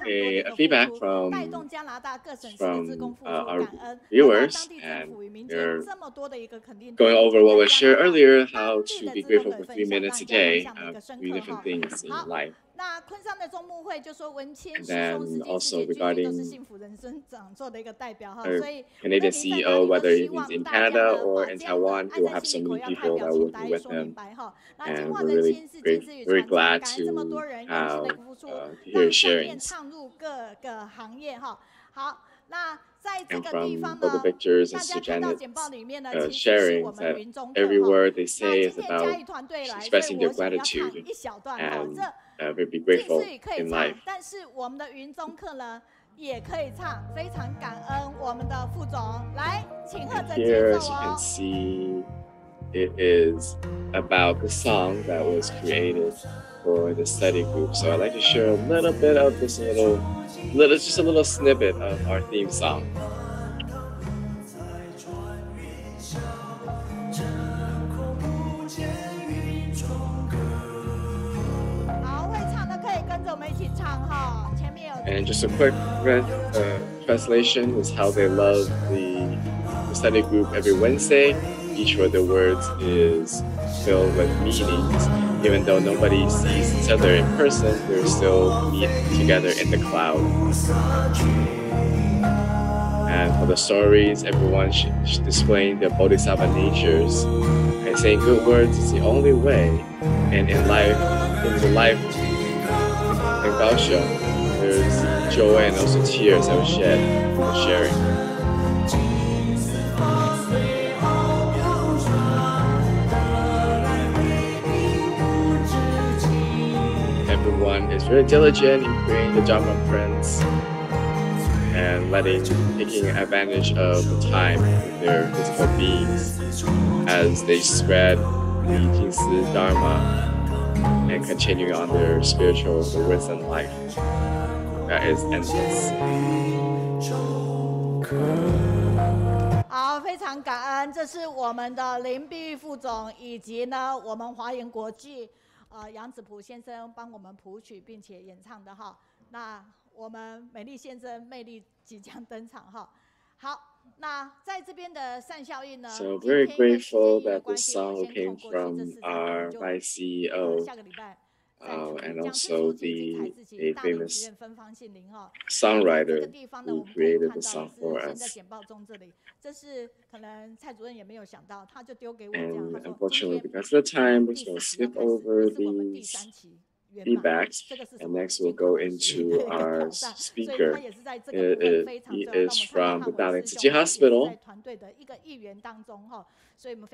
[SPEAKER 1] 付出，带动加拿大各省市的志工付出，感恩。
[SPEAKER 3] viewers,
[SPEAKER 1] 当地政府与民间这么多的一个肯定。
[SPEAKER 3] Going over what was shared earlier, how to be grateful for 3 minutes a day, 3 different things in life.
[SPEAKER 1] 那昆山的中牧会就说文谦师
[SPEAKER 3] And
[SPEAKER 1] 兄
[SPEAKER 3] then
[SPEAKER 1] 世界
[SPEAKER 3] also
[SPEAKER 1] 世界居民都是
[SPEAKER 3] regarding
[SPEAKER 1] 幸福人生讲座的一个代表哈，
[SPEAKER 3] our
[SPEAKER 1] 所以
[SPEAKER 3] Canadian CEO, whether he's in Canada or in Taiwan, he will have so many people that will be with him. And we're really very glad to hear sharing.
[SPEAKER 1] 唱入各个行业哈。好，那在这
[SPEAKER 3] And
[SPEAKER 1] 个地
[SPEAKER 3] from
[SPEAKER 1] 方
[SPEAKER 3] all
[SPEAKER 1] 呢
[SPEAKER 3] the，pictures
[SPEAKER 1] 大
[SPEAKER 3] and
[SPEAKER 1] 家看到
[SPEAKER 3] Janet
[SPEAKER 1] 简报里面呢，其实是
[SPEAKER 3] sharing
[SPEAKER 1] 我
[SPEAKER 3] that
[SPEAKER 1] 们云中课
[SPEAKER 3] every
[SPEAKER 1] 哈。
[SPEAKER 3] word they
[SPEAKER 1] 那
[SPEAKER 3] say
[SPEAKER 1] 今
[SPEAKER 3] is
[SPEAKER 1] 天嘉
[SPEAKER 3] about
[SPEAKER 1] 义团队来，所以
[SPEAKER 3] expressing
[SPEAKER 1] 我
[SPEAKER 3] their
[SPEAKER 1] 想要唱
[SPEAKER 3] gratitude
[SPEAKER 1] 一小段哈，
[SPEAKER 3] and
[SPEAKER 1] 这
[SPEAKER 3] be
[SPEAKER 1] 近
[SPEAKER 3] grateful
[SPEAKER 1] 似可以
[SPEAKER 3] in
[SPEAKER 1] 唱
[SPEAKER 3] life.，
[SPEAKER 1] 但是我们的云中课呢也可以唱，非常感恩我们的副总，来，请贺整
[SPEAKER 3] Here,
[SPEAKER 1] 节
[SPEAKER 3] as
[SPEAKER 1] 奏
[SPEAKER 3] you
[SPEAKER 1] 哦
[SPEAKER 3] can。see, it is about the song that was created for the study group. So I'd like to share a little bit of this just a little snippet of our theme song.
[SPEAKER 1] 好，会唱的可以跟着我们一起唱哈，前面有。
[SPEAKER 3] And just a quick translation is how they love the study group every Wednesday. Each of the words is filled with meanings. Even though nobody sees each other in person, they're still meet together in the cloud. And for the stories, everyone should displaying their bodhisattva natures. And saying good words is the only way. And in the life in Kaohsiung, there's joy and also tears that were shed for sharing. Everyone is very diligent in creating the Dharma prints and taking advantage of the time with their physical beings as they spread the Jing Si Dharma and continue on their spiritual wisdom life that is endless.
[SPEAKER 1] 好，非常感恩，这是我们的林碧玉副总，以及呢我们华研国际杨子璞先生帮我们谱曲并且演唱的哈。那我们美丽先生魅力即将登场哈。好，那在这边的善效应呢
[SPEAKER 3] So very grateful that this song came from our Vice CEO.
[SPEAKER 1] 下个礼拜。
[SPEAKER 3] and also a famous songwriter who created the song for us. And unfortunately, because of the time, we're going to skip over these feedbacks, and next we'll go into our speaker. He is from the Daai Tzu Chi Hospital,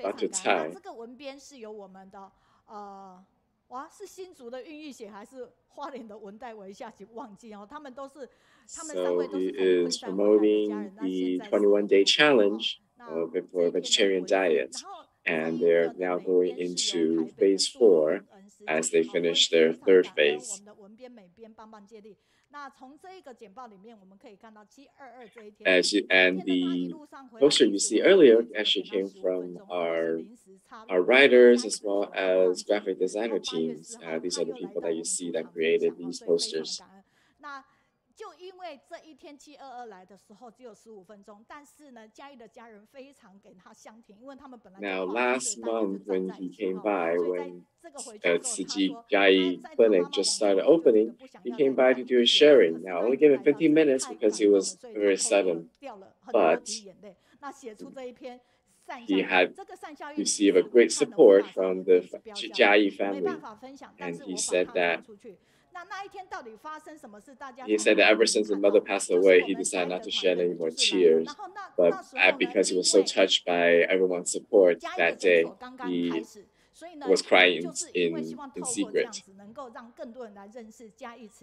[SPEAKER 3] Dr. Tsai.
[SPEAKER 1] 哇，是新竹的孕育血还是花莲的文代为下集忘记哦，他们3位都是
[SPEAKER 3] he is promoting the 21-day challenge for vegetarian diet, and they're now going into phase 4 as they finish their third phase.
[SPEAKER 1] 那从这一个简报里面，我们可以看到722这一天，
[SPEAKER 3] and the poster you see earlier actually came from our writers as well as graphic designer teams. These are the people that you see that created these posters.
[SPEAKER 1] 就因为这一天722来的时候只有15分钟，但是呢，嘉义的家人非常给他香甜，因为他们本来
[SPEAKER 3] Now last month when he came by, when Tzu Chi Jiayi Clinic just started opening, he came by to do a sharing. Now I only gave him 15 minutes because he was very sudden, but he had received a great support from the Jiayi family, and he said that ever since his mother passed away, he decided not to shed any more tears. But because he was so touched by everyone's support that day, he was crying in secret.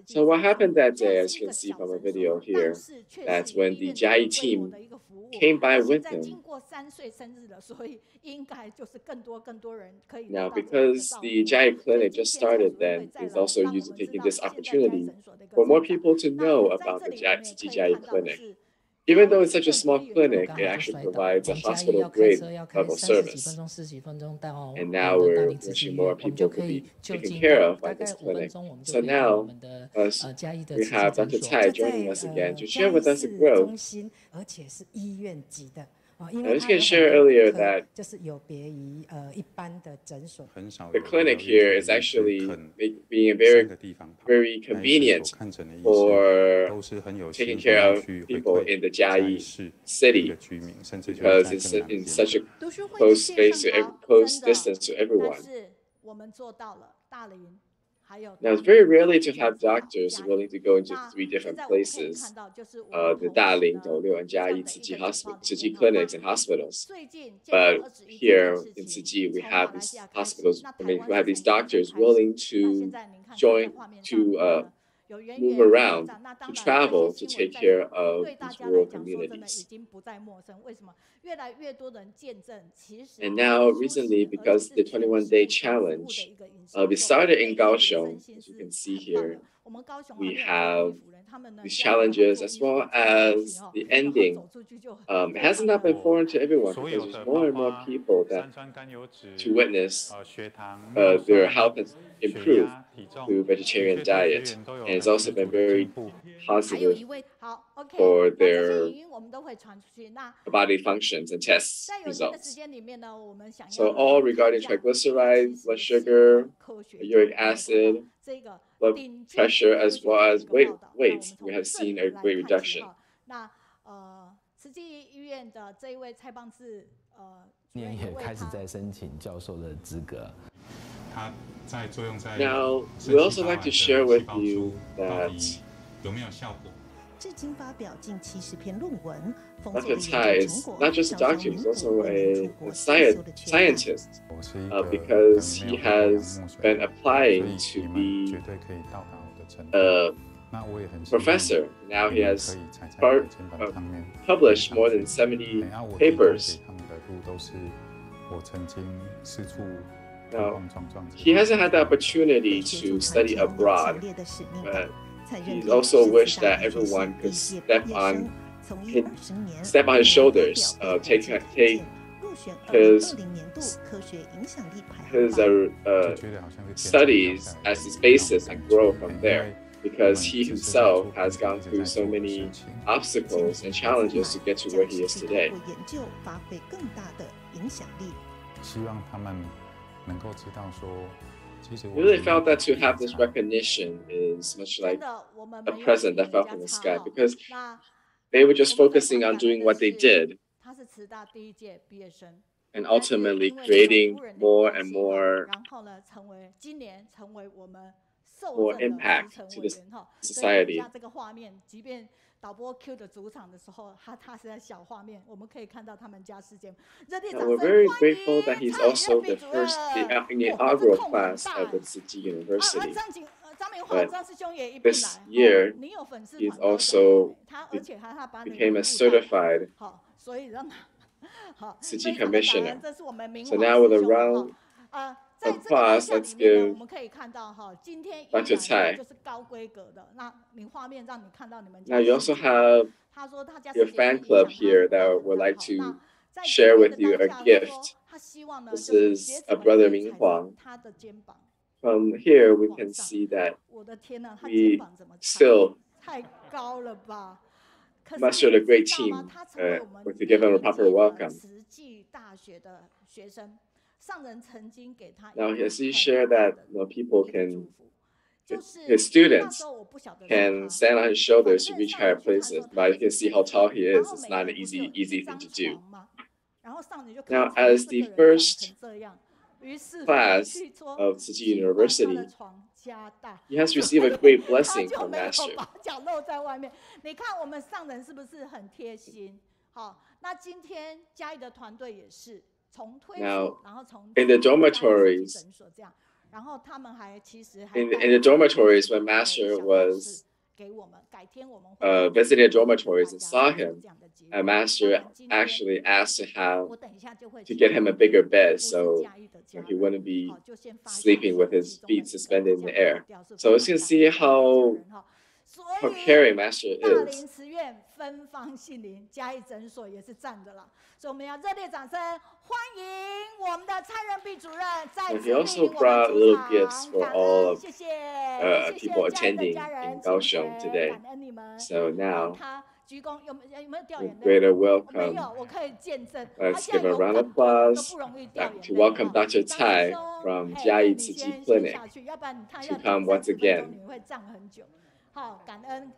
[SPEAKER 3] So what happened that day, as you can see from a video here, that's when the Jiayi team came by with him. Now, because the Jiayi clinic just started then, he's also taking this opportunity for more people to know about the Tzu Chi Jiayi clinic. Even though it's such a small clinic, it actually provides a hospital-grade level service. And now we're wishing more people to be taken care of by this clinic. So now we have Dr. Tsai joining us again to share with us the growth. I was going to share earlier that the clinic here is actually being very convenient for taking care of people in the Jiayi city because it's in such a close distance to everyone. Now, it's very rarely to have doctors willing to go into 3 different places, the Daai, Douliu, and Jiayi Tzu Chi clinics and hospitals. But here in Tzu Chi, we have these hospitals, we have these doctors willing to move around, to travel, to take care of these rural communities. And now, recently, because the 21-day challenge, we started in Kaohsiung, as you can see here. We have these challenges as well as the ending. It hasn't not been foreign to everyone because there's more and more people to witness their health has improved through vegetarian diet, and it's also been very positive for their body functions and test results. So all regarding triglycerides, blood sugar, uric acid, blood pressure, as well as weight, we have seen a great reduction.
[SPEAKER 14] 年也开始在申请教授的资格。
[SPEAKER 3] Now, we also like to share with you that Dr. Tsai is not just a doctor, he's also a scientist because he has been applying to be a professor. Now he has published more than 70 papers. Now, he hasn't had the opportunity to study abroad, but he also wished that everyone could step on his shoulders, take his studies as his basis and grow from there, because he himself has gone through so many obstacles and challenges to get to where he is today. We really felt that to have this recognition is much like a present that fell from the sky, because they were just focusing on doing what they did and ultimately creating more and more more impact to the society.
[SPEAKER 1] 这个画面，即便导播 Q 的主场的时候，他是在小画面，我们可以看到他们家事件。热烈掌声
[SPEAKER 3] We're very grateful that he's also the first inaugural class of the Tzu Chi University.
[SPEAKER 1] 张明华 张师兄也一并
[SPEAKER 3] This
[SPEAKER 1] 来。
[SPEAKER 3] year,
[SPEAKER 1] 你有粉丝
[SPEAKER 3] he's
[SPEAKER 1] 团
[SPEAKER 3] also
[SPEAKER 1] 而且他把你
[SPEAKER 3] became a certified
[SPEAKER 1] 好，所以让他好
[SPEAKER 3] Tzu Chi commissioner.
[SPEAKER 1] 这是我们明
[SPEAKER 3] So
[SPEAKER 1] 华
[SPEAKER 3] now with
[SPEAKER 1] 师
[SPEAKER 3] a
[SPEAKER 1] 兄
[SPEAKER 3] round
[SPEAKER 1] 在
[SPEAKER 3] of
[SPEAKER 1] 这个
[SPEAKER 3] applause,
[SPEAKER 1] 当
[SPEAKER 3] let's
[SPEAKER 1] 下里面呢，
[SPEAKER 3] give
[SPEAKER 1] 我们可以看到哈，今天
[SPEAKER 3] Dr. Tsai.
[SPEAKER 1] 就是高规格的。那你画面让你看到你们
[SPEAKER 3] Now you also have
[SPEAKER 1] 他说他家
[SPEAKER 3] your fan club here that would like to share with you a gift.
[SPEAKER 1] 他希望呢
[SPEAKER 3] This
[SPEAKER 1] 就是
[SPEAKER 3] is
[SPEAKER 1] 鞋子
[SPEAKER 3] a
[SPEAKER 1] 们
[SPEAKER 3] brother
[SPEAKER 1] 可以踩
[SPEAKER 3] Ming
[SPEAKER 1] 在
[SPEAKER 3] Huang.
[SPEAKER 1] 他的肩膀。
[SPEAKER 3] From here, we can see that
[SPEAKER 1] 我的天哪，他
[SPEAKER 3] we
[SPEAKER 1] 肩膀怎么踩
[SPEAKER 3] still
[SPEAKER 1] 太高了吧？可是
[SPEAKER 3] mustered a
[SPEAKER 1] 你
[SPEAKER 3] great
[SPEAKER 1] 知道吗？
[SPEAKER 3] team
[SPEAKER 1] 他成为我们
[SPEAKER 3] to give him a proper
[SPEAKER 1] 历届
[SPEAKER 3] welcome.
[SPEAKER 1] 的慈济大学的学生。上人曾经给他一
[SPEAKER 3] Now,
[SPEAKER 1] 个
[SPEAKER 3] as he
[SPEAKER 1] 很
[SPEAKER 3] shared
[SPEAKER 1] 大
[SPEAKER 3] that
[SPEAKER 1] 的
[SPEAKER 3] people
[SPEAKER 1] 一个
[SPEAKER 3] can,
[SPEAKER 1] 祝福，就是
[SPEAKER 3] his
[SPEAKER 1] 那
[SPEAKER 3] students
[SPEAKER 1] 时候我不晓得是
[SPEAKER 3] can
[SPEAKER 1] 他。
[SPEAKER 3] stand on his shoulders to
[SPEAKER 1] 反正
[SPEAKER 3] reach
[SPEAKER 1] 上
[SPEAKER 3] higher
[SPEAKER 1] 人去他
[SPEAKER 3] places,
[SPEAKER 1] 说
[SPEAKER 3] but
[SPEAKER 1] 他
[SPEAKER 3] you
[SPEAKER 1] 是
[SPEAKER 3] can
[SPEAKER 1] 慈
[SPEAKER 3] see
[SPEAKER 1] 济
[SPEAKER 3] how
[SPEAKER 1] 的，
[SPEAKER 3] tall he
[SPEAKER 1] 然
[SPEAKER 3] is.
[SPEAKER 1] 后
[SPEAKER 3] It's
[SPEAKER 1] 每
[SPEAKER 3] not
[SPEAKER 1] 个
[SPEAKER 3] an
[SPEAKER 1] 人不是有
[SPEAKER 3] easy
[SPEAKER 1] 一
[SPEAKER 3] thing
[SPEAKER 1] 张
[SPEAKER 3] to do.
[SPEAKER 1] 床吗？然后上人就
[SPEAKER 3] Now,
[SPEAKER 1] 看出
[SPEAKER 3] as
[SPEAKER 1] 这
[SPEAKER 3] the
[SPEAKER 1] 个人长
[SPEAKER 3] first
[SPEAKER 1] 成这样，于是
[SPEAKER 3] class
[SPEAKER 1] 去说
[SPEAKER 3] of Tzu Chi
[SPEAKER 1] 请把他
[SPEAKER 3] University,
[SPEAKER 1] 的床加大。
[SPEAKER 3] he has
[SPEAKER 1] 所
[SPEAKER 3] received a
[SPEAKER 1] 以
[SPEAKER 3] great
[SPEAKER 1] 他
[SPEAKER 3] blessing
[SPEAKER 1] 就
[SPEAKER 3] from
[SPEAKER 1] 没有
[SPEAKER 3] Master.
[SPEAKER 1] 把脚露在外面。你看我们上人是不是很贴心？好，那今天嘉义的团队也是从推
[SPEAKER 3] Now,
[SPEAKER 1] 出，然后从
[SPEAKER 3] in the
[SPEAKER 1] 嘉义慈济
[SPEAKER 3] dormitories,
[SPEAKER 1] 诊所这样，然后他们还其实还
[SPEAKER 3] in
[SPEAKER 1] 带
[SPEAKER 3] the
[SPEAKER 1] 了他们自
[SPEAKER 3] dormitories,
[SPEAKER 1] 己
[SPEAKER 3] when
[SPEAKER 1] 的
[SPEAKER 3] Master
[SPEAKER 1] 小教室
[SPEAKER 3] was
[SPEAKER 1] 给我们，改天我们会再去
[SPEAKER 3] visited
[SPEAKER 1] 跟
[SPEAKER 3] dormitories
[SPEAKER 1] 大
[SPEAKER 3] and
[SPEAKER 1] 家
[SPEAKER 3] saw
[SPEAKER 1] 做
[SPEAKER 3] him,
[SPEAKER 1] 这样的结
[SPEAKER 3] and
[SPEAKER 1] 果。当
[SPEAKER 3] Master
[SPEAKER 1] 然今天
[SPEAKER 3] actually asked to have
[SPEAKER 1] 我等一下就会
[SPEAKER 3] to
[SPEAKER 1] 请
[SPEAKER 3] get him a bigger bed
[SPEAKER 1] 不是
[SPEAKER 3] so
[SPEAKER 1] 嘉义的家
[SPEAKER 3] he
[SPEAKER 1] 人，
[SPEAKER 3] wouldn't be
[SPEAKER 1] 好，就先发下
[SPEAKER 3] sleeping
[SPEAKER 1] 手
[SPEAKER 3] with his
[SPEAKER 1] 其中的
[SPEAKER 3] feet
[SPEAKER 1] 一个
[SPEAKER 3] suspended in
[SPEAKER 1] 这
[SPEAKER 3] the
[SPEAKER 1] 样的
[SPEAKER 3] air.
[SPEAKER 1] 调是
[SPEAKER 3] So
[SPEAKER 1] 非
[SPEAKER 3] as
[SPEAKER 1] 常
[SPEAKER 3] you can
[SPEAKER 1] 感
[SPEAKER 3] see
[SPEAKER 1] 恩的家
[SPEAKER 3] how
[SPEAKER 1] 人哈。所
[SPEAKER 3] how
[SPEAKER 1] 以
[SPEAKER 3] caring Master
[SPEAKER 1] 大林
[SPEAKER 3] is.
[SPEAKER 1] 慈院芬芳杏林嘉义诊所也是赞的啦，所以我们要热烈掌声欢迎我们的蔡仁碧主任再
[SPEAKER 3] And
[SPEAKER 1] 次
[SPEAKER 3] he
[SPEAKER 1] 莅
[SPEAKER 3] also
[SPEAKER 1] 临我们
[SPEAKER 3] brought
[SPEAKER 1] 主
[SPEAKER 3] little gifts
[SPEAKER 1] 场，
[SPEAKER 3] for
[SPEAKER 1] 感
[SPEAKER 3] all
[SPEAKER 1] 恩，
[SPEAKER 3] of
[SPEAKER 1] 谢谢，谢谢
[SPEAKER 3] people
[SPEAKER 1] 嘉义的
[SPEAKER 3] attending
[SPEAKER 1] 家人
[SPEAKER 3] in
[SPEAKER 1] 请
[SPEAKER 3] Kaohsiung
[SPEAKER 1] 回，
[SPEAKER 3] today.
[SPEAKER 1] 感恩你们。
[SPEAKER 3] So
[SPEAKER 1] 好，
[SPEAKER 3] now,
[SPEAKER 1] 他鞠躬，有没有掉
[SPEAKER 3] with
[SPEAKER 1] 眼泪？
[SPEAKER 3] greater
[SPEAKER 1] 没
[SPEAKER 3] welcome,
[SPEAKER 1] 有，我可以见证，他
[SPEAKER 3] let's
[SPEAKER 1] 现
[SPEAKER 3] give
[SPEAKER 1] 在
[SPEAKER 3] a
[SPEAKER 1] 有
[SPEAKER 3] round
[SPEAKER 1] 感
[SPEAKER 3] of
[SPEAKER 1] 动都
[SPEAKER 3] applause
[SPEAKER 1] 不容易
[SPEAKER 3] to
[SPEAKER 1] 掉眼泪
[SPEAKER 3] welcome
[SPEAKER 1] 哈。
[SPEAKER 3] Dr.
[SPEAKER 1] 张师
[SPEAKER 3] Tsai
[SPEAKER 1] 兄，
[SPEAKER 3] from
[SPEAKER 1] 嘿，对
[SPEAKER 3] Jiayi
[SPEAKER 1] 你
[SPEAKER 3] Tzu Chi
[SPEAKER 1] 先
[SPEAKER 3] Clinic
[SPEAKER 1] 下去，要不然他
[SPEAKER 3] to
[SPEAKER 1] 要
[SPEAKER 3] come
[SPEAKER 1] 讲
[SPEAKER 3] once
[SPEAKER 1] 30分钟，
[SPEAKER 3] again.
[SPEAKER 1] 你会站很久。好，感恩，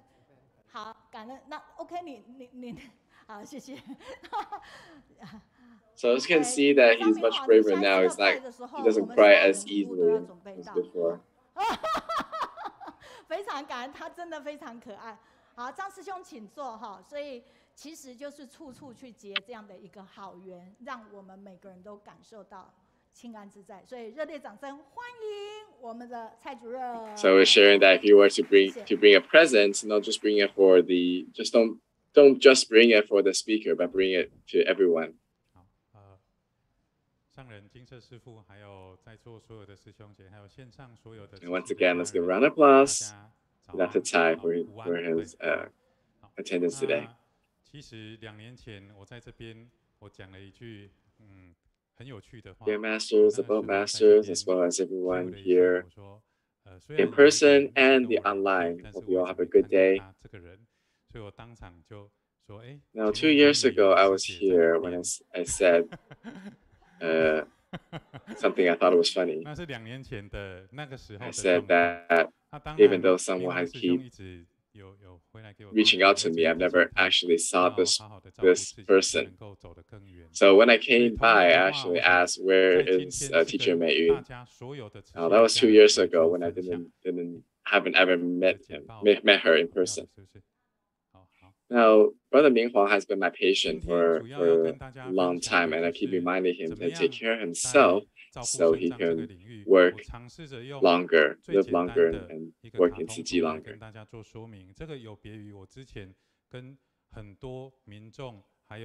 [SPEAKER 1] 好，感恩。那 OK， 你，好，谢谢。
[SPEAKER 3] So as you can see that he's much braver now. He's like, he doesn't cry as easily as before.
[SPEAKER 1] 非常感恩，他真的非常可爱。好，张师兄请坐哈。所以其实就是处处去结这样的一个好缘，让我们每个人都感受到清安自在。所以热烈掌声欢迎我们的蔡主任。
[SPEAKER 3] So we're sharing that if you were to bring a present, not just bring it for the don't just bring it for the speaker, but bring it to everyone.
[SPEAKER 15] 上人金色师父，还有在座所有的师兄姐，还有线上所有的。
[SPEAKER 3] And once again, let's give a round of applause to Dr. Tsai for his attendance today.
[SPEAKER 15] 其实2年前我在这边，我讲了一句很有趣的话。
[SPEAKER 3] Dear masters, above masters, as well as everyone here in person and the online. Hope you all have a good day.
[SPEAKER 15] 这个人，所以我当场就说，Now,
[SPEAKER 3] 2 years ago, I was here when I said something I thought was funny.
[SPEAKER 15] 那是2年前的那个时候
[SPEAKER 3] I
[SPEAKER 15] 的
[SPEAKER 3] said
[SPEAKER 15] 状况。
[SPEAKER 3] that even though someone has keep reaching out to me, I've never actually saw this person. So when I came by, I actually asked, where is teacher Meiyun? Now, that was 2 years ago when I haven't ever met her in person. Now, Brother Ming Huang has been my patient for a long time, and I keep reminding him to take care of himself so he can work longer, live longer, and work in Tzu Chi longer.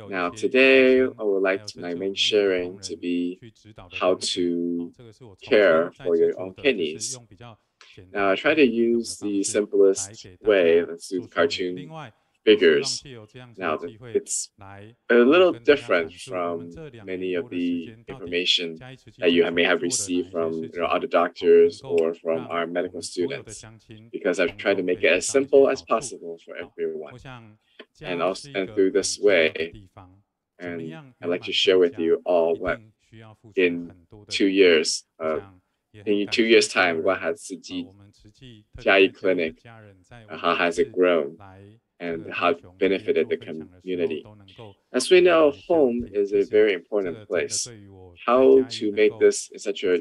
[SPEAKER 3] Now, today, I would like my main sharing to be how to care for your own kidneys. Now, I try to use the simplest way. Let's do cartoon figures. Now, it's a little different from many of the information that you may have received from other doctors or from our medical students, because I've tried to make it as simple as possible for everyone. And through this way, and I'd like to share with you all what in 2 years, in 2 years' time, what has Tzu Chi Jiayi Clinic, how has it grown, and how it benefited the community. As we know, home is a very important place. How to make this such a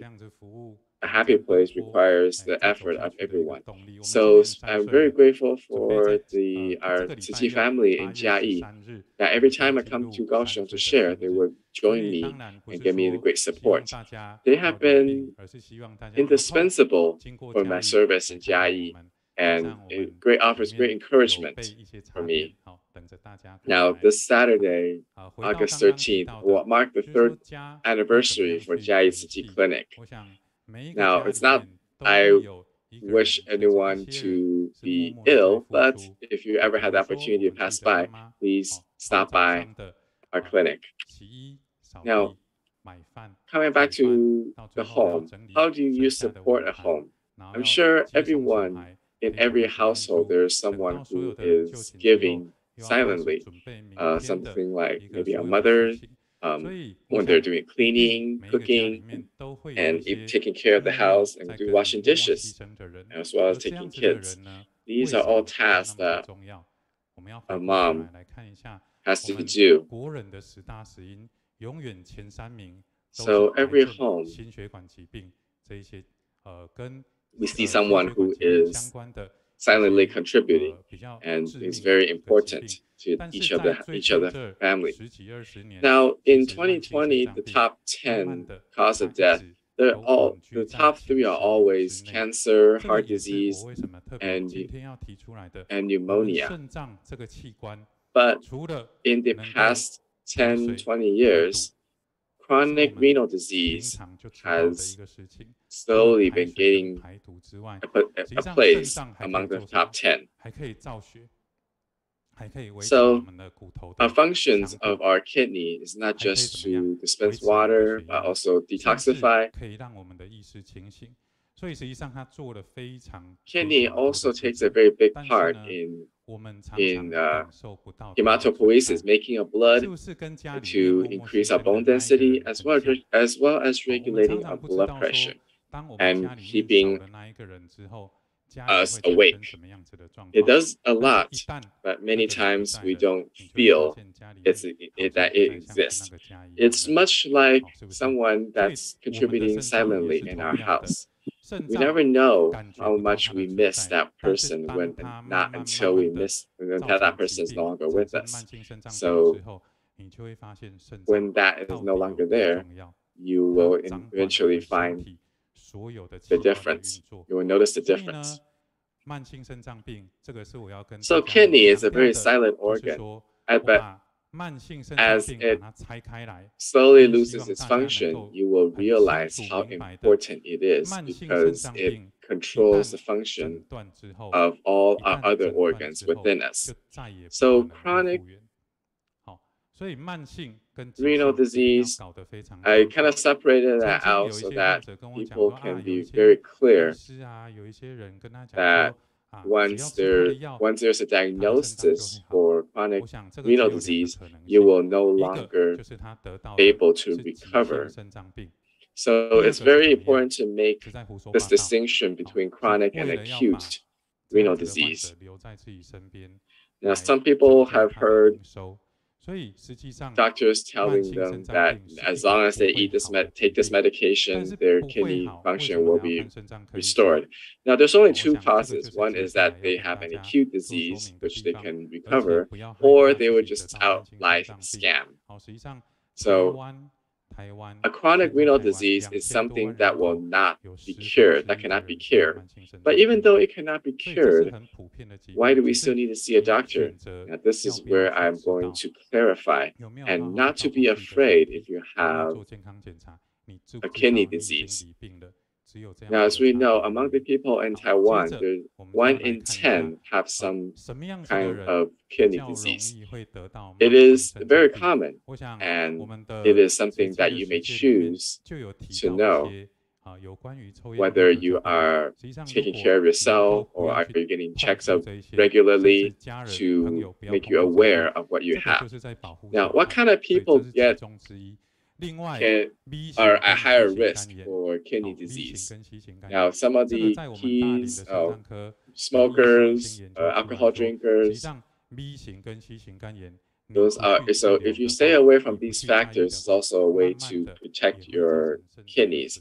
[SPEAKER 3] a happy place requires the effort of everyone. So I'm very grateful for our Tzu Chi family in Chiayi, that every time I come to Kaohsiung to share, they would join me and give me the great support. They have been indispensable for my service in Chiayi, and it offers great encouragement for me. Now, this Saturday, August 13th, will mark the 3rd anniversary for Jiayi Tzu Chi Clinic. Now, it's not I wish anyone to be ill, but if you ever had the opportunity to pass by, please stop by our clinic. Now, coming back to the home, how do you support a home? I'm sure everyone in every household, there is someone who is giving silently, something like maybe a mother, when they're doing cleaning, cooking, and taking care of the house and do washing dishes, as well as taking kids. These are all tasks that a mom has to do. So every home, we see someone who is silently contributing, and is very important to each of the family. Now, in 2020, the top 10 cause of death, the top 3 are always cancer, heart disease, and pneumonia. But in the past 10, 20 years, chronic renal disease has slowly been gaining a place among the top 10. So, our functions of our kidney is not just to dispense water, but also detoxify. Kidney also takes a very big part in hematopoiesis, making of blood to increase our bone density, as well as regulating our blood pressure and keeping us awake. It does a lot, but many times we don't feel that it exists. It's much like someone that's contributing silently in our house. We never know how much we miss that person not until that person is no longer with us. So when that is no longer there, you will eventually find the difference. You will notice the difference. So kidney is a very silent organ, but as it slowly loses its function, you will realize how important it is, because it controls the function of all our other organs within us. So chronic renal disease, I kind of separated that out so that people can be very clear that once there's a diagnosis for chronic renal disease, you will no longer be able to recover. So it's very important to make this distinction between chronic and acute renal disease. Now, some people have heard doctors telling them that as long as they take this medication, their kidney function will be restored. Now, there's only 2 causes. One is that they have an acute disease, which they can recover, or they would just outright scam. So a chronic renal disease is something that will not be cured, that cannot be cured. But even though it cannot be cured, why do we still need to see a doctor? Now, this is where I'm going to clarify, and not to be afraid if you have a kidney disease. Now, as we know, among the people in Taiwan, 1 in 10 have some kind of kidney disease. It is very common, and it is something that you may choose to know whether you are taking care of yourself or are you getting checks up regularly to make you aware of what you have. Now, what kind of people are at higher risk for kidney disease? Now, some of the keys, smokers, alcohol drinkers, so if you stay away from these factors, it's also a way to protect your kidneys.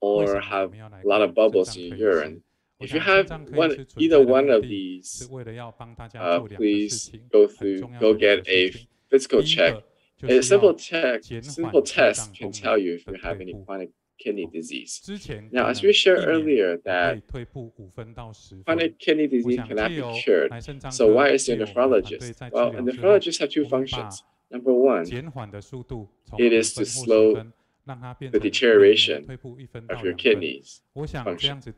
[SPEAKER 3] or have a lot of bubbles in your urine. If you have either one of these, please go get a physical check. A simple test can tell you if you have any chronic kidney disease. Now, as we shared earlier, that chronic kidney disease cannot be cured. So why is there a nephrologist? Well, a nephrologist has two functions. Number one, it is to slow the deterioration of your kidneys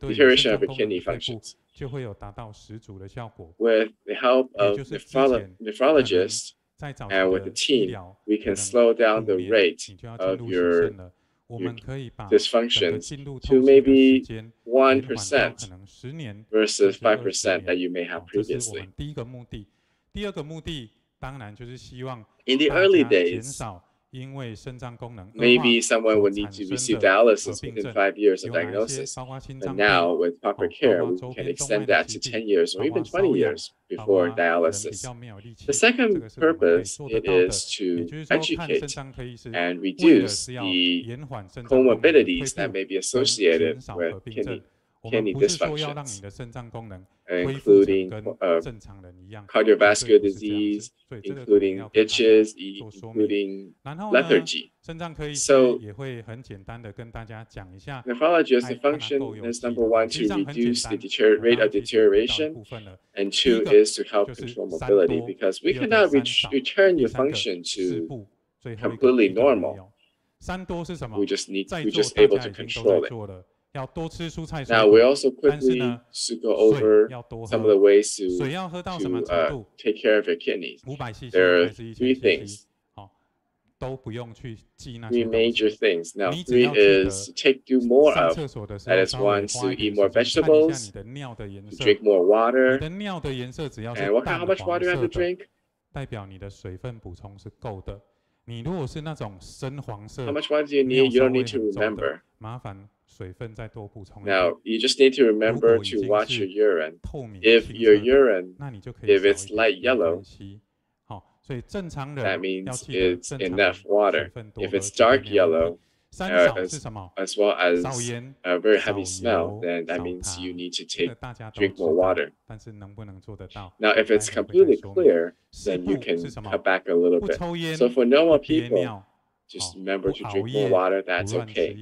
[SPEAKER 3] deterioration of your kidney functions. With the help of nephrologists and with the team, we can slow down the rate of your dysfunctions to maybe 1% versus 5% that you may have previously. In the early days, Maybe someone would need to receive dialysis within 5 years of diagnosis, but now with proper care, we can extend that to 10 years or even 20 years before dialysis. The second purpose it is to educate and reduce the comorbidities that may be associated with kidney dysfunctions, including cardiovascular disease, including itches, including lethargy. So, nephrology, the function is number one to reduce the rate of deterioration, and two is to help control mobility, because we cannot return your function to completely normal. We're just able to control it. Now, we also quickly go over some of the ways to take care of your kidneys. There are three things. Three major things. Now, three is to do more of. That is one, to eat more vegetables, to drink more water. And how much water do you have to drink? How much water do you need? You don't need to remember. Now, you just need to remember to watch your urine. If your urine, if it's light yellow, that means it's enough water. If it's dark yellow, as well as a very heavy smell, then that means you need to drink more water. Now, if it's completely clear, then you can cut back a little bit. So for normal people, just remember to drink more water, that's okay.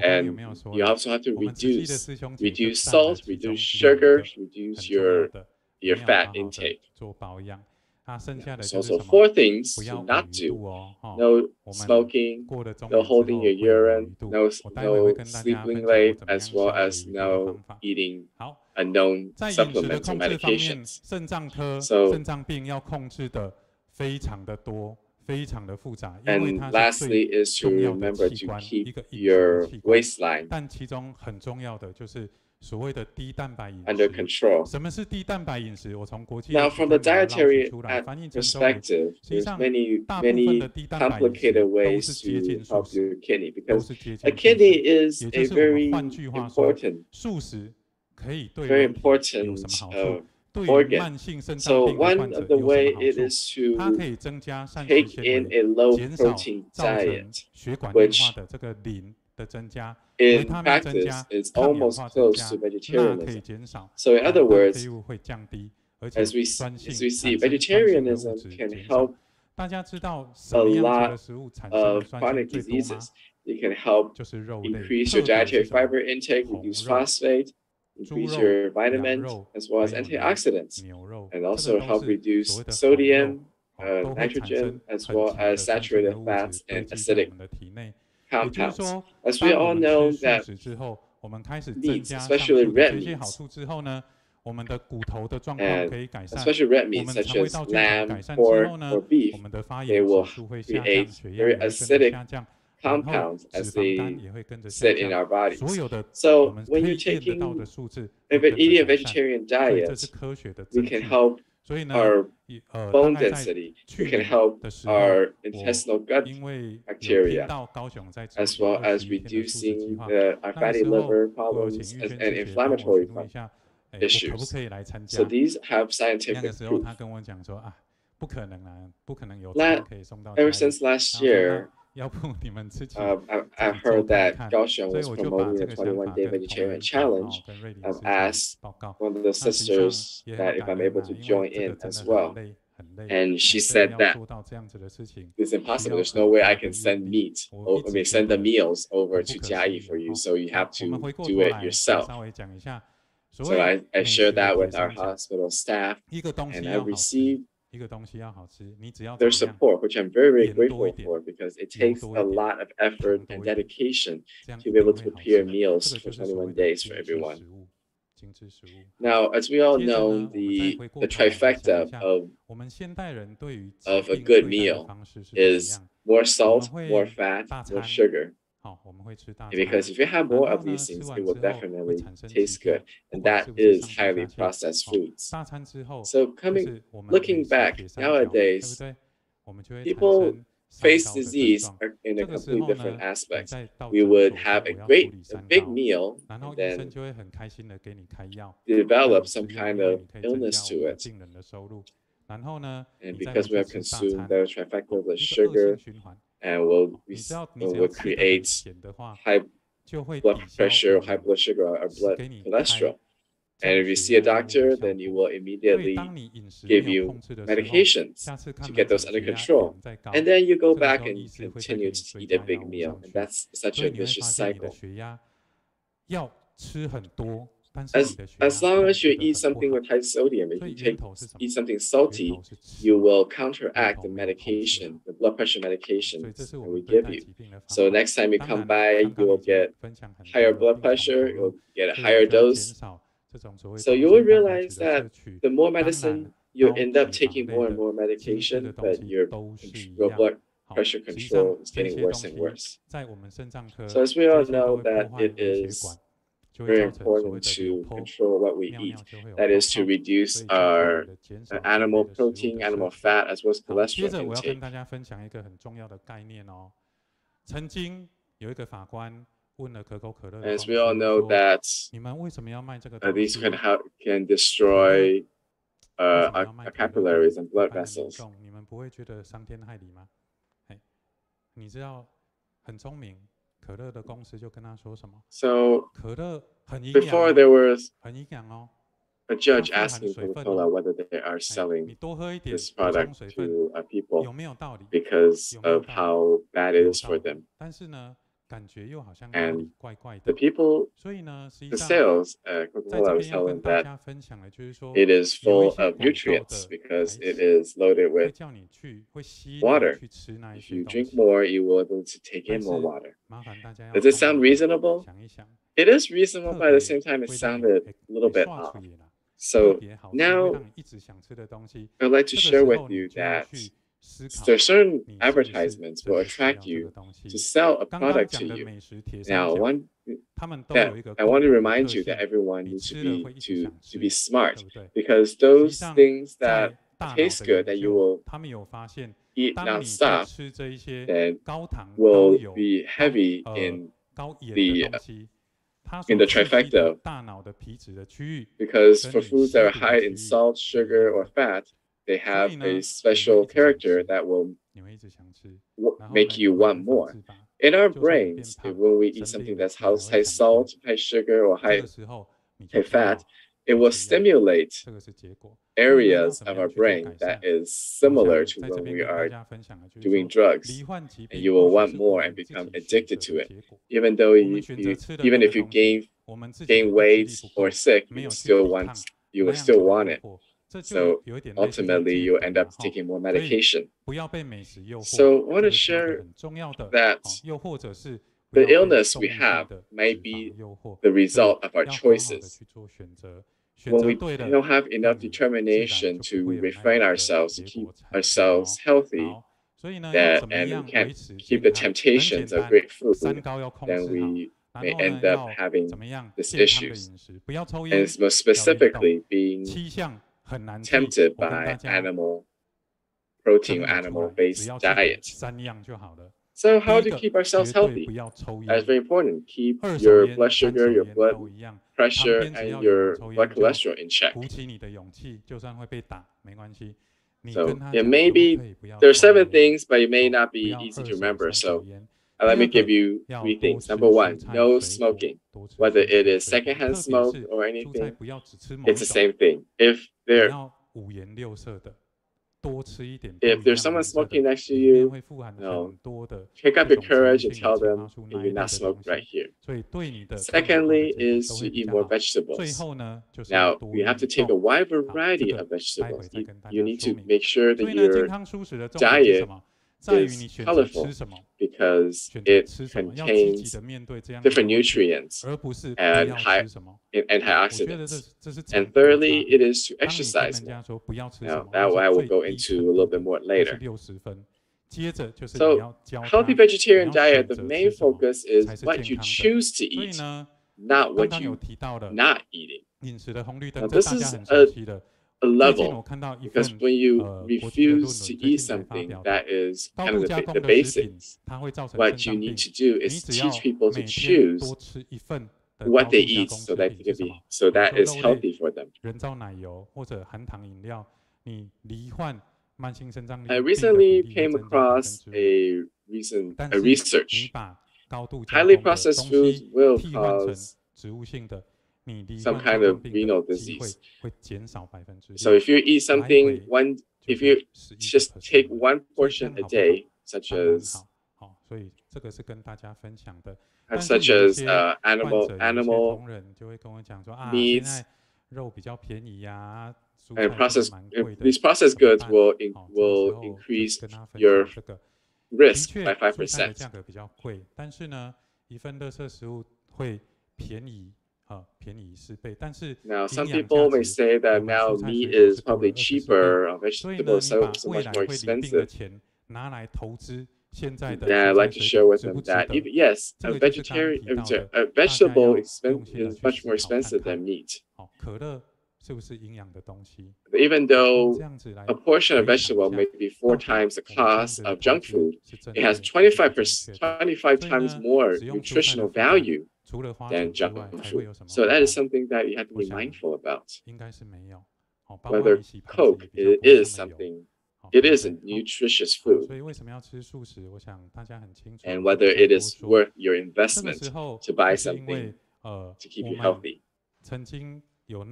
[SPEAKER 3] And you also have to reduce salt, reduce sugar, reduce your fat intake. There's also 4 things to not do. No smoking, no holding your urine, no sleeping late, as well as no eating unknown supplements or medications. And lastly is to remember to keep your waistline under control. Now, from the dietary perspective, there's many complicated ways to help your kidney, because a kidney is a very important organ. So one of the way it is to take in a low-protein diet, which in practice is almost close to vegetarianism. So in other words, as we see, vegetarianism can help a lot of chronic diseases. It can help increase your dietary fiber intake, reduce phosphate, increase your vitamins, as well as antioxidants, and also help reduce sodium, nitrogen, as well as saturated fats and acidic compounds. As we all know that meats, especially red meats, and especially red meats such as lamb, pork, or beef, they will create very acidic compounds as they sit in our bodies. So when you're eating a vegetarian diet, we can help our bone density, we can help our intestinal gut bacteria, as well as reducing our fatty liver problems and inflammatory issues. So these have scientific proof. Ever since last year, I heard that Kaohsiung was promoting the 21-day vegetarian challenge. I've asked one of the sisters that if I'm able to join in as well. And she said that it's impossible. There's no way I can send send the meals over to Jiayi for you. So you have to do it yourself. So I shared that with our hospital staff, and I received their support, which I'm very, very grateful for, because it takes a lot of effort and dedication to be able to prepare meals for 21 days for everyone. Now, as we all know, the trifecta of a good meal is more salt, more fat, more sugar. Because if you have more of these things, it will definitely taste good, and that is highly processed foods. So looking back, nowadays, people face disease in a completely different aspect. We would have a big meal, and then develop some kind of illness to it. And because we have consumed the trifecta of the sugar, and will create high blood pressure, high blood sugar, or blood cholesterol. And if you see a doctor, then he will immediately give you medications to get those under control. And then you go back and continue to eat a big meal. And that's such a vicious cycle. As long as you eat something with high sodium, if you eat something salty, you will counteract the medication, the blood pressure medication that we give you. So next time you come by, you will get higher blood pressure, you'll get a higher dose. So you will realize that the more medicine, you end up taking more and more medication, but your blood pressure control is getting worse and worse. So as we all know that it is very important to control what we eat. That is to reduce our animal protein, animal fat, as well as cholesterol intake. As we all know that these can destroy our capillaries and blood vessels. So before there was a judge asking Coca-Cola whether they are selling this product to people because of how bad it is for them. And the people, the sales, Coca-Cola was telling that it is full of nutrients because it is loaded with water. If you drink more, you will be able to take in more water. Does it sound reasonable? It is reasonable, but at the same time, it sounded a little bit off. So now I'd like to share with you that there are certain advertisements will attract you to sell a product to you. Now, I want to remind you that everyone needs to be smart, because those things that taste good that you will eat non-stop then will be heavy in the trifecta, because for foods that are high in salt, sugar, or fat, they have a special character that will make you want more. In our brains, when we eat something that's high salt, high sugar, or high fat, it will stimulate areas of our brain that is similar to when we are doing drugs, and you will want more and become addicted to it. Even though even if you gain weight or sick, you will still want it. So ultimately, you'll end up taking more medication. So I want to share that the illness we have might be the result of our choices. When we don't have enough determination to refrain ourselves, to keep ourselves healthy, and we can't keep the temptations of great food, then we may end up having these issues. And most specifically, being tempted by animal protein or animal-based diets. So how to keep ourselves healthy? That's very important. Keep your blood sugar, your blood pressure, and your blood cholesterol in check. So it may be, there are 7 things, but it may not be easy to remember. So let me give you 3 things. Number 1, no smoking. Whether it is secondhand smoke or anything, it's the same thing. If there's someone smoking next to you, pick up your courage and tell them, "Can you not smoke right here?" Secondly is to eat more vegetables. Now, you have to take a wide variety of vegetables. You need to make sure that your diet is colorful, because it contains different nutrients and antioxidants. And thirdly, it is to exercise more. Now, that I will go into a little bit more later. So, healthy vegetarian diet, the main focus is what you choose to eat, not what you're not eating. Now, this is a level, because when you refuse to eat something that is kind of the basics, what you need to do is teach people to choose what they eat so that is healthy for them. I recently came across a research. Highly processed foods will cause some kind of renal disease. So if you eat something, if you just take one portion a day, such as animal meats and these processed goods will increase your risk by 5%. Now, some people may say that now meat is probably cheaper, vegetables so much more expensive. And I'd like to share with them that yes, a vegetable is much more expensive than meat. Even though a portion of vegetable may be 4 times the cost of junk food, it has 25 times more nutritional value than junk food. So that is something that you have to be mindful about. Whether Coke is a nutritious food, and whether it is worth your investment to buy something to keep you healthy. Now,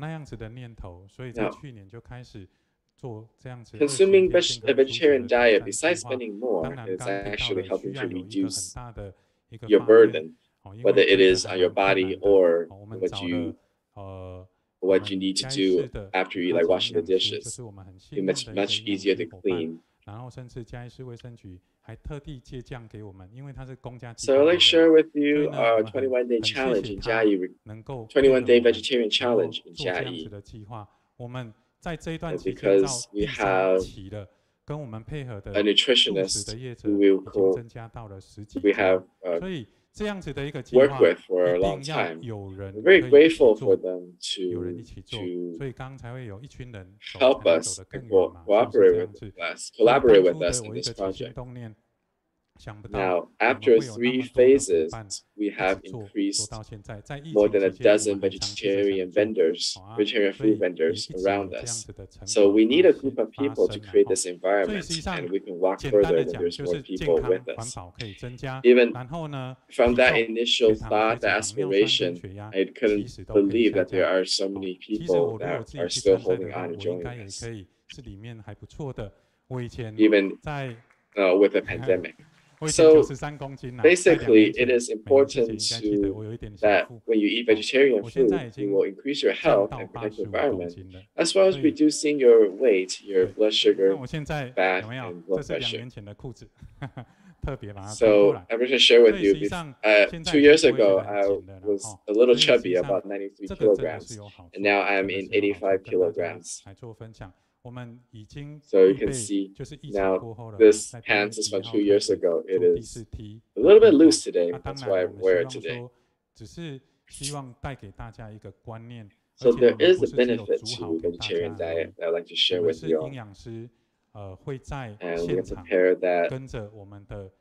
[SPEAKER 3] consuming a vegetarian diet, besides spending more, is actually helping to reduce your burden, whether it is on your body or what you need to do after you eat, like washing the dishes. It's much easier to clean. So I'd like to share with you our 21-day challenge in Jiayi, 21-day vegetarian challenge in Jiayi. Because we have a nutritionist who we have worked with for a long time. We're very grateful for them to help us and collaborate with us in this project. Now, after 3 phases, we have increased more than a dozen vegetarian food vendors around us. So we need a group of people to create this environment, and we can walk further when there's more people with us. Even from that initial thought, the aspiration, I couldn't believe that there are so many people that are still holding on and joining us, even with the pandemic. So basically, it is important that when you eat vegetarian food, you will increase your health and protect the environment, as well as reducing your weight, your blood sugar, fat, and blood pressure. So I'm going to share with you, 2 years ago, I was a little chubby, about 93 kilograms, and now I'm in 85 kilograms. So you can see now this pants is from 2 years ago. It is a little bit loose today. That's why I wear it today. So there is a benefit to vegetarian diet that I'd like to share with you all. And we can prepare that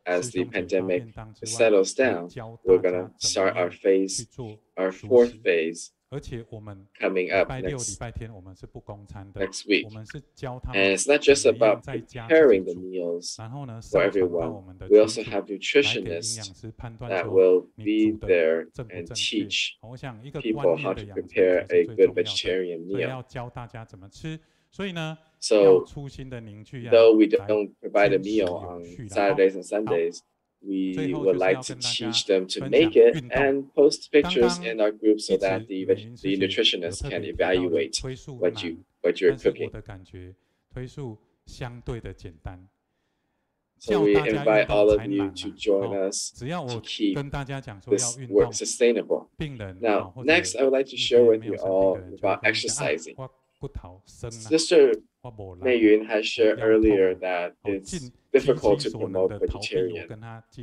[SPEAKER 3] as the pandemic settles down. We're going to start our 4th phase coming up next week. And it's not just about preparing the meals for everyone. We also have nutritionists that will be there and teach people how to prepare a good vegetarian meal. So, though we don't provide a meal on Saturdays and Sundays, we would like to teach them to make it and post pictures in our group so that the nutritionist can evaluate what you're cooking. So we invite all of you to join us to keep this work sustainable. Now, next, I would like to share with you all about exercising. Sister Meiyun has shared earlier that it's difficult to promote vegetarian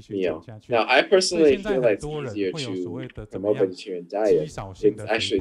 [SPEAKER 3] meal. Now, I personally feel like it's easier to promote vegetarian diet. It's actually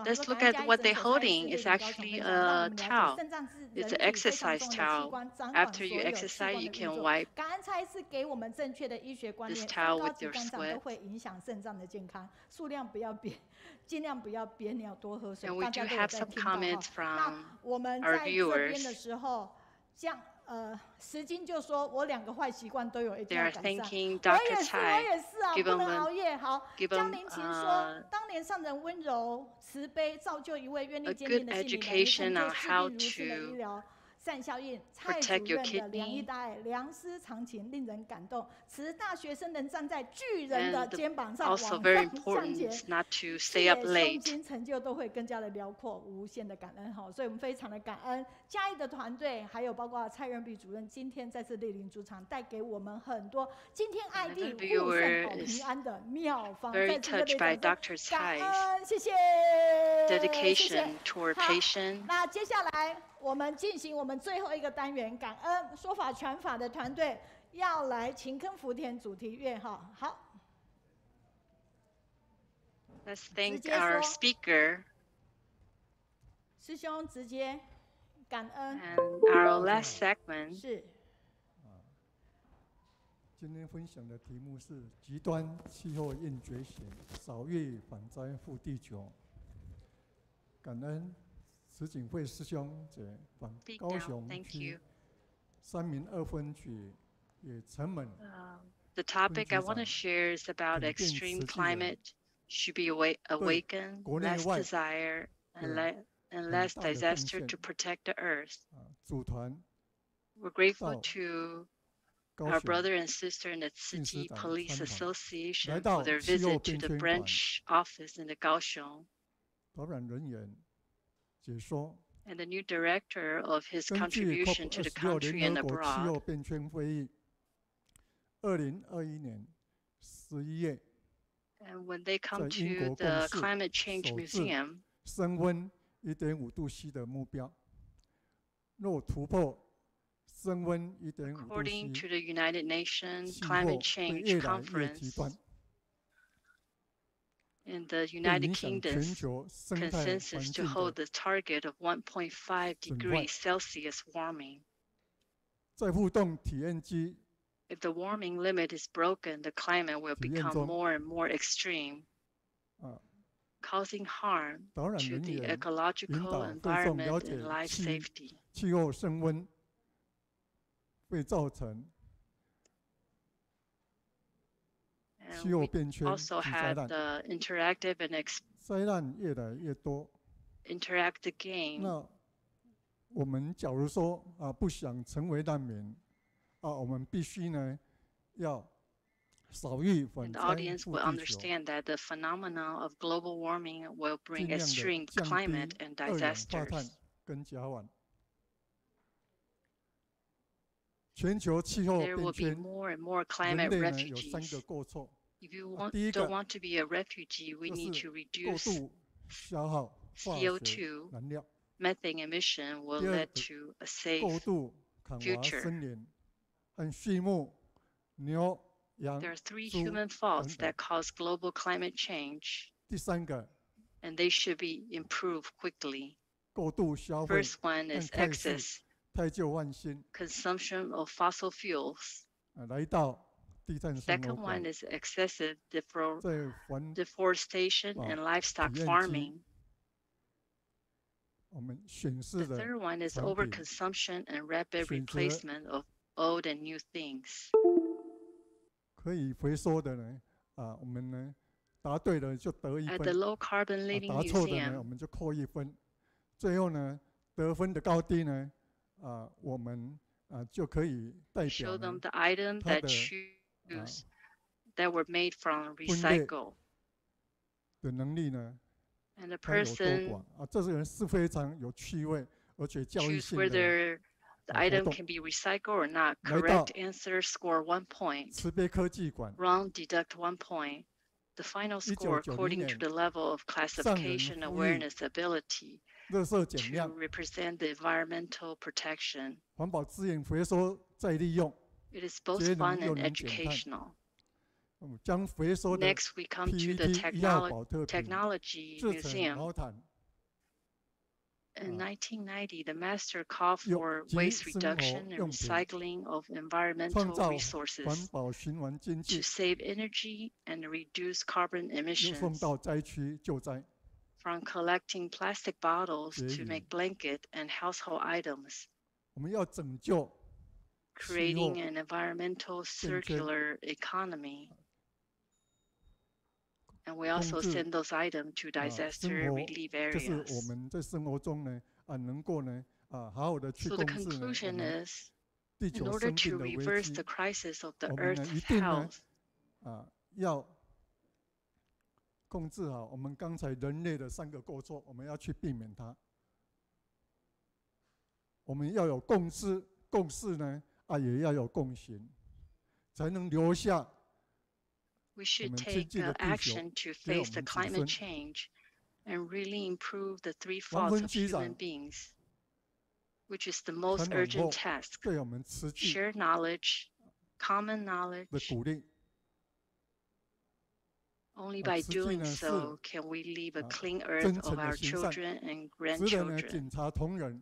[SPEAKER 16] let's look at what they're holding. It's actually a towel. It's an exercise towel. After you exercise, you can wipe this towel with your sweat. And we do have some comments from our viewers. They are thanking Dr. Tsai, give them a good education on how to
[SPEAKER 1] 善效应，蔡主
[SPEAKER 16] protect your
[SPEAKER 1] 任的良医
[SPEAKER 16] kidney,
[SPEAKER 1] 大爱，良师长情，令人感动。此大学生能站在巨人的
[SPEAKER 16] and
[SPEAKER 1] 肩膀上
[SPEAKER 16] also
[SPEAKER 1] 往
[SPEAKER 16] very
[SPEAKER 1] 上向
[SPEAKER 16] important
[SPEAKER 1] 前，
[SPEAKER 16] is not to
[SPEAKER 1] 视
[SPEAKER 16] stay
[SPEAKER 1] 野
[SPEAKER 16] up
[SPEAKER 1] 胸
[SPEAKER 16] late.
[SPEAKER 1] 襟成就都会更加的辽阔，无限的感恩哈。所以我们非常的感恩嘉义的团队，还有包括蔡仁比主任，今天再次莅临主场，带给我们很多惊天爱地、护圣保平安的妙方。
[SPEAKER 16] Very
[SPEAKER 1] 再次热烈
[SPEAKER 16] touched by
[SPEAKER 1] 掌声
[SPEAKER 16] Dr.
[SPEAKER 1] 感
[SPEAKER 16] Tsai's
[SPEAKER 1] 恩，谢谢，谢谢。
[SPEAKER 16] dedication toward
[SPEAKER 1] 好，
[SPEAKER 16] patient.
[SPEAKER 1] 那接下来我们进行我们最后一个单元，感恩说法传法的团队要来勤耕福田主题乐哈。好，
[SPEAKER 16] Let's thank our speaker
[SPEAKER 1] 师兄直接感恩。
[SPEAKER 16] and our last segment.
[SPEAKER 1] 是。
[SPEAKER 17] 今天分享的题目是极端气候应觉醒，少遇反灾护地球。感恩慈景会师兄姐返高雄区3民2分局也沉稳。
[SPEAKER 16] The topic I want to share is about extreme climate should be awakened, less desire, and less disaster to protect the earth.
[SPEAKER 17] 组团
[SPEAKER 16] We're grateful to our brother and sister in the Tzu Chi Police Association for their visit to the branch office in the Kaohsiung.
[SPEAKER 17] 导览人员解说
[SPEAKER 16] And the new director of his contribution to the country and
[SPEAKER 17] 根据 COP26 联合国气候
[SPEAKER 16] abroad.
[SPEAKER 17] 变迁会议2021年11月
[SPEAKER 16] And when they
[SPEAKER 17] 在
[SPEAKER 16] come
[SPEAKER 17] 英
[SPEAKER 16] to
[SPEAKER 17] 国
[SPEAKER 16] the
[SPEAKER 17] 共识
[SPEAKER 16] Climate Change
[SPEAKER 17] 首次
[SPEAKER 16] Museum,
[SPEAKER 17] 升温1.5度C 的目标，若突破升温1.5度
[SPEAKER 16] according to
[SPEAKER 17] C，
[SPEAKER 16] the United Nations
[SPEAKER 17] 气候
[SPEAKER 16] Climate
[SPEAKER 17] 会
[SPEAKER 16] Change
[SPEAKER 17] 越来越极
[SPEAKER 16] Conference
[SPEAKER 17] 端，
[SPEAKER 16] in the
[SPEAKER 17] 会
[SPEAKER 16] United
[SPEAKER 17] 影响全
[SPEAKER 16] Kingdom's
[SPEAKER 17] 球生态环
[SPEAKER 16] consensus to
[SPEAKER 17] 境
[SPEAKER 16] hold
[SPEAKER 17] 的
[SPEAKER 16] the target of 1.5 degrees Celsius warming.
[SPEAKER 17] 在互动体验机
[SPEAKER 16] If the warming limit is broken, the climate will
[SPEAKER 17] 体验
[SPEAKER 16] become
[SPEAKER 17] 中
[SPEAKER 16] more and more extreme,
[SPEAKER 17] 啊，
[SPEAKER 16] causing harm
[SPEAKER 17] 导览
[SPEAKER 16] to
[SPEAKER 17] 人
[SPEAKER 16] the
[SPEAKER 17] 员引
[SPEAKER 16] ecological
[SPEAKER 17] 导会众了
[SPEAKER 16] environment
[SPEAKER 17] 解
[SPEAKER 16] and life safety.
[SPEAKER 17] 气候升温会造成
[SPEAKER 16] And
[SPEAKER 17] 气候
[SPEAKER 16] we
[SPEAKER 17] 变迁
[SPEAKER 16] also
[SPEAKER 17] 及灾
[SPEAKER 16] had
[SPEAKER 17] 难，
[SPEAKER 16] the interactive and
[SPEAKER 17] 灾难越来越多。
[SPEAKER 16] interactive game.
[SPEAKER 17] 那我们假如说不想成为难民我们必须呢要少遇反
[SPEAKER 16] And the
[SPEAKER 17] 灾
[SPEAKER 16] audience
[SPEAKER 17] 护
[SPEAKER 16] will
[SPEAKER 17] 地球，
[SPEAKER 16] understand that the phenomena of global warming will
[SPEAKER 17] 尽
[SPEAKER 16] bring
[SPEAKER 17] 量的
[SPEAKER 16] extreme
[SPEAKER 17] 降
[SPEAKER 16] climate
[SPEAKER 17] 低
[SPEAKER 16] and
[SPEAKER 17] 二氧化碳
[SPEAKER 16] disasters.
[SPEAKER 17] 跟甲烷。全球气候
[SPEAKER 16] There
[SPEAKER 17] 变
[SPEAKER 16] will be
[SPEAKER 17] 迁，
[SPEAKER 16] more and more
[SPEAKER 17] 人
[SPEAKER 16] climate
[SPEAKER 17] 类呢有3
[SPEAKER 16] refugees.
[SPEAKER 17] 个过错，
[SPEAKER 16] If you
[SPEAKER 17] 第一
[SPEAKER 16] don't
[SPEAKER 17] 个
[SPEAKER 16] want to be a refugee, we
[SPEAKER 17] 就
[SPEAKER 16] need
[SPEAKER 17] 是
[SPEAKER 16] to
[SPEAKER 17] 过
[SPEAKER 16] reduce
[SPEAKER 17] 度消耗化学
[SPEAKER 16] CO2.
[SPEAKER 17] 燃料，
[SPEAKER 16] Methane emission will
[SPEAKER 17] 第二
[SPEAKER 16] lead
[SPEAKER 17] 个
[SPEAKER 16] to a
[SPEAKER 17] 过
[SPEAKER 16] safe
[SPEAKER 17] 度砍伐
[SPEAKER 16] future.
[SPEAKER 17] 森林和畜牧、牛、羊、
[SPEAKER 16] There are 3
[SPEAKER 17] 猪
[SPEAKER 16] human
[SPEAKER 17] 等
[SPEAKER 16] faults
[SPEAKER 17] 等。
[SPEAKER 16] that cause global climate change,
[SPEAKER 17] 第3个
[SPEAKER 16] and they should be improved quickly.
[SPEAKER 17] 过度消费
[SPEAKER 16] First one
[SPEAKER 17] 和
[SPEAKER 16] is
[SPEAKER 17] 态势
[SPEAKER 16] excess
[SPEAKER 17] 太旧换新，
[SPEAKER 16] consumption of fossil fuels.
[SPEAKER 17] 来到地震生
[SPEAKER 16] Second
[SPEAKER 17] 活馆
[SPEAKER 16] one，is excessive
[SPEAKER 17] 在环
[SPEAKER 16] deforestation and livestock
[SPEAKER 17] 体验机
[SPEAKER 16] farming.
[SPEAKER 17] 我们选
[SPEAKER 16] The
[SPEAKER 17] 示的
[SPEAKER 16] third one is
[SPEAKER 17] 产品
[SPEAKER 16] overconsumption and rapid
[SPEAKER 17] 选择
[SPEAKER 16] replacement of old and new things.
[SPEAKER 17] 可以回收的呢我们呢答对了就得1
[SPEAKER 16] At the
[SPEAKER 17] 分，
[SPEAKER 16] Low Carbon Living
[SPEAKER 17] 答错的呢我
[SPEAKER 16] Museum,
[SPEAKER 17] 们就扣1分，最后呢得分的高低呢我们就可以代表
[SPEAKER 16] show them
[SPEAKER 17] 呢
[SPEAKER 16] the item
[SPEAKER 17] 它
[SPEAKER 16] that
[SPEAKER 17] 的
[SPEAKER 16] choose that were made from
[SPEAKER 17] 分类
[SPEAKER 16] recycle.
[SPEAKER 17] 的能力呢
[SPEAKER 16] And the
[SPEAKER 17] 它有多
[SPEAKER 16] person
[SPEAKER 17] 广这个人是非常有趣味而且教育
[SPEAKER 16] choose
[SPEAKER 17] 性的
[SPEAKER 16] whether the
[SPEAKER 17] 活
[SPEAKER 16] item
[SPEAKER 17] 动。
[SPEAKER 16] can be recycled or not.
[SPEAKER 17] 来到
[SPEAKER 16] Correct answer score 1 point.
[SPEAKER 17] 慈悲科技馆
[SPEAKER 16] Wrong deduct 1 point. The final score
[SPEAKER 17] 1990
[SPEAKER 16] according to the level of classification
[SPEAKER 17] 上人呼吁
[SPEAKER 16] awareness ability
[SPEAKER 17] 垃圾减
[SPEAKER 16] to
[SPEAKER 17] 量
[SPEAKER 16] represent the environmental protection.
[SPEAKER 17] 环保资源回收再利用
[SPEAKER 16] It is both
[SPEAKER 17] 节能
[SPEAKER 16] fun
[SPEAKER 17] 又
[SPEAKER 16] and
[SPEAKER 17] 能减碳
[SPEAKER 16] educational.
[SPEAKER 17] 将回收的
[SPEAKER 16] Next, we come to the
[SPEAKER 17] PET 1号保特瓶
[SPEAKER 16] Technology
[SPEAKER 17] 制成
[SPEAKER 16] Museum.
[SPEAKER 17] 毛毯
[SPEAKER 16] In 1990, the master called
[SPEAKER 17] 有
[SPEAKER 16] for
[SPEAKER 17] 及
[SPEAKER 16] waste
[SPEAKER 17] 生活
[SPEAKER 16] reduction and
[SPEAKER 17] 用品
[SPEAKER 16] recycling of
[SPEAKER 17] 创
[SPEAKER 16] environmental
[SPEAKER 17] 造
[SPEAKER 16] resources
[SPEAKER 17] 环保循环经
[SPEAKER 16] to
[SPEAKER 17] 济
[SPEAKER 16] save energy and reduce carbon
[SPEAKER 17] 又送
[SPEAKER 16] emissions,
[SPEAKER 17] 到灾区救灾
[SPEAKER 16] from collecting plastic bottles
[SPEAKER 17] 节
[SPEAKER 16] to
[SPEAKER 17] 语
[SPEAKER 16] make blanket and household items,
[SPEAKER 17] 我们要拯救气候
[SPEAKER 16] creating an environmental
[SPEAKER 17] 变迁
[SPEAKER 16] circular economy. And we also
[SPEAKER 17] 控制
[SPEAKER 16] send those items to
[SPEAKER 17] 生
[SPEAKER 16] disaster
[SPEAKER 17] 活
[SPEAKER 16] relief
[SPEAKER 17] 就是我
[SPEAKER 16] areas.
[SPEAKER 17] 们在生活中呢能够呢好好的去
[SPEAKER 16] So
[SPEAKER 17] 控
[SPEAKER 16] the
[SPEAKER 17] 制呢我
[SPEAKER 16] conclusion
[SPEAKER 17] 们
[SPEAKER 16] is,
[SPEAKER 17] 地
[SPEAKER 16] in
[SPEAKER 17] 球
[SPEAKER 16] order
[SPEAKER 17] 生
[SPEAKER 16] to
[SPEAKER 17] 病的危
[SPEAKER 16] reverse
[SPEAKER 17] 机
[SPEAKER 16] the，crisis of the
[SPEAKER 17] 我们呢
[SPEAKER 16] Earth's
[SPEAKER 17] 一定呢
[SPEAKER 16] health,
[SPEAKER 17] 要控制好我们刚才人类的3个过错，我们要去避免它。我们要有共识呢，也要有共行，才能留下
[SPEAKER 16] we
[SPEAKER 17] 我
[SPEAKER 16] should
[SPEAKER 17] 们
[SPEAKER 16] take
[SPEAKER 17] 亲近的地球
[SPEAKER 16] action to
[SPEAKER 17] 给我
[SPEAKER 16] face the
[SPEAKER 17] 们子
[SPEAKER 16] climate
[SPEAKER 17] 孙。
[SPEAKER 16] change and really improve the 3
[SPEAKER 17] 王
[SPEAKER 16] faults
[SPEAKER 17] 芬
[SPEAKER 16] of
[SPEAKER 17] 机
[SPEAKER 16] human
[SPEAKER 17] 长
[SPEAKER 16] beings, which is the most
[SPEAKER 17] 传染
[SPEAKER 16] urgent
[SPEAKER 17] 后
[SPEAKER 16] task.
[SPEAKER 17] 对我们慈济
[SPEAKER 16] Share knowledge, common
[SPEAKER 17] 的
[SPEAKER 16] knowledge.
[SPEAKER 17] 鼓励。
[SPEAKER 16] Only by
[SPEAKER 17] 慈济
[SPEAKER 16] doing
[SPEAKER 17] 呢是
[SPEAKER 16] so can we leave a clean
[SPEAKER 17] 真
[SPEAKER 16] earth
[SPEAKER 17] 诚
[SPEAKER 16] of
[SPEAKER 17] 的
[SPEAKER 16] our
[SPEAKER 17] 行善，
[SPEAKER 16] children and
[SPEAKER 17] 值得呢
[SPEAKER 16] grandchildren.
[SPEAKER 17] 警察同仁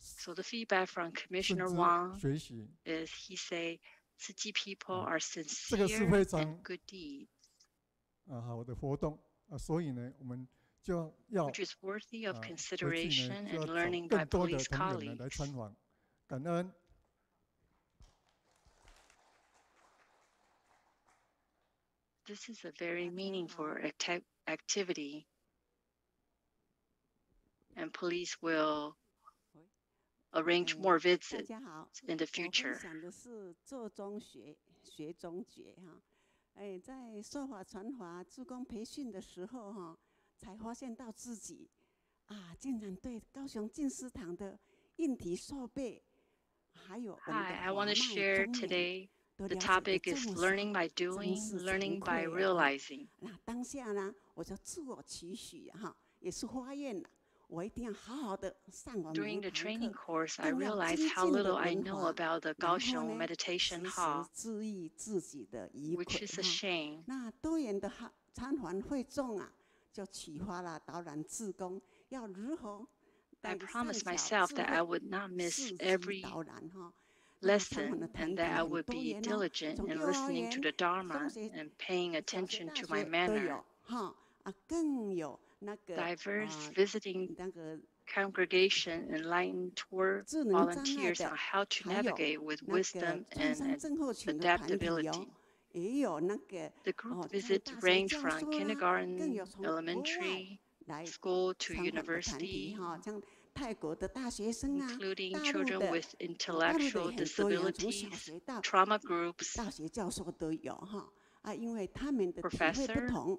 [SPEAKER 16] So the feedback from
[SPEAKER 17] 甚
[SPEAKER 16] Commissioner
[SPEAKER 17] 至
[SPEAKER 16] Wang
[SPEAKER 17] 学习。
[SPEAKER 16] is he say, Tzu Chi people are
[SPEAKER 17] 这个是
[SPEAKER 16] sincere
[SPEAKER 17] 非
[SPEAKER 16] and
[SPEAKER 17] 常
[SPEAKER 16] good deeds,
[SPEAKER 17] 好的活动所以呢，我们就要
[SPEAKER 16] which is worthy of
[SPEAKER 17] 回去
[SPEAKER 16] consideration
[SPEAKER 17] 呢，就
[SPEAKER 16] and
[SPEAKER 17] 要
[SPEAKER 16] learning
[SPEAKER 17] 找
[SPEAKER 16] by
[SPEAKER 17] 更多的
[SPEAKER 16] police
[SPEAKER 17] 同仁呢来
[SPEAKER 16] colleagues.
[SPEAKER 17] 参访，感恩。
[SPEAKER 16] This is a very meaningful activity, and police will arrange more visits
[SPEAKER 6] 大家好，
[SPEAKER 16] in the
[SPEAKER 6] 我分
[SPEAKER 16] future.
[SPEAKER 6] 享的是做中学，学中觉哈。在说法传法、志工培训的时候哈，才发现到自己竟然对高雄静思堂的硬体设备，还有我们的
[SPEAKER 16] Hi, I
[SPEAKER 6] 法
[SPEAKER 16] want to
[SPEAKER 6] 脉
[SPEAKER 16] share
[SPEAKER 6] 宗
[SPEAKER 16] today.
[SPEAKER 6] 都
[SPEAKER 16] The
[SPEAKER 6] 了解得
[SPEAKER 16] topic
[SPEAKER 6] 这
[SPEAKER 16] is
[SPEAKER 6] 么
[SPEAKER 16] learning
[SPEAKER 6] 少，
[SPEAKER 16] by
[SPEAKER 6] 真
[SPEAKER 16] doing,
[SPEAKER 6] 是
[SPEAKER 16] learning
[SPEAKER 6] 惭
[SPEAKER 16] by
[SPEAKER 6] 愧
[SPEAKER 16] realizing.
[SPEAKER 6] 那当下呢，我就自我期许哈，也是发愿了，我一定要好好的上完每
[SPEAKER 16] During
[SPEAKER 6] 一
[SPEAKER 16] the
[SPEAKER 6] 堂
[SPEAKER 16] training
[SPEAKER 6] 课，
[SPEAKER 16] course, I
[SPEAKER 6] 更要
[SPEAKER 16] realized
[SPEAKER 6] 精
[SPEAKER 16] how
[SPEAKER 6] 进的
[SPEAKER 16] little I
[SPEAKER 6] 文
[SPEAKER 16] know
[SPEAKER 6] 法，
[SPEAKER 16] about the
[SPEAKER 6] 然后
[SPEAKER 16] Kaohsiung
[SPEAKER 6] 呢，
[SPEAKER 16] Meditation
[SPEAKER 6] 时
[SPEAKER 16] Hall,
[SPEAKER 6] 时治愈自己的疑
[SPEAKER 16] which
[SPEAKER 6] 悔
[SPEAKER 16] is a
[SPEAKER 6] 哈。
[SPEAKER 16] shame.
[SPEAKER 6] 那多元的参访会众就启发了导览志工要如何
[SPEAKER 16] I
[SPEAKER 6] 带
[SPEAKER 16] promised
[SPEAKER 6] 善巧
[SPEAKER 16] myself
[SPEAKER 6] 智
[SPEAKER 16] that I
[SPEAKER 6] 慧
[SPEAKER 16] would not miss
[SPEAKER 6] 市集
[SPEAKER 16] every
[SPEAKER 6] 导览哈。
[SPEAKER 16] lesson and that I would be diligent
[SPEAKER 6] 从
[SPEAKER 16] in
[SPEAKER 6] 幼儿
[SPEAKER 16] listening to
[SPEAKER 6] 园、
[SPEAKER 16] the
[SPEAKER 6] 中
[SPEAKER 16] Dharma
[SPEAKER 6] 学、
[SPEAKER 16] and paying
[SPEAKER 6] 小学、
[SPEAKER 16] attention
[SPEAKER 6] 大
[SPEAKER 16] to my
[SPEAKER 6] 学都
[SPEAKER 16] manner.
[SPEAKER 6] 有哈更有那个
[SPEAKER 16] Diverse visiting
[SPEAKER 6] 那个
[SPEAKER 16] congregation enlightened tour
[SPEAKER 6] 智能障碍
[SPEAKER 16] volunteers
[SPEAKER 6] 的
[SPEAKER 16] on how to
[SPEAKER 6] 还有
[SPEAKER 16] navigate with
[SPEAKER 6] 那个
[SPEAKER 16] wisdom
[SPEAKER 6] 创伤
[SPEAKER 16] and
[SPEAKER 6] 症候群的团体
[SPEAKER 16] adaptability.
[SPEAKER 6] 也有那个
[SPEAKER 16] The group
[SPEAKER 6] 在
[SPEAKER 16] visits
[SPEAKER 6] 大学
[SPEAKER 16] range
[SPEAKER 6] 教
[SPEAKER 16] from
[SPEAKER 6] 授更
[SPEAKER 16] kindergarten,
[SPEAKER 6] 有从国外
[SPEAKER 16] elementary
[SPEAKER 6] 来
[SPEAKER 16] school to
[SPEAKER 6] 参访的团体
[SPEAKER 16] university,
[SPEAKER 6] 像泰国的大学生
[SPEAKER 16] including
[SPEAKER 6] 大陆
[SPEAKER 16] children
[SPEAKER 6] 的
[SPEAKER 16] with
[SPEAKER 6] 大陆的
[SPEAKER 16] intellectual
[SPEAKER 6] 也很多元，从小
[SPEAKER 16] disabilities,
[SPEAKER 6] 学到
[SPEAKER 16] trauma groups,
[SPEAKER 6] 大学教授都有因为他们的体会不同，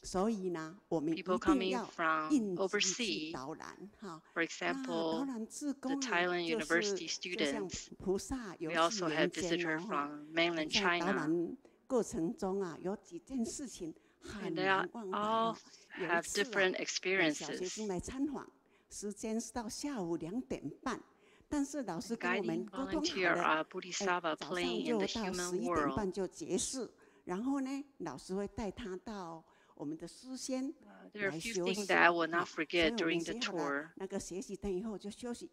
[SPEAKER 6] 所以呢，我们一
[SPEAKER 16] people
[SPEAKER 6] 定
[SPEAKER 16] coming
[SPEAKER 6] 要
[SPEAKER 16] from
[SPEAKER 6] 应急去
[SPEAKER 16] overseas.
[SPEAKER 6] 导览哈。
[SPEAKER 16] For
[SPEAKER 6] 那
[SPEAKER 16] example,
[SPEAKER 6] 导览志
[SPEAKER 16] the
[SPEAKER 6] 工
[SPEAKER 16] Thailand
[SPEAKER 6] 就
[SPEAKER 16] University
[SPEAKER 6] 是就像
[SPEAKER 16] students.
[SPEAKER 6] 菩萨游
[SPEAKER 16] We
[SPEAKER 6] 戏
[SPEAKER 16] also
[SPEAKER 6] 人
[SPEAKER 16] have
[SPEAKER 6] 间
[SPEAKER 16] visitors
[SPEAKER 6] 在
[SPEAKER 16] from mainland
[SPEAKER 6] 导
[SPEAKER 16] China,
[SPEAKER 6] 览过程中有几件事情很
[SPEAKER 16] and they
[SPEAKER 6] 难忘怀
[SPEAKER 16] all
[SPEAKER 6] 有一
[SPEAKER 16] have
[SPEAKER 6] 次
[SPEAKER 16] different
[SPEAKER 6] 小学
[SPEAKER 16] experiences.
[SPEAKER 6] 生来参访，时间是到下午2点半，但是老师跟我们
[SPEAKER 16] Guiding
[SPEAKER 6] 沟通好
[SPEAKER 16] volunteer
[SPEAKER 6] 了，
[SPEAKER 16] are Bodhisattva
[SPEAKER 6] 早上
[SPEAKER 16] playing in
[SPEAKER 6] 就
[SPEAKER 16] the
[SPEAKER 6] 到
[SPEAKER 16] human
[SPEAKER 6] 11点
[SPEAKER 16] world.
[SPEAKER 6] 半就结束，然后呢，老师会带他到我们的诗仙
[SPEAKER 16] There are
[SPEAKER 6] 来
[SPEAKER 16] a few
[SPEAKER 6] 休
[SPEAKER 16] things
[SPEAKER 6] 息。
[SPEAKER 16] that I will
[SPEAKER 6] 好
[SPEAKER 16] not
[SPEAKER 6] 所以
[SPEAKER 16] forget
[SPEAKER 6] 我们
[SPEAKER 16] during the
[SPEAKER 6] 写好了
[SPEAKER 16] tour.
[SPEAKER 6] 那个学习单以后就休息。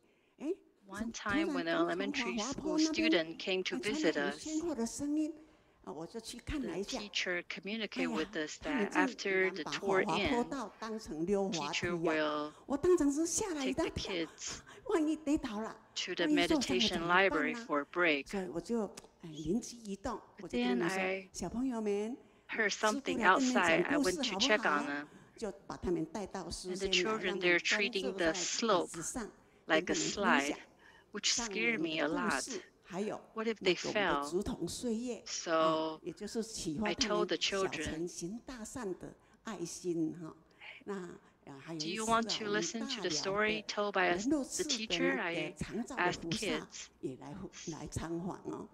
[SPEAKER 16] One
[SPEAKER 6] 突
[SPEAKER 16] time
[SPEAKER 6] 然
[SPEAKER 16] when an
[SPEAKER 6] 刚从
[SPEAKER 16] elementary
[SPEAKER 6] 滑
[SPEAKER 16] school
[SPEAKER 6] 坡那边
[SPEAKER 16] student came to
[SPEAKER 6] 传
[SPEAKER 16] visit
[SPEAKER 6] 来很
[SPEAKER 16] us,
[SPEAKER 6] 鲜活的声音我就去看了
[SPEAKER 16] the
[SPEAKER 6] 一下。
[SPEAKER 16] teacher communicated with us
[SPEAKER 6] 他们
[SPEAKER 16] that
[SPEAKER 6] 竟
[SPEAKER 16] after
[SPEAKER 6] 然
[SPEAKER 16] the
[SPEAKER 6] 把
[SPEAKER 16] tour
[SPEAKER 6] 滑坡
[SPEAKER 16] ends,
[SPEAKER 6] 道当成溜滑梯
[SPEAKER 16] teacher will
[SPEAKER 6] 我当场是吓了一
[SPEAKER 16] take
[SPEAKER 6] 大
[SPEAKER 16] the
[SPEAKER 6] 跳，
[SPEAKER 16] kids
[SPEAKER 6] 万一跌倒了，
[SPEAKER 16] to the
[SPEAKER 6] 万一受伤了
[SPEAKER 16] meditation
[SPEAKER 6] 怎么办
[SPEAKER 16] library
[SPEAKER 6] 呢？
[SPEAKER 16] for a break.
[SPEAKER 6] 所以我就灵机一动，我就
[SPEAKER 16] Then
[SPEAKER 6] 跟他们说
[SPEAKER 16] I，
[SPEAKER 6] 小朋友们，
[SPEAKER 16] heard
[SPEAKER 6] 师傅
[SPEAKER 16] something
[SPEAKER 6] 来跟你们
[SPEAKER 16] outside.
[SPEAKER 6] 讲
[SPEAKER 16] I
[SPEAKER 6] 故
[SPEAKER 16] went
[SPEAKER 6] 事
[SPEAKER 16] to
[SPEAKER 6] 好不
[SPEAKER 16] check
[SPEAKER 6] 好
[SPEAKER 16] on？them.
[SPEAKER 6] 就把他们带到诗
[SPEAKER 16] And the
[SPEAKER 6] 仙来，让
[SPEAKER 16] children
[SPEAKER 6] 他
[SPEAKER 16] they're
[SPEAKER 6] 们
[SPEAKER 16] treating
[SPEAKER 6] 坐
[SPEAKER 16] the
[SPEAKER 6] 在椅
[SPEAKER 16] slope
[SPEAKER 6] 子上，跟
[SPEAKER 16] like
[SPEAKER 6] 他
[SPEAKER 16] a
[SPEAKER 6] 们分
[SPEAKER 16] slide,
[SPEAKER 6] 享
[SPEAKER 16] which
[SPEAKER 6] 上
[SPEAKER 16] scared
[SPEAKER 6] 人
[SPEAKER 16] me a
[SPEAKER 6] 的故
[SPEAKER 16] lot.
[SPEAKER 6] 事，还有
[SPEAKER 16] What if
[SPEAKER 6] 那
[SPEAKER 16] they
[SPEAKER 6] 个我们的
[SPEAKER 16] fell?
[SPEAKER 6] 竹筒岁月
[SPEAKER 16] So
[SPEAKER 6] 也就是启发
[SPEAKER 16] I
[SPEAKER 6] 他
[SPEAKER 16] told
[SPEAKER 6] 们
[SPEAKER 16] the
[SPEAKER 6] 小
[SPEAKER 16] children,
[SPEAKER 6] 诚行大善的爱心那还有
[SPEAKER 16] do
[SPEAKER 6] 一
[SPEAKER 16] you
[SPEAKER 6] 次
[SPEAKER 16] want
[SPEAKER 6] 我
[SPEAKER 16] to
[SPEAKER 6] 们
[SPEAKER 16] listen
[SPEAKER 6] 大
[SPEAKER 16] to the
[SPEAKER 6] 寮
[SPEAKER 16] story
[SPEAKER 6] 的
[SPEAKER 16] told by
[SPEAKER 6] 人肉
[SPEAKER 16] the
[SPEAKER 6] 刺的
[SPEAKER 16] teacher?
[SPEAKER 6] 那
[SPEAKER 16] I
[SPEAKER 6] 个长照的
[SPEAKER 16] asked
[SPEAKER 6] 菩萨
[SPEAKER 16] kids.
[SPEAKER 6] 也来参访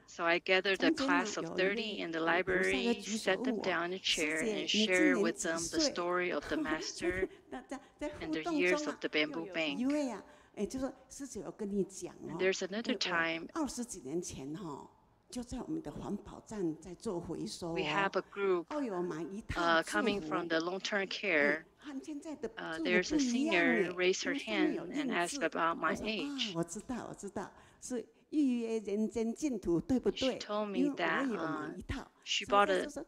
[SPEAKER 16] So I gathered a
[SPEAKER 6] 中间
[SPEAKER 16] class
[SPEAKER 6] 有
[SPEAKER 16] of
[SPEAKER 6] 一
[SPEAKER 16] 30
[SPEAKER 6] 位
[SPEAKER 16] in the
[SPEAKER 6] 菩萨就
[SPEAKER 16] library,
[SPEAKER 6] 举手
[SPEAKER 16] set
[SPEAKER 6] 问
[SPEAKER 16] them
[SPEAKER 6] 我，
[SPEAKER 16] down in a
[SPEAKER 6] 师
[SPEAKER 16] chair,
[SPEAKER 6] 姐
[SPEAKER 16] and
[SPEAKER 6] 你今
[SPEAKER 16] share
[SPEAKER 6] 年
[SPEAKER 16] with
[SPEAKER 6] 几
[SPEAKER 16] them the
[SPEAKER 6] 岁？
[SPEAKER 16] story of the master
[SPEAKER 6] 在
[SPEAKER 16] and
[SPEAKER 6] 互
[SPEAKER 16] the
[SPEAKER 6] 动
[SPEAKER 16] years
[SPEAKER 6] 中
[SPEAKER 16] of the bamboo
[SPEAKER 6] 又有
[SPEAKER 16] bank.
[SPEAKER 6] 一位就说师姐，我跟你讲
[SPEAKER 16] And there's another
[SPEAKER 6] 我
[SPEAKER 16] time
[SPEAKER 6] 20几年前就在我们的环保站在做回收
[SPEAKER 16] we have a group
[SPEAKER 6] 有买一套制
[SPEAKER 16] coming
[SPEAKER 6] 服
[SPEAKER 16] from the long-term care.
[SPEAKER 6] 和现在的制服
[SPEAKER 16] There's
[SPEAKER 6] 不
[SPEAKER 16] a
[SPEAKER 6] 一样
[SPEAKER 16] senior
[SPEAKER 6] 耶
[SPEAKER 16] raised her
[SPEAKER 6] 因为上面
[SPEAKER 16] hand
[SPEAKER 6] 有
[SPEAKER 16] and
[SPEAKER 6] 印
[SPEAKER 16] asked
[SPEAKER 6] 字
[SPEAKER 16] about
[SPEAKER 6] 我
[SPEAKER 16] my
[SPEAKER 6] 说
[SPEAKER 16] age.
[SPEAKER 6] 我知道是预约人间净土对不
[SPEAKER 16] She
[SPEAKER 6] 对？
[SPEAKER 16] told me
[SPEAKER 6] 因为我
[SPEAKER 16] that
[SPEAKER 6] 也买一套
[SPEAKER 16] she
[SPEAKER 6] 所以
[SPEAKER 16] bought
[SPEAKER 6] 就是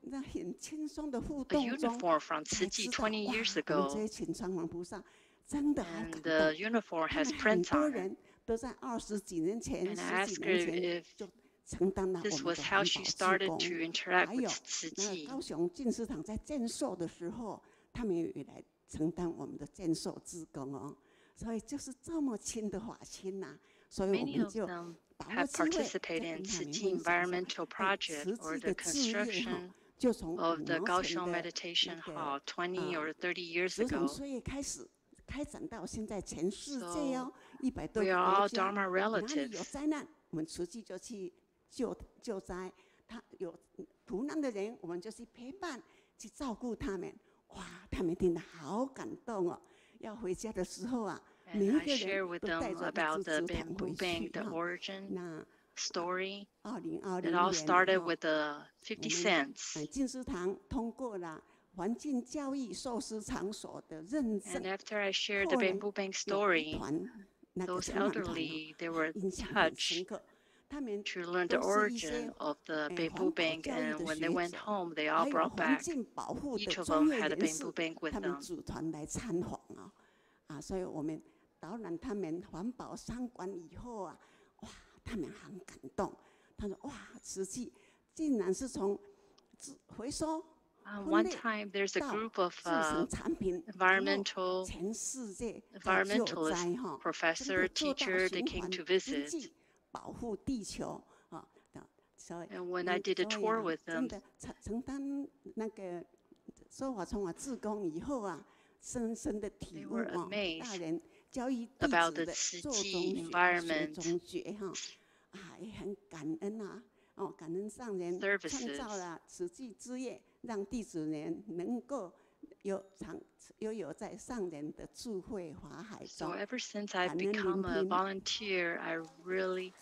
[SPEAKER 6] 那很轻松的互
[SPEAKER 16] a
[SPEAKER 6] 动中
[SPEAKER 16] uniform from
[SPEAKER 6] 才
[SPEAKER 16] Tzu
[SPEAKER 6] 知
[SPEAKER 16] Chi
[SPEAKER 6] 道
[SPEAKER 16] 20 years
[SPEAKER 6] 我们
[SPEAKER 16] ago,
[SPEAKER 6] 这些请传王菩萨真的好
[SPEAKER 16] and
[SPEAKER 6] 感
[SPEAKER 16] the
[SPEAKER 6] 动。
[SPEAKER 16] uniform
[SPEAKER 6] 他
[SPEAKER 16] has
[SPEAKER 6] 们很
[SPEAKER 16] prints
[SPEAKER 6] 多
[SPEAKER 16] on it.
[SPEAKER 6] 人都在20几年前、
[SPEAKER 16] And I
[SPEAKER 6] 10几
[SPEAKER 16] asked
[SPEAKER 6] 年
[SPEAKER 16] her
[SPEAKER 6] 前
[SPEAKER 16] if
[SPEAKER 6] 就承担了我
[SPEAKER 16] this
[SPEAKER 6] 们
[SPEAKER 16] was
[SPEAKER 6] 的
[SPEAKER 16] how
[SPEAKER 6] 环
[SPEAKER 16] she
[SPEAKER 6] 保志
[SPEAKER 16] started
[SPEAKER 6] 工。
[SPEAKER 16] to interact
[SPEAKER 6] 还
[SPEAKER 16] with
[SPEAKER 6] 有
[SPEAKER 16] Tzu
[SPEAKER 6] 那
[SPEAKER 16] Chi.
[SPEAKER 6] 高雄静思堂在建设的时候，他们也来承担我们的建设志工哦。所以就是这么亲的法亲呐，所以我们就把握
[SPEAKER 16] have
[SPEAKER 6] 机会
[SPEAKER 16] participated in Tzu Chi environmental project or the construction of the Kaohsiung Meditation Hall 20 or 30 years ago.
[SPEAKER 6] 所以开始开展到现在全世界哦，100多
[SPEAKER 16] we
[SPEAKER 6] 个
[SPEAKER 16] are all
[SPEAKER 6] 国家，
[SPEAKER 16] Dharma
[SPEAKER 6] 哪里有
[SPEAKER 16] relatives.
[SPEAKER 6] 灾难，我们慈济就去救灾。他有苦难的人，我们就去陪伴，去照顾他们。哇，他们听得好感动哦。要回家的时候啊，每一个人都带着一支纸团回去哈。那
[SPEAKER 16] story.
[SPEAKER 6] 2020
[SPEAKER 16] It all started with the 50 cents.
[SPEAKER 6] 静思堂通过了环境教育受施场所的认证。
[SPEAKER 16] And after I shared the Bamboo Bank story, those elderly, they were touched to learn the origin of the Bamboo Bank, and when they went home, they all brought back. Each of them had a Bamboo Bank with
[SPEAKER 6] 他们
[SPEAKER 16] them.
[SPEAKER 6] 组团来参访啊，所以我们导览他们环保商馆以后啊，哇，他们很感动。他说：“哇，慈济竟然是从回收。”
[SPEAKER 16] One time, there's a group of environmentalist, professor, teacher, they came to visit. And when I did a tour with them,
[SPEAKER 6] 承担那个说法从志工以后啊，深深的体悟啊，大人教育弟子的做中学、中觉哈，啊，也很感恩啊。哦，感恩上人创造了慈济之业，让弟子们能够拥有在上人的智慧法海中。
[SPEAKER 16] So ever since I've become a volunteer, I really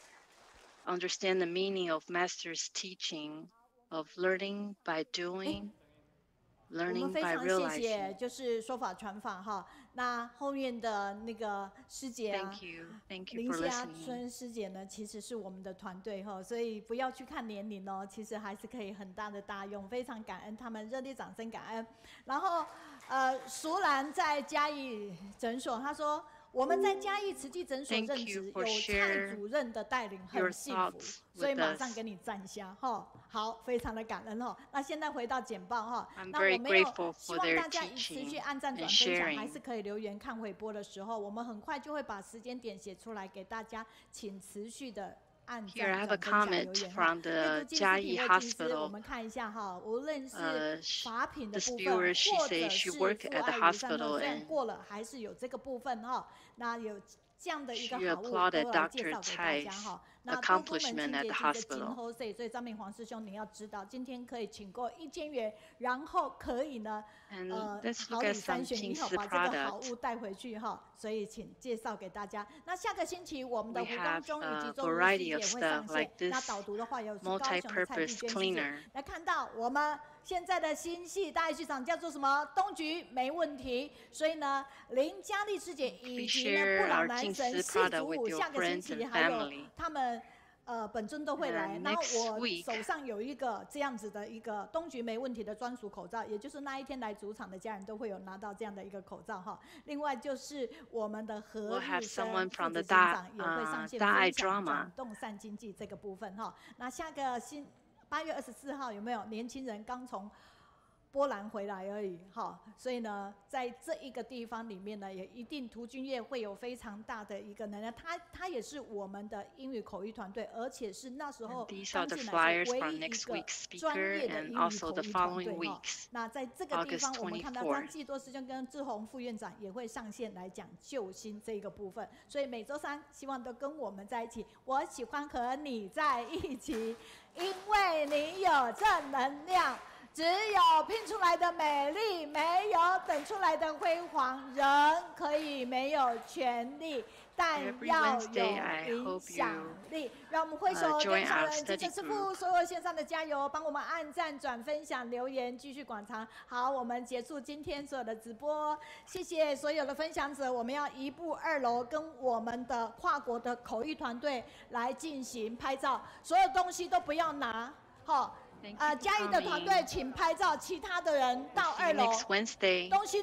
[SPEAKER 16] understand the meaning of Master's teaching of learning by doing, learning by realizing.
[SPEAKER 1] 我们非常谢谢，就是说法传法哈。那后面的那个师姐啊，林家春师姐呢，其实是我们的团队哈，所以不要去看年龄哦，其实还是可以很大的大用，非常感恩他们，热烈掌声感恩。然后淑兰在嘉义诊所，她说。 我们在嘉义慈济诊所任职，有蔡主任的带领，很幸福，所以马上给你赞下哈。好，非常的感恩哈。那现在回到简报哈，那我没有希望大家持续按赞、转分享，还是可以留言看回播的时候，我们很快就会把时间点写出来给大家，请持续的。
[SPEAKER 16] Here I have a comment from the Jiayi Hospital.
[SPEAKER 1] 我们看一下哈，无论是法品的部分，
[SPEAKER 16] viewer, she
[SPEAKER 1] 或者
[SPEAKER 16] says
[SPEAKER 1] 是
[SPEAKER 16] she worked at the
[SPEAKER 1] 父爱与善
[SPEAKER 16] hospital
[SPEAKER 1] 虽然
[SPEAKER 16] and
[SPEAKER 1] 过了，还是有这个部分哈。那有这样的一个
[SPEAKER 16] she
[SPEAKER 1] 好物，都
[SPEAKER 16] applauded
[SPEAKER 1] 来介
[SPEAKER 16] Dr.
[SPEAKER 1] 绍给大家
[SPEAKER 16] Tsai's
[SPEAKER 1] 哈。那多多们
[SPEAKER 16] accomplishment
[SPEAKER 1] 清
[SPEAKER 16] at
[SPEAKER 1] 洁
[SPEAKER 16] the
[SPEAKER 1] 剂的今
[SPEAKER 16] hospital.
[SPEAKER 1] 后，所以张明黄师兄你要知道，今天可以请过1000元，然后可以呢，好礼3选1哈，把这个好物带回去哈。所以请介绍给大家。那下个星期我们的湖东中以及中日系也会上线。那导读的话有高雄的蔡碧娟师姐。来看到我们现在的新系大爱剧场叫做什么？东局没问题。所以呢，林嘉丽师姐以及呢不老男神系主舞，下个星期还有他们。本尊都会来，然后我手上有一个这样子的一个东局没问题的专属口罩，也就是那一天来主场的家人都会有拿到这样的一个口罩哈。另外就是我们的何日生副执行长也会上线分享转动善经济这个部分哈。那下个8月24号有没有年轻人刚从波兰回来而已，哈，所以呢，在这一个地方里面呢，也一定涂君业会有非常大的一个能量。他也是我们的英语口译团队，而且是那时候刚进来唯一一个专业的英语口译团队哈。那在这个地方，我们看到张继多师兄跟志宏副院长也会上线来讲救星这个部分。所以每周3希望都跟我们在一起。我喜欢和你在一起，因为你有正能量。只有拼出来的美丽，没有等出来的辉煌。人可以没有权利，但要有影响力。让我们挥手跟上人金师傅，所有线上的加油，帮我们按赞、转分享、留言，继续广传。好，我们结束今天所有的直播，谢谢所有的分享者。我们要移步2楼，跟我们的跨国的口译团队来进行拍照，所有东西都不要拿，好。嘉义的团队请拍照，其他的人到2楼，东西。